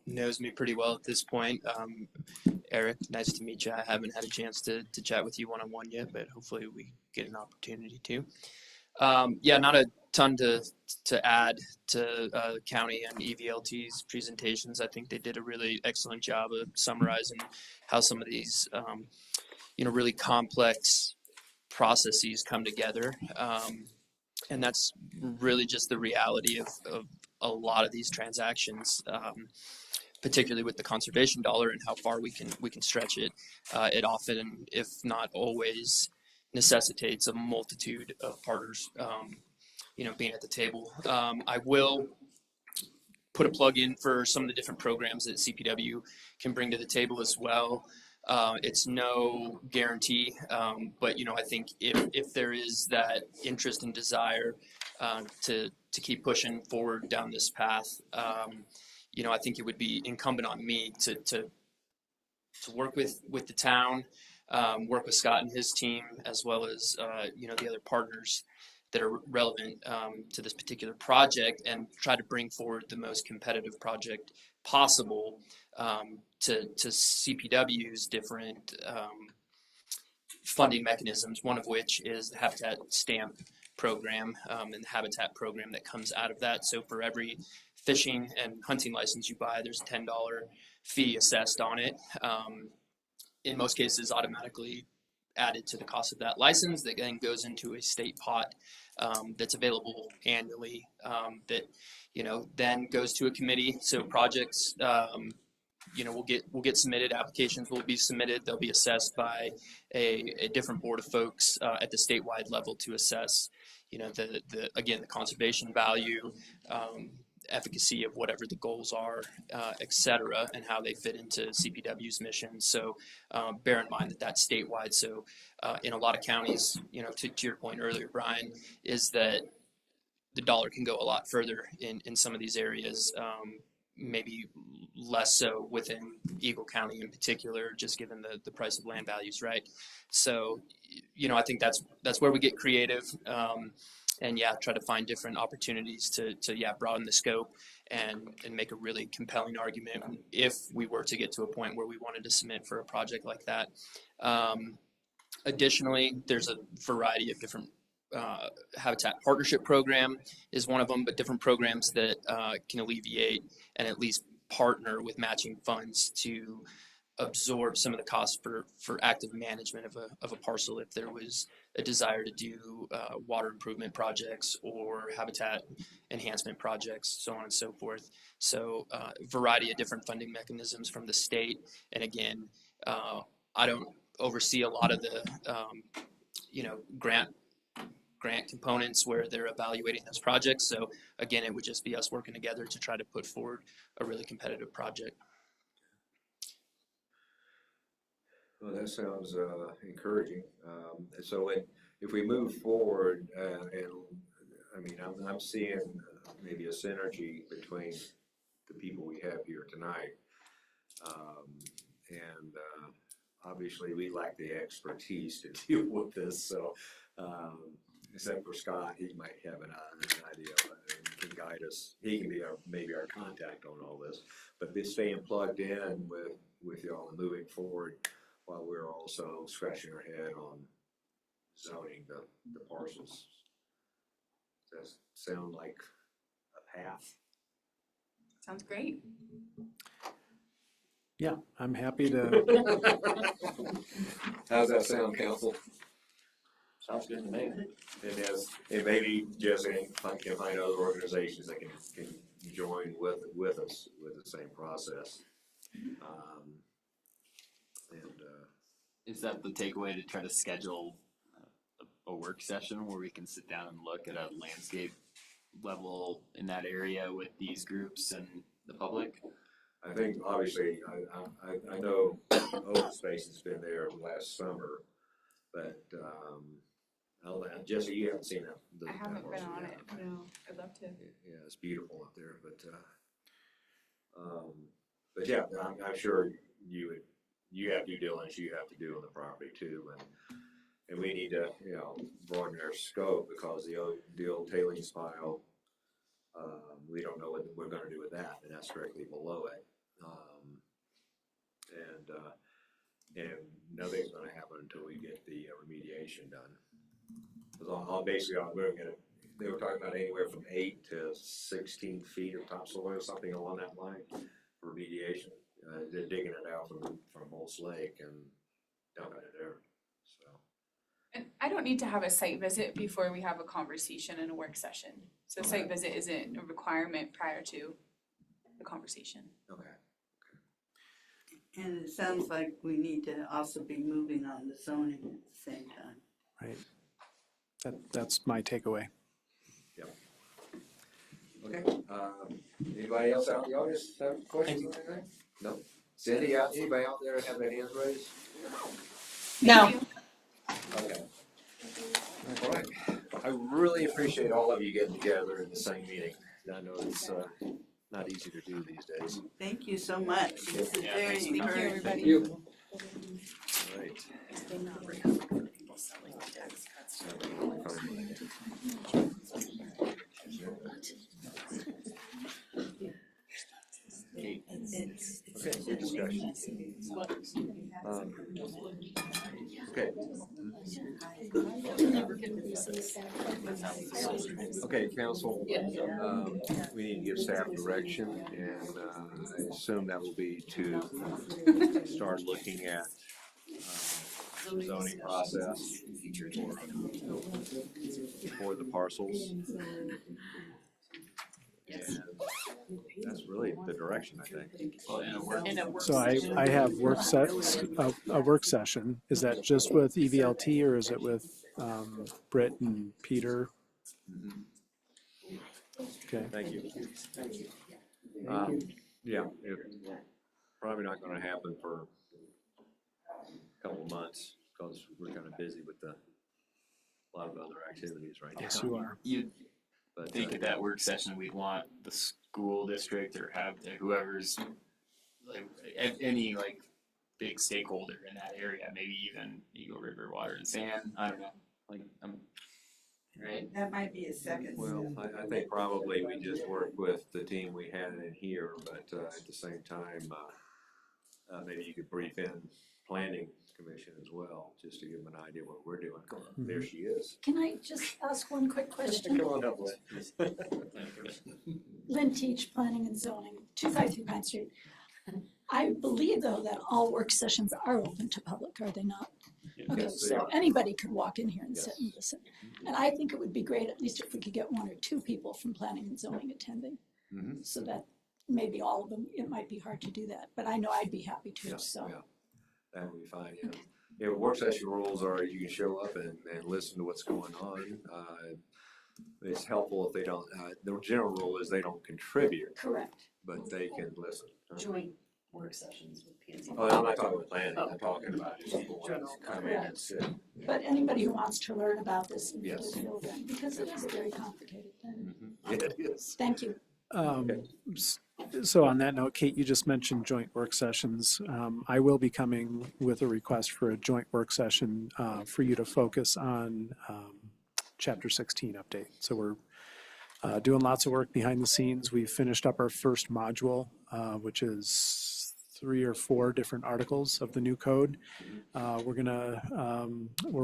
knows me pretty well at this point. Eric, nice to meet you. I haven't had a chance to chat with you one-on-one yet, but hopefully we get an opportunity to. Not a ton to add to the county and EVLT's presentations. I think they did a really excellent job of summarizing how some of these, really complex processes come together. And that's really just the reality of a lot of these transactions. particularly with the conservation dollar and how far we can stretch it. It often, if not always, necessitates a multitude of partners, being at the table. I will put a plug in for some of the different programs that CPW can bring to the table as well. It's no guarantee, but I think if there is that interest and desire to keep pushing forward down this path, I think it would be incumbent on me to work with the town, work with Scott and his team, as well as the other partners that are relevant to this particular project, and try to bring forward the most competitive project possible to CPW's different funding mechanisms, one of which is the Habitat Stamp program and the Habitat program that comes out of that. So for every fishing and hunting license you buy, there's a $10 fee assessed on it. In most cases, automatically added to the cost of that license, that then goes into a state pot that's available annually, that then goes to a committee. So projects will get submitted, applications will be submitted, they'll be assessed by a different board of folks at the statewide level to assess the conservation value, efficacy of whatever the goals are, et cetera, and how they fit into CPW's mission. So bear in mind that that's statewide. So in a lot of counties, to your point earlier, Brian, is that the dollar can go a lot further in some of these areas, maybe less so within Eagle County in particular, just given the price of land values, right? So, I think that's where we get creative. And try to find different opportunities to broaden the scope and make a really compelling argument if we were to get to a point where we wanted to submit for a project like that. Additionally, there's a variety of different Habitat Partnership Program is one of them, but different programs that can alleviate and at least partner with matching funds to absorb some of the costs for active management of a parcel if there was a desire to do water improvement projects or habitat enhancement projects, so on and so forth. So variety of different funding mechanisms from the state. And again, I don't oversee a lot of the grant components where they're evaluating those projects. So again, it would just be us working together to try to put forward a really competitive project. Well, that sounds encouraging. So if we move forward, I'm seeing maybe a synergy between the people we have here tonight. Obviously we lack the expertise to deal with this. So except for Scott, he might have an idea and can guide us. He can be maybe our contact on all this, but staying plugged in with y'all and moving forward, while we're also scratching our head on zoning the parcels. Does that sound like a path? Sounds great. Yeah, I'm happy to. How's that sound, council? Sounds good to me. And maybe Jesse can find other organizations that can join with us with the same process. Is that the takeaway, to try to schedule a work session where we can sit down and look at a landscape level in that area with these groups and the public? I think obviously I know Open Space has been there last summer, but Jesse, you haven't seen it. I haven't been on it. No, I'd love to. Yeah, it's beautiful up there, but yeah, I'm sure you have due diligence you have to do on the property too, and we need to broaden our scope, because the old tailings pile, we don't know what we're going to do with that, and that's directly below it, and nothing's going to happen until we get the remediation done. Because they were talking about anywhere from 8 to 16 feet of topsoil, something along that line, for remediation. They're digging it out from Bolts Lake and dumping it there. So. And I don't need to have a site visit before we have a conversation and a work session. So a site visit isn't a requirement prior to the conversation. Okay. And it sounds like we need to also be moving on the zoning at the same time. Right. That's my takeaway. Yeah. Okay, anybody else out in the audience have questions or anything? No? Cindy, anybody out there have their hands raised? No. Okay. All right. I really appreciate all of you getting together in the same meeting. I know it's not easy to do these days. Thank you so much. This is very Thank you, encouraging. Thank you. All right. Okay, discussion. Okay. Okay, council, we need to give staff direction, and I assume that will be to start looking at zoning process for the parcels. And that's really the direction, I think. So I have a work session. Is that just with EVLT or is it with Britt and Peter? Okay. Thank you. Yeah, it's probably not gonna happen for a couple of months because we're kind of busy with a lot of other activities right now. Yes, you are. You'd But think at that work session, we'd want the school district or have whoever's like any like big stakeholder in that area, maybe even Eagle River Water and Sand. I don't know. Like, right? That might be a second. Well, I think probably we just work with the team we had in here, but at the same time, maybe you could brief in planning commission as well, just to give them an idea what we're doing. There she is. Can I just ask one quick question? Come on up, Lynn. Lynn Teach, Planning and Zoning, 253 Pine Street. I believe though that all work sessions are open to public, are they not? Okay, Yes, they so are. anybody could walk in here and Yes. sit and listen. And I think it would be great, at least if we could get one or two people from Planning and Zoning attending. Mhm. So that maybe all of them, it might be hard to do that, but I know I'd be happy to, Yeah, so. yeah. That would be fine, yeah. Yeah, work session rules are you can show up and listen to what's going on. It's helpful if they don't, the general rule is they don't contribute, Correct. but they can listen. Joint work sessions with P and Z. Oh, I'm not talking about planning, I'm talking about just people want to come in and sit. But anybody who wants to learn about this, and Yes. feel then, because it is very complicated then. It is. Thank you. So on that note, Kate, you just mentioned joint work sessions. I will be coming with a request for a joint work session for you to focus on Chapter 16 update. So we're doing lots of work behind the scenes. We've finished up our first module, which is 3 or 4 different articles of the new code. We're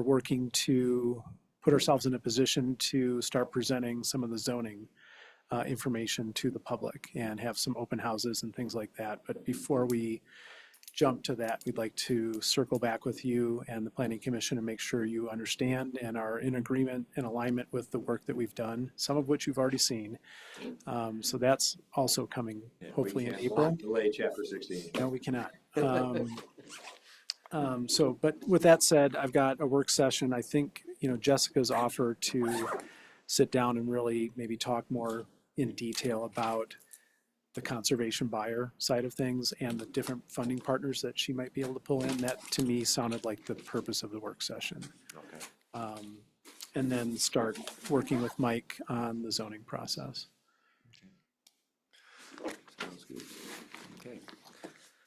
working to put ourselves in a position to start presenting some of the zoning information to the public and have some open houses and things like that. But before we jump to that, we'd like to circle back with you and the Planning Commission and make sure you understand and are in agreement and alignment with the work that we've done, some of which you've already seen. So that's also coming hopefully in April. Delay chapter 16. No, we cannot. But with that said, I've got a work session. I think, Jessica's offer to sit down and really maybe talk more in detail about the conservation buyer side of things and the different funding partners that she might be able to pull in. That to me sounded like the purpose of the work session. Okay. And then start working with Mike on the zoning process. Sounds good. Okay.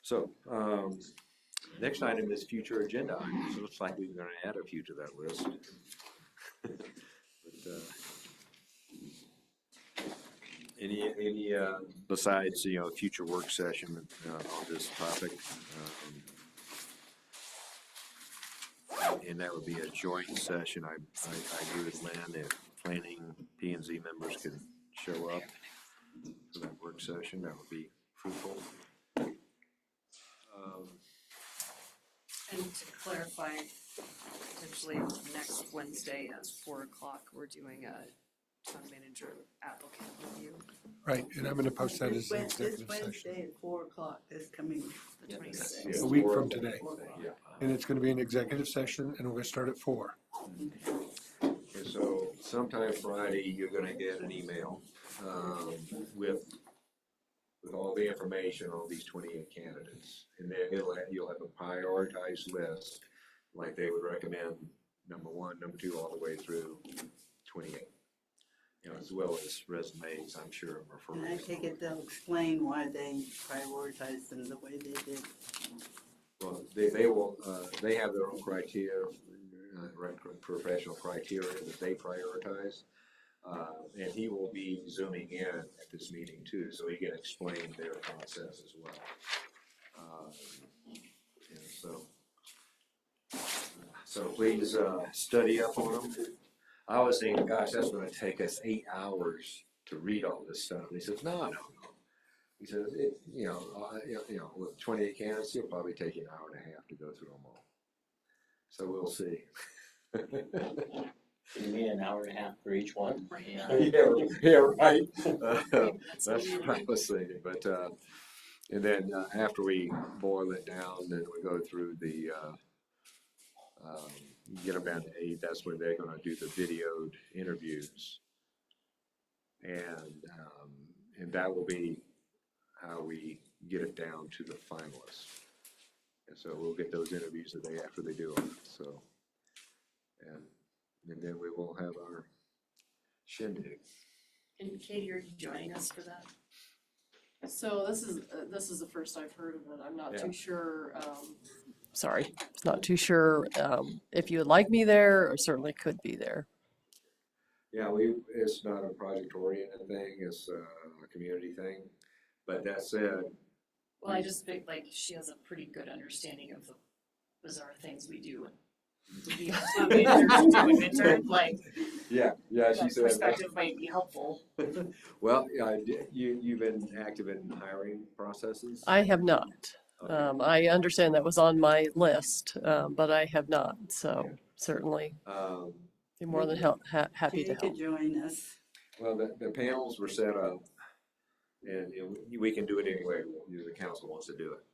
So, next item is future agenda items. It looks like we're gonna add a few to that list. But, any, besides, future work session, on this topic, and that would be a joint session. I agree with Lynn, if planning P and Z members could show up for that work session, that would be fruitful. And to clarify, potentially next Wednesday at 4 o'clock, we're doing a town manager applicant review. Right, and I'm gonna post that as This an Wednesday, executive session. at 4 o'clock, this coming. The 26th. Yeah, A week four from of them. today. Yeah. And it's gonna be an executive session and we're gonna start at 4. And so sometime Friday, you're gonna get an email, with all the information on these 28 candidates. And then you'll have a prioritized list, like they would recommend, number 1, number 2, all the way through 28. You know, as well as resumes, I'm sure, And I referrals. take it they'll explain why they prioritized them the way they did. Well, they will, they have their own criteria, professional criteria that they prioritize. And he will be zooming in at this meeting too, so he can explain their process as well. And so please, study up on them. I was thinking, gosh, that's gonna take us 8 hours to read all this stuff. And he says, no. He says, with 28 candidates, it'll probably take you an hour and a half to go through them all. So we'll see. You mean an hour and a half for each one? Yeah, right. That's what I was thinking, but, and then after we boil it down, then we go through the, get them down to 8, that's where they're gonna do the videoed interviews. And that will be how we get it down to the finalists. And so we'll get those interviews the day after they do them, so. And then we will have our shindig. And Katie, are you joining us for that? So this is the first I've heard of it. I'm not Yeah. too sure, not too sure, if you would like me there, or certainly could be there. Yeah, it's not a project oriented thing, it's a community thing, but that said. Well, I just think like she has a pretty good understanding of the bizarre things we do. Like, Yeah, she that said. perspective might be helpful. Well, you've been active in hiring processes? I have not. Okay. I understand that was on my list, but I have not, so certainly be more than happy to Jay help. could join us. Well, the panels were set up, and we can do it any way the council wants to do it.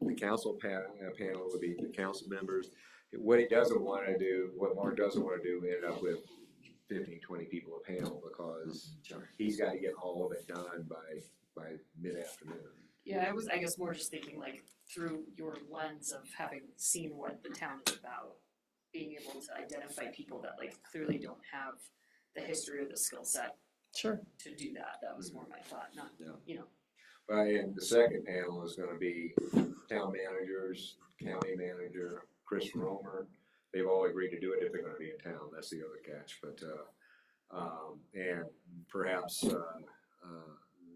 The council panel would be the council members. What he doesn't want to do, what Mark doesn't want to do, we end up with 15, 20 people a panel, because he's got to get all of it done by mid-afternoon. Yeah, I was, I guess, more just thinking like through your lens of having seen what the town is about, being able to identify people that like clearly don't have the history or the skill set. Sure. To do that. That was more my thought, not, you know. Right, and the second panel is gonna be town managers, county manager, Chris Romer. They've all agreed to do it if they're gonna be in town, that's the other catch, but, and perhaps,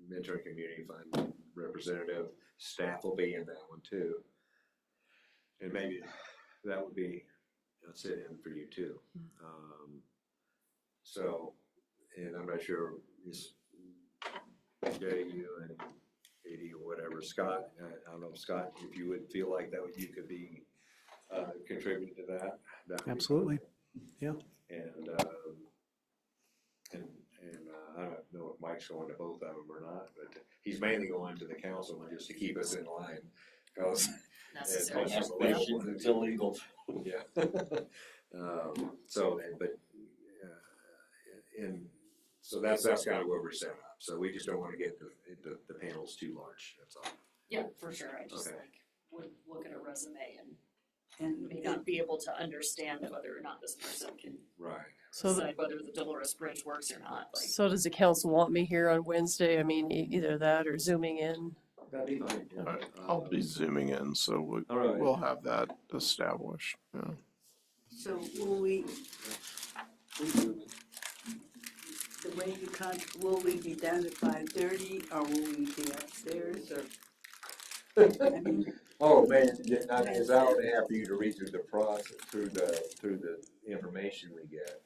Mentor Community Fund representative, staff will be in that one too. And maybe that would be a sit-in for you too. So, and I'm not sure, is Jay, you and Katie or whatever, Scott, I don't know, Scott, if you would feel like that you could be contributing to that. That would be Absolutely. fun. Yeah. And I don't know if Mike's going to both of them or not, but he's mainly going to the council just to keep us in line. Because it's illegal. Yeah. So that's kind of where we're set up. So we just don't want to get the panels too large. That's all. Yeah, for sure. I just Okay. like would look at a resume and may not be able to understand whether or not this person can So decide whether the Dolores Bridge works or not. Like, So does the council want me here on Wednesday? I mean, either that or zooming in? That'd be fine. Yeah. I'll be zooming in, so All right. we'll have that established, yeah. So will we, the way you will we be done at 5:30, or will we be upstairs, or? I mean, Oh, man, it's an hour and a half for you to read through the process, through the information we get.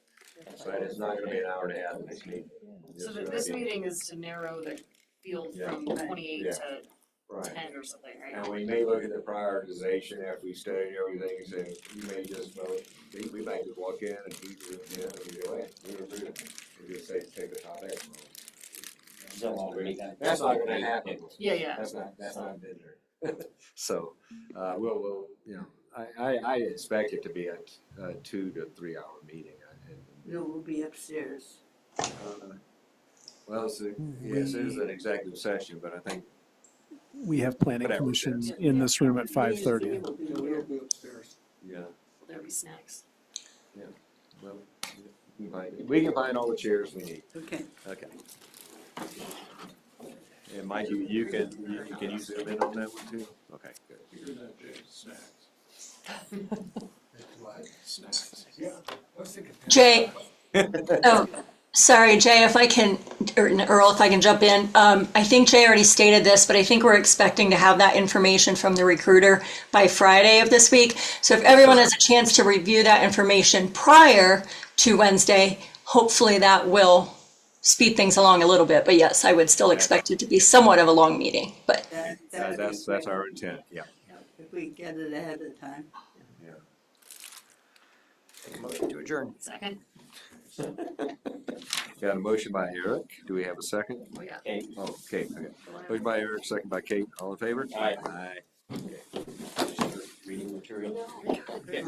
But it's not gonna be an hour and a half in this meeting. so that this meeting is to narrow the field Yeah. from 28 Yeah. to Right. 10 or something, right? And we may look at the prioritization after we study everything and say, you may just, well, we might just walk in and keep it in and we go, hey, we approve it. We just say, take the top X. That's not gonna happen. Yeah. That's not been there. So, we'll, you know, I expect it to be a 2 to 3 hour meeting. No, we'll be upstairs. Well, yes, it is an executive session, but I think. We have planning Whatever. commission in this room at 5:30. We'll be upstairs. Yeah, Will there be snacks? yeah, well, we can find all the chairs we need. Okay. Okay. And Mike, can you zoom in on that one too? Okay, good. Jay, oh, sorry, Jay, if I can, or Earl, if I can jump in. I think Jay already stated this, but I think we're expecting to have that information from the recruiter by Friday of this week. So if everyone has a chance to review that information prior to Wednesday, hopefully that will speed things along a little bit. But yes, I would still expect it to be somewhat of a long meeting, but. That's our intent, yeah. If we get it ahead of time. Take a motion to adjourn. Second? Got a motion by Eric. Do we have a second? Oh, yeah. Kate. Oh, Kate, okay. Motion by Eric, second by Kate. All in favor? Aye. Aye. Reading material. Okay.